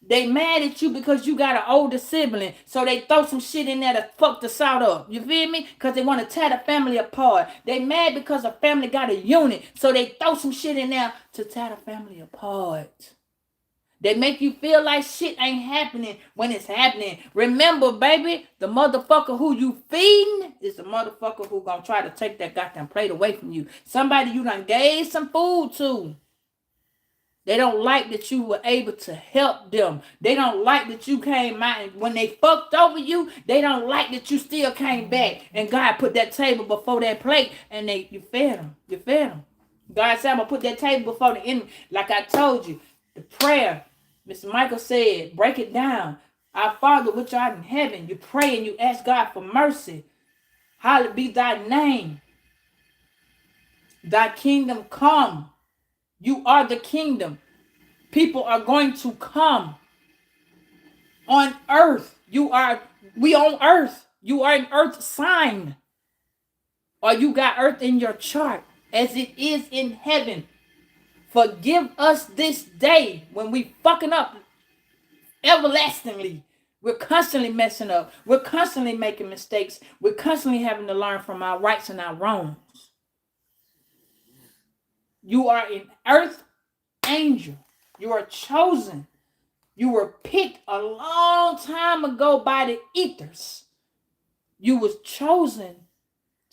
They mad at you because you got an older sibling, so they throw some shit in there to fuck the salt up. You feel me? Because they want to tear the family apart. They mad because a family got a unit, so they throw some shit in there to tear the family apart. They make you feel like shit ain't happening when it's happening. Remember, baby, the motherfucker who you feeding is the motherfucker who gonna try to take that goddamn plate away from you. Somebody you done gave some food to. They don't like that you were able to help them. They don't like that you came out, and when they fucked over you, they don't like that you still came back and God put that table before that plate and you fed them. You fed them. God said, I'm going to put that table before the enemy. Like I told you, the prayer, Mr. Michael said, break it down. Our Father which art in heaven, you pray and you ask God for mercy. Hallowed be thy name. Thy kingdom come. You are the kingdom. People are going to come on earth. We on earth. You are an earth sign. Or you got earth in your chart as it is in heaven. Forgive us this day when we fucking up everlastingly. We're constantly messing up. We're constantly making mistakes. We're constantly having to learn from our rights and our wrongs. You are an earth angel. You are chosen. You were picked a long time ago by the ethers. You was chosen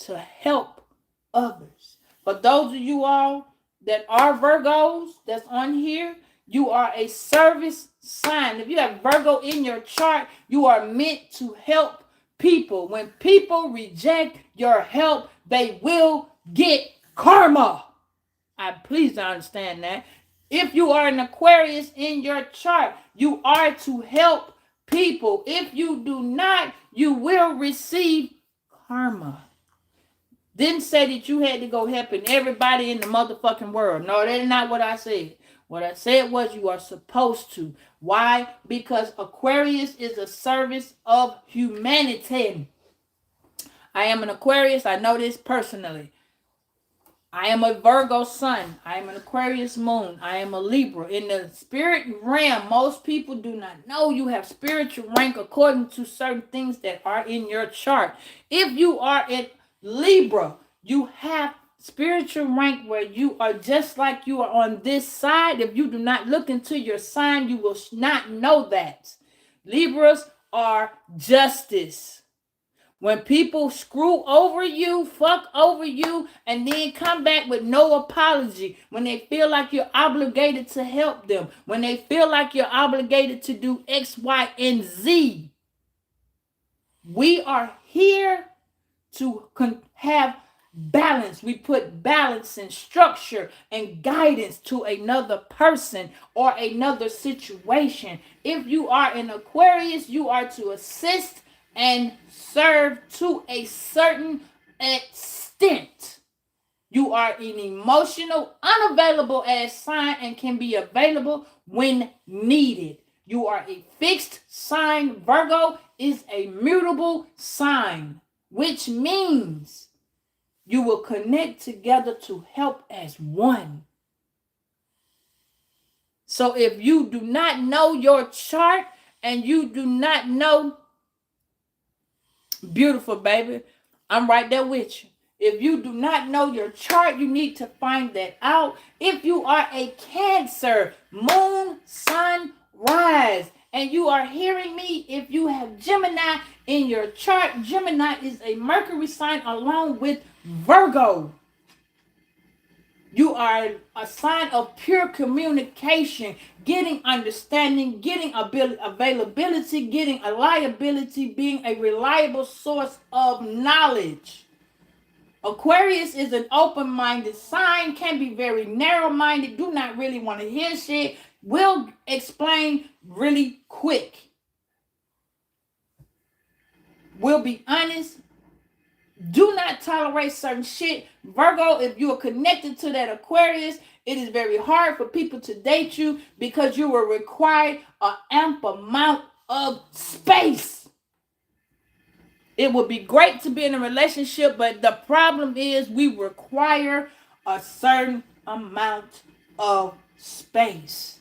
to help others. For those of you all that are Virgos that's on here, you are a service sign. If you have Virgo in your chart, you are meant to help people. When people reject your help, they will get karma. Please understand that. If you are an Aquarius in your chart, you are to help people. If you do not, you will receive karma. Didn't say that you had to go helping everybody in the motherfucking world. No, that is not what I said. What I said was you are supposed to. Why? Because Aquarius is a service of humanity. I am an Aquarius. I know this personally. I am a Virgo sun. I am an Aquarius moon. I am a Libra. In the spirit realm, most people do not know you have spiritual rank according to certain things that are in your chart. If you are in Libra, you have spiritual rank where you are just like you are on this side. If you do not look into your sign, you will not know that. Libras are justice. When people screw over you, fuck over you, and then come back with no apology, when they feel like you're obligated to help them, when they feel like you're obligated to do X, Y, and Z, we are here to have balance. We put balance and structure and guidance to another person or another situation. If you are an Aquarius, you are to assist and serve to a certain extent. You are an emotional, unavailable as sign and can be available when needed. You are a fixed sign. Virgo is a mutable sign, which means you will connect together to help as one. So if you do not know your chart and you do not know, beautiful baby, I'm right there with you. If you do not know your chart, you need to find that out. If you are a Cancer, moon, sun, rise, and you are hearing me, if you have Gemini in your chart, Gemini is a Mercury sign along with Virgo. You are a sign of pure communication, getting understanding, getting availability, getting a liability, being a reliable source of knowledge. Aquarius is an open-minded sign, can be very narrow-minded, do not really want to hear shit, will explain really quick. Will be honest. Do not tolerate certain shit. Virgo, if you are connected to that Aquarius, it is very hard for people to date you because you will require an ample amount of space. It would be great to be in a relationship, but the problem is we require a certain amount of space.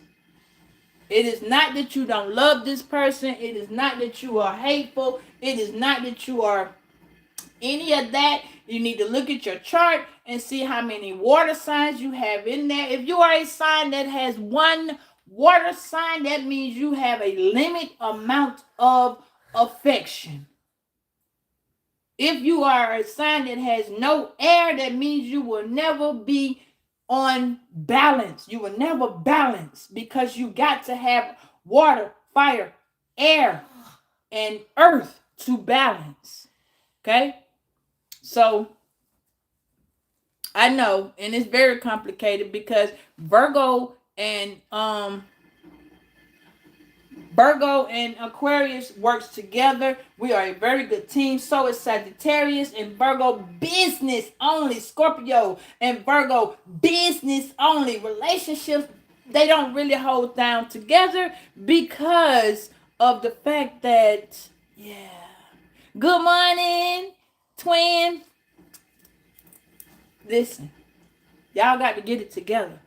It is not that you don't love this person. It is not that you are hateful. It is not that you are any of that. You need to look at your chart and see how many water signs you have in there. If you are a sign that has one water sign, that means you have a limited amount of affection. If you are a sign that has no air, that means you will never be on balance. You will never balance because you got to have water, fire, air, and earth to balance. Okay? So, I know, and it's very complicated because Virgo and Aquarius works together. We are a very good team. So is Sagittarius and Virgo, business only. Scorpio and Virgo, business only. Relationships, they don't really hold down together because of the fact that, yeah. Good morning, twin. Listen, y'all got to get it together.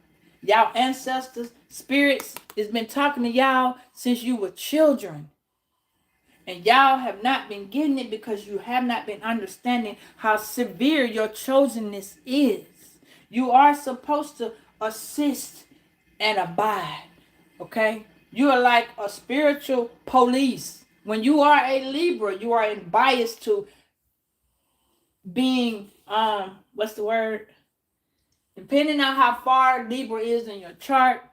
Y'all ancestors, spirits, has been talking to y'all since you were children. And y'all have not been getting it because you have not been understanding how severe your chosenness is. You are supposed to assist and abide. Okay? You are like a spiritual police. When you are a Libra, you are biased to being, what's the word? Depending on how far Libra is in your chart,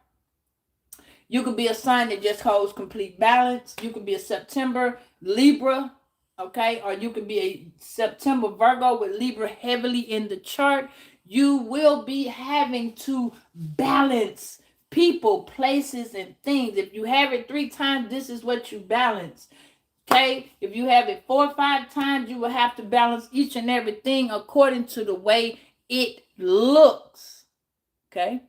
you could be a sign that just holds complete balance. You could be a September Libra, okay? Or you could be a September Virgo with Libra heavily in the chart. You will be having to balance people, places, and things. If you have it 3 times, this is what you balance. Okay? If you have it 4 or 5 times, you will have to balance each and everything according to the way it looks. Okay?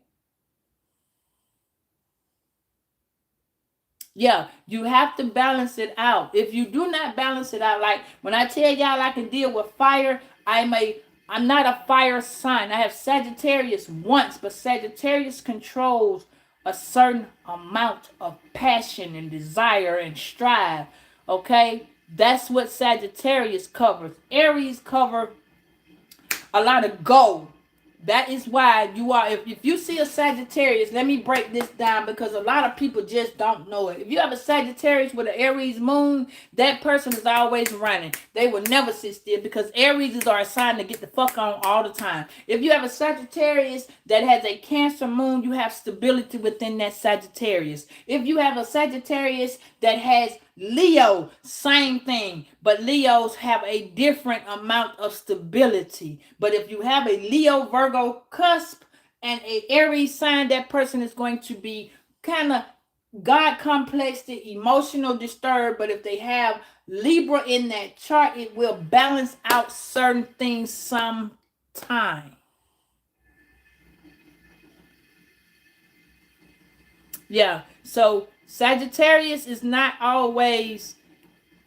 Yeah, you have to balance it out. If you do not balance it out, like when I tell y'all I can deal with fire, I'm not a fire sign. I have Sagittarius once, but Sagittarius controls a certain amount of passion and desire and strive. Okay? That's what Sagittarius covers. Aries cover a lot of gold. That is why you are, if you see a Sagittarius, let me break this down because a lot of people just don't know it. If you have a Sagittarius with an Aries moon, that person is always running. They will never sit still because Aries are a sign to get the fuck on all the time. If you have a Sagittarius that has a Cancer moon, you have stability within that Sagittarius. If you have a Sagittarius that has Leo, same thing, but Leos have a different amount of stability. But if you have a Leo Virgo cusp and a Aries sign, that person is going to be kind of God complex, emotional disturbed. But if they have Libra in that chart, it will balance out certain things sometime. Yeah, so Sagittarius is not always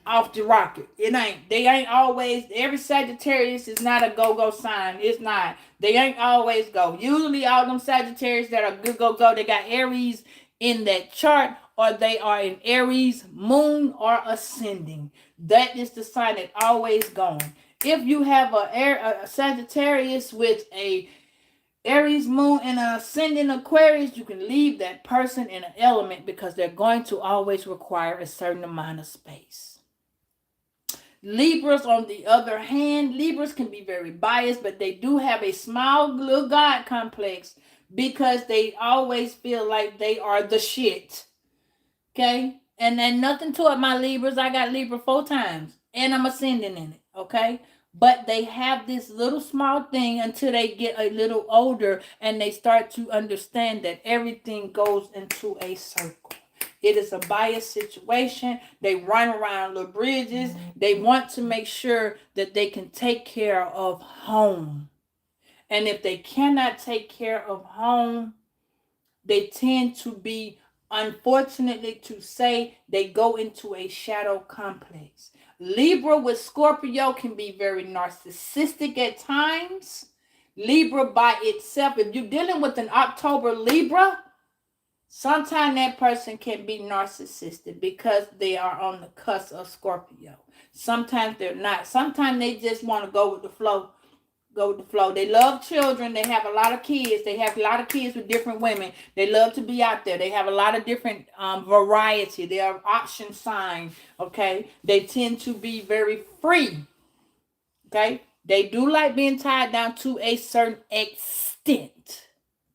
off the rocket. It ain't. They ain't always. Every Sagittarius is not a go-go sign. It's not. They ain't always go. Usually, all them Sagittarius that are good go-go, they got Aries in that chart, or they are in Aries moon or ascending. That is the sign that always going. If you have a Sagittarius with a Aries moon and an ascending Aquarius, you can leave that person in an element because they're going to always require a certain amount of space. Libras, on the other hand, Libras can be very biased, but they do have a small little God complex because they always feel like they are the shit. Okay? And then nothing to it, my Libras. I got Libra 4 times and I'm ascending in it. Okay? But they have this little small thing until they get a little older and they start to understand that everything goes into a circle. It is a biased situation. They run around little bridges. They want to make sure that they can take care of home. And if they cannot take care of home, they tend to be, unfortunately to say, they go into a shadow complex. Libra with Scorpio can be very narcissistic at times. Libra by itself, if you're dealing with an October Libra, sometimes that person can be narcissistic because they are on the cusp of Scorpio. Sometimes they're not. Sometimes they just want to go with the flow. They love children. They have a lot of kids. They have a lot of kids with different women. They love to be out there. They have a lot of different variety. They are option sign. Okay. They tend to be very free. Okay. They do like being tied down to a certain extent.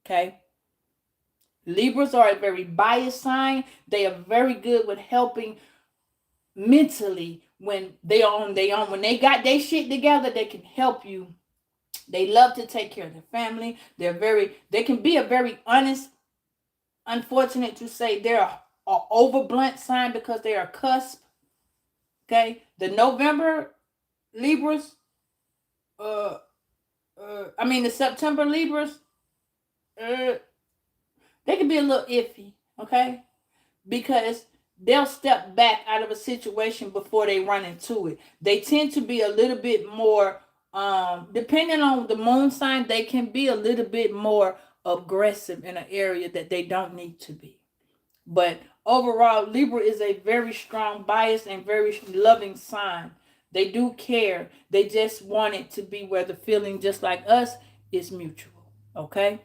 Okay. Libras are a very biased sign. They are very good with helping mentally when they are on their own. When they got their shit together, they can help you. They love to take care of their family. They can be a very honest, unfortunate to say, they're a over blunt sign because they are cusp. Okay. The November Libras, the September Libras, they can be a little iffy, okay? Because they'll step back out of a situation before they run into it. They tend to be a little bit more, depending on the moon sign, they can be a little bit more aggressive in an area that they don't need to be. But overall, Libra is a very strong, biased, and very loving sign. They do care. They just want it to be where the feeling, just like us, is mutual, okay?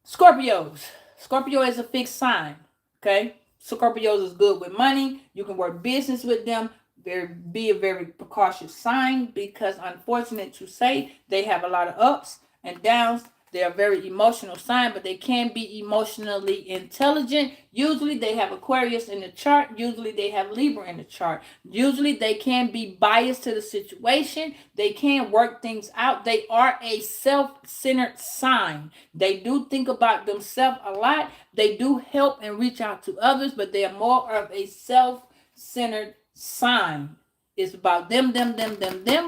Scorpios. Scorpio is a fixed sign. Okay. Scorpios is good with money. You can work business with them. Be a very precautious sign because, unfortunate to say, they have a lot of ups and downs. They are very emotional sign, but they can be emotionally intelligent. Usually they have Aquarius in the chart. Usually they have Libra in the chart. Usually they can be biased to the situation. They can work things out. They are a self-centered sign. They do think about themselves a lot. They do help and reach out to others, but they are more of a self-centered sign. It's about them,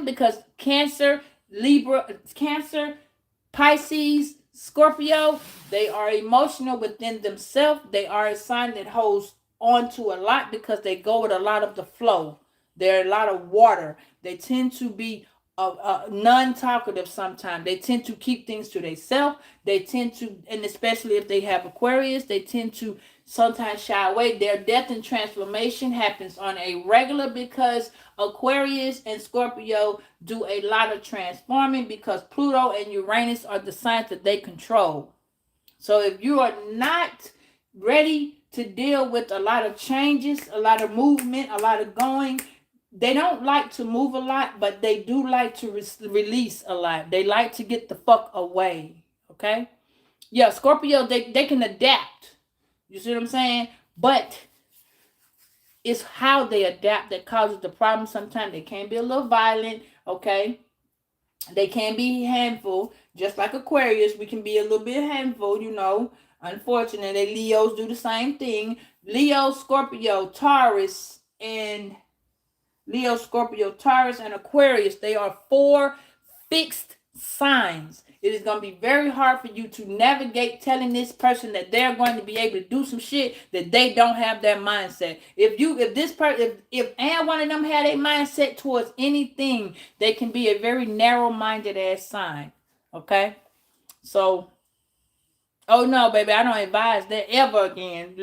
because Cancer, Pisces, Scorpio, they are emotional within themselves. They are a sign that holds on to a lot because they go with a lot of the flow. They're a lot of water. They tend to be non-talkative sometimes. They tend to keep things to themselves. They tend to, and especially if they have Aquarius, they tend to sometimes shy away. Their death and transformation happens on a regular because Aquarius and Scorpio do a lot of transforming because Pluto and Uranus are the signs that they control. So if you are not ready to deal with a lot of changes, a lot of movement, a lot of going, they don't like to move a lot, but they do like to release a lot. They like to get the fuck away. Okay? Yeah, Scorpio, they can adapt. You see what I'm saying? But it's how they adapt that causes the problem. Sometimes they can be a little violent. Okay? They can be handful. Just like Aquarius, we can be a little bit handful, you know. Unfortunately, Leos do the same thing. Leo, Scorpio, Taurus, and Leo, Scorpio, Taurus, and Aquarius. They are 4 fixed signs. It is going to be very hard for you to navigate telling this person that they're going to be able to do some shit that they don't have that mindset. If and one of them had a mindset towards anything, they can be a very narrow-minded ass sign. Okay? So, oh no, baby, I don't advise that ever again.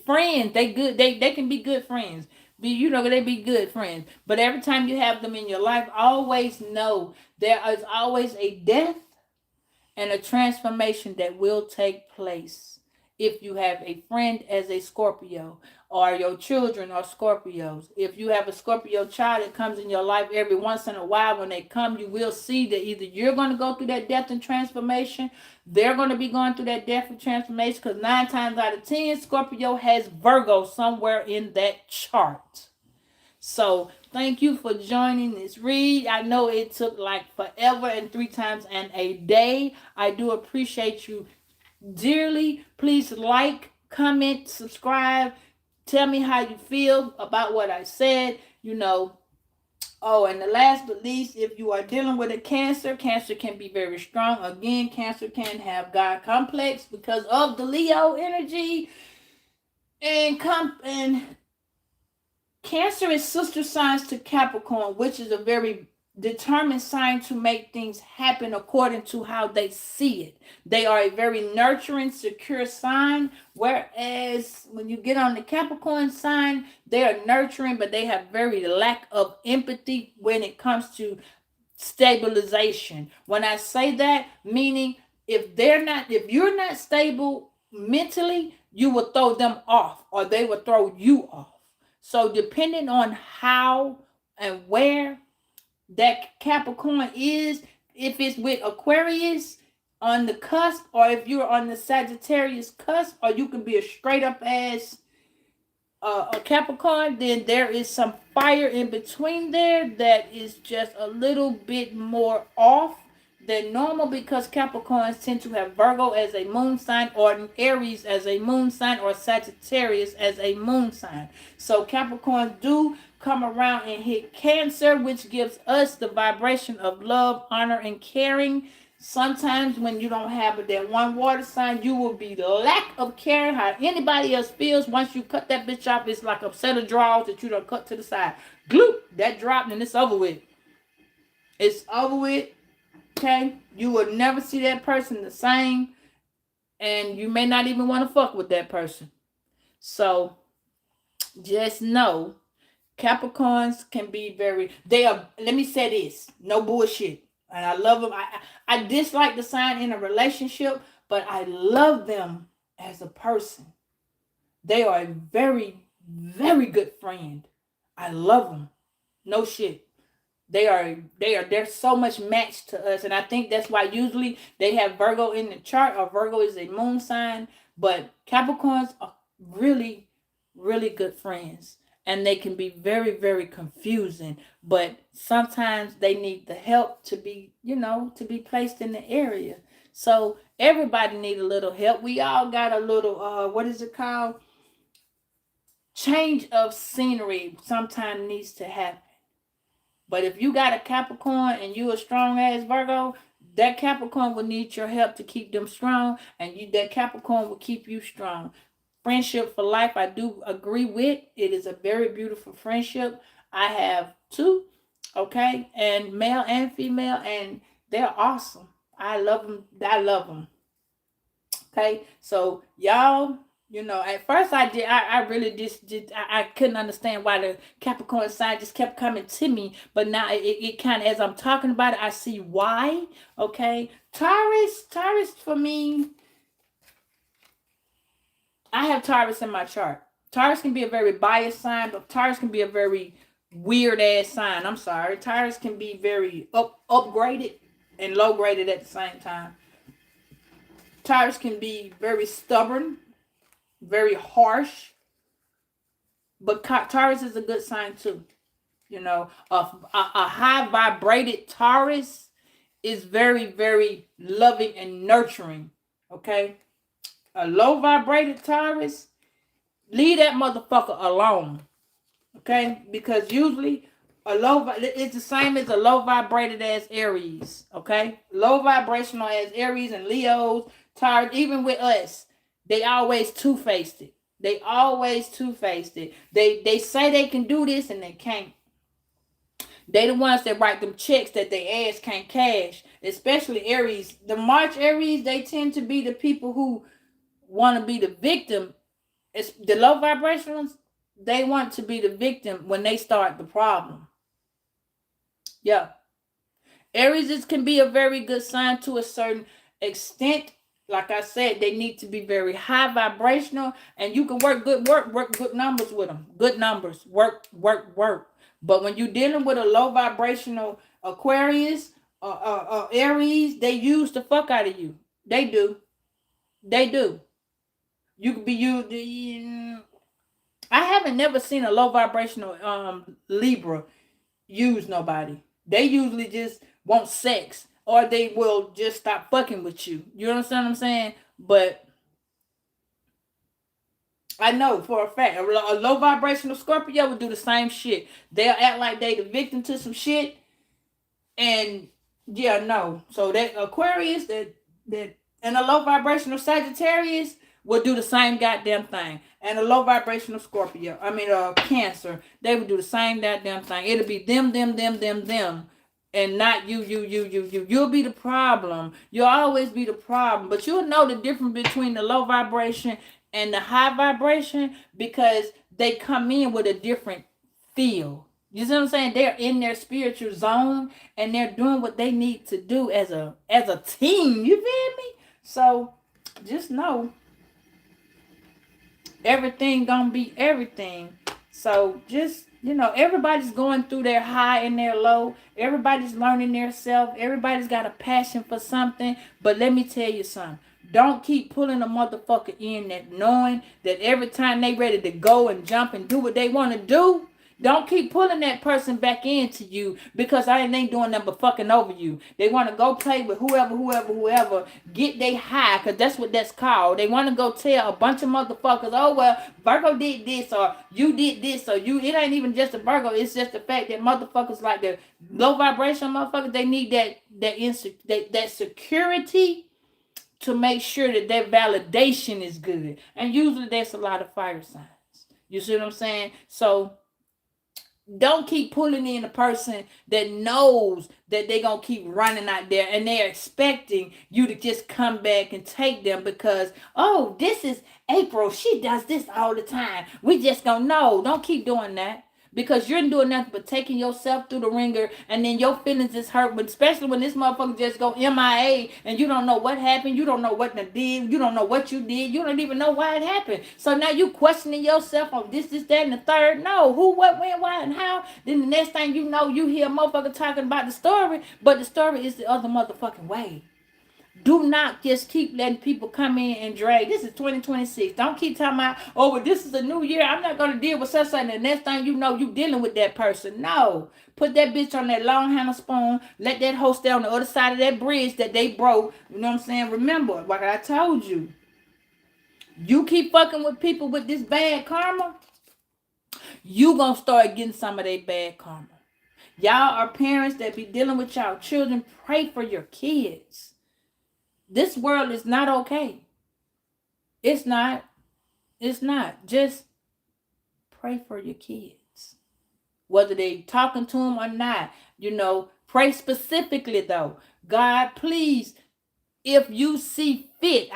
Friends, they good. They can be good friends. They be good friends. But every time you have them in your life, always know there is always a death and a transformation that will take place if you have a friend as a Scorpio or your children are Scorpios. If you have a Scorpio child that comes in your life every once in a while, when they come, you will see that either you're going to go through that death and transformation, they're going to be going through that death and transformation, because 9 times out of 10, Scorpio has Virgo somewhere in that chart. So thank you for joining this read. I know it took like forever and 3 times and a day. I do appreciate you dearly. Please like, comment, subscribe. Tell me how you feel about what I said. Oh, and the last but least, if you are dealing with a Cancer can be very strong. Again, Cancer can have God complex because of the Leo energy. And Cancer is sister signs to Capricorn, which is a very determined sign to make things happen according to how they see it. They are a very nurturing, secure sign, whereas when you get on the Capricorn sign, they are nurturing, but they have very lack of empathy when it comes to stabilization. When I say that, meaning if you're not stable mentally, you will throw them off or they will throw you off. So depending on how and where that Capricorn is, if it's with Aquarius on the cusp, or if you're on the Sagittarius cusp, or you can be a straight up ass a Capricorn, then there is some fire in between there that is just a little bit more off than normal, because Capricorns tend to have Virgo as a moon sign, or Aries as a moon sign, or Sagittarius as a moon sign. So Capricorns do come around and hit Cancer, which gives us the vibration of love, honor, and caring. Sometimes when you don't have that one water sign, you will be lack of caring how anybody else feels. Once you cut that bitch off, it's like a set of drawers that you don't cut to the side. Gloop, that dropped and it's over with. It's over with. Okay? You will never see that person the same. And you may not even want to fuck with that person. So just know Capricorns can be let me say this, no bullshit. And I love them. I dislike the sign in a relationship, but I love them as a person. They are a very, very good friend. I love them. No shit. They're so much matched to us. And I think that's why usually they have Virgo in the chart, or Virgo is a moon sign. But Capricorns are really, really good friends. And they can be very, very confusing. But sometimes they need the help to be placed in the area. So everybody need a little help. We all got a little, what is it called? Change of scenery sometimes needs to happen. But if you got a Capricorn and you a strong ass Virgo, that Capricorn will need your help to keep them strong, and that Capricorn will keep you strong. Friendship for life, I do agree with. It is a very beautiful friendship. I have two, okay, and male and female, and they're awesome. I love them. I love them. Okay, so y'all, at first I really just did. I couldn't understand why the Capricorn sign just kept coming to me, but now it kind of, as I'm talking about it, I see why. Okay, Taurus for me, I have Taurus in my chart. Taurus can be a very biased sign, but Taurus can be a very weird ass sign. I'm sorry, Taurus can be very upgraded and low graded at the same time. Taurus can be very stubborn, very harsh, but Taurus is a good sign too. A high vibrated Taurus is very, very loving and nurturing. Okay, a low vibrated Taurus, leave that motherfucker alone. Okay, because usually it's the same as a low vibrated as Aries. Okay, low vibrational as Aries and Leos, Taurus, even with us, they always two-faced it. They always two-faced it. They say they can do this and they can't. They the ones that write them checks that they ass can't cash. Especially Aries. The March Aries, they tend to be the people who want to be the victim. It's the low vibrationals, they want to be the victim when they start the problem. Yeah. Aries can be a very good sign to a certain extent. Like I said, they need to be very high vibrational, and you can work good numbers with them. Good numbers, work. But when you're dealing with a low vibrational Aquarius, Aries, they use the fuck out of you. They do. You could be used. I haven't never seen a low vibrational Libra use nobody. They usually just want sex, or they will just stop fucking with you. You understand what I'm saying? But I know for a fact a low vibrational Scorpio would do the same shit. They'll act like they the victim to some shit, and yeah, no. So that Aquarius, that and a low vibrational Sagittarius will do the same goddamn thing. And a low vibrational Scorpio, Cancer, they would do the same goddamn thing. It'll be them, and not you. You'll be the problem. You'll always be the problem. But you'll know the difference between the low vibration and the high vibration because they come in with a different feel. You see what I'm saying? They're in their spiritual zone and they're doing what they need to do as a team. You feel me? So just know everything gonna be everything. So just, everybody's going through their high and their low. Everybody's learning their self. Everybody's got a passion for something. But let me tell you something. Don't keep pulling a motherfucker in that knowing that every time they ready to go and jump and do what they want to do, don't keep pulling that person back into you because I ain't doing nothing but fucking over you. They want to go play with whoever, get they high, because that's what that's called. They want to go tell a bunch of motherfuckers, oh, well, Virgo did this, or you did this, or you, it ain't even just a Virgo, it's just the fact that motherfuckers like the low vibration motherfuckers, they need that security to make sure that their validation is good. And usually there's a lot of fire signs. You see what I'm saying? So don't keep pulling in a person that knows that they're going to keep running out there and they're expecting you to just come back and take them because, oh, this is April. She does this all the time. We just going to know. Don't keep doing that. Because you're doing nothing but taking yourself through the ringer and then your feelings is hurt. But especially when this motherfucker just go MIA and you don't know what happened. You don't know what they did. You don't know what you did. You don't even know why it happened. So now you questioning yourself on this, that, and the third. No, who, what, when, why, and how. Then the next thing you know, you hear a motherfucker talking about the story. But the story is the other motherfucking way. Do not just keep letting people come in and drag. This is 2026. Don't keep talking about, oh, well, this is a new year. I'm not going to deal with such and the next thing you know, you dealing with that person. No. Put that bitch on that long handle spoon. Let that hoe stay on the other side of that bridge that they broke. You know what I'm saying? Remember, like I told you, you keep fucking with people with this bad karma, you going to start getting some of their bad karma. Y'all are parents that be dealing with y'all children. Pray for your kids. This world is not okay. It's not. It's not. Just pray for your kids. Whether they talking to them or not. Pray specifically though. God, please, if you see fit,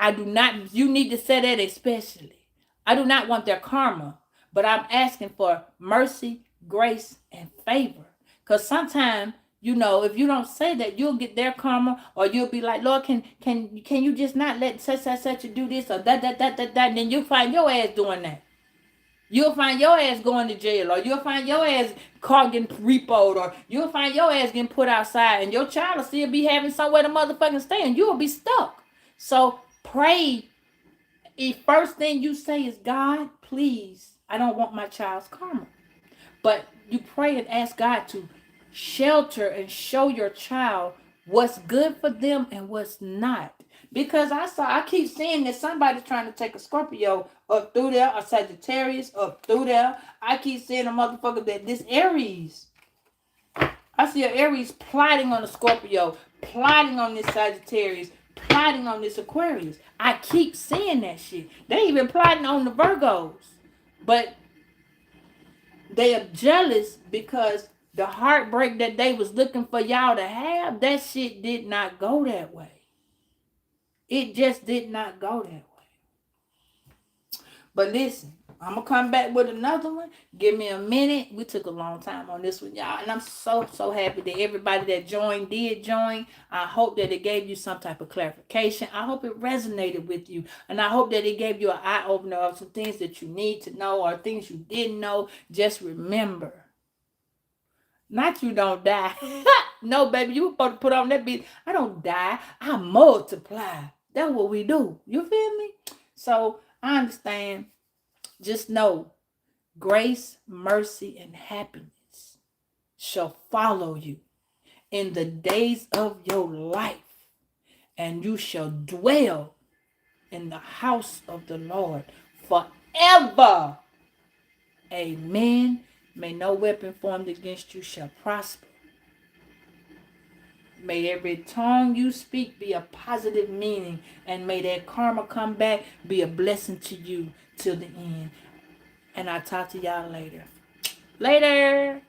you need to say that especially. I do not want their karma, but I'm asking for mercy, grace, and favor. Because sometimes, if you don't say that, you'll get their karma, or you'll be like, Lord, can you just not let such do this or that, and then you'll find your ass doing that. You'll find your ass going to jail, or you'll find your ass car getting repoed, or you'll find your ass getting put outside, and your child will still be having somewhere to motherfucking stay, and you'll be stuck. So pray. The first thing you say is, God, please, I don't want my child's karma. But you pray and ask God to shelter and show your child what's good for them and what's not. Because I keep seeing that somebody's trying to take a Scorpio up through there, or Sagittarius up through there. I keep seeing a motherfucker that this Aries. I see an Aries plotting on a Scorpio, plotting on this Sagittarius, plotting on this Aquarius. I keep seeing that shit. They even plotting on the Virgos. But they are jealous because the heartbreak that they was looking for y'all to have, that shit did not go that way. It just did not go that way. But listen, I'm going to come back with another one. Give me a minute. We took a long time on this one, y'all. And I'm so happy that everybody that joined did join. I hope that it gave you some type of clarification. I hope it resonated with you. And I hope that it gave you an eye-opener of some things that you need to know or things you didn't know. Just remember. Not you don't die. No, baby, you supposed to put on that beat. I don't die. I multiply. That's what we do. You feel me? So I understand. Just know, grace, mercy, and happiness shall follow you in the days of your life, and you shall dwell in the house of the Lord forever. Amen. May no weapon formed against you shall prosper. May every tongue you speak be a positive meaning, and may that karma come back be a blessing to you till the end. And I'll talk to y'all later. Later.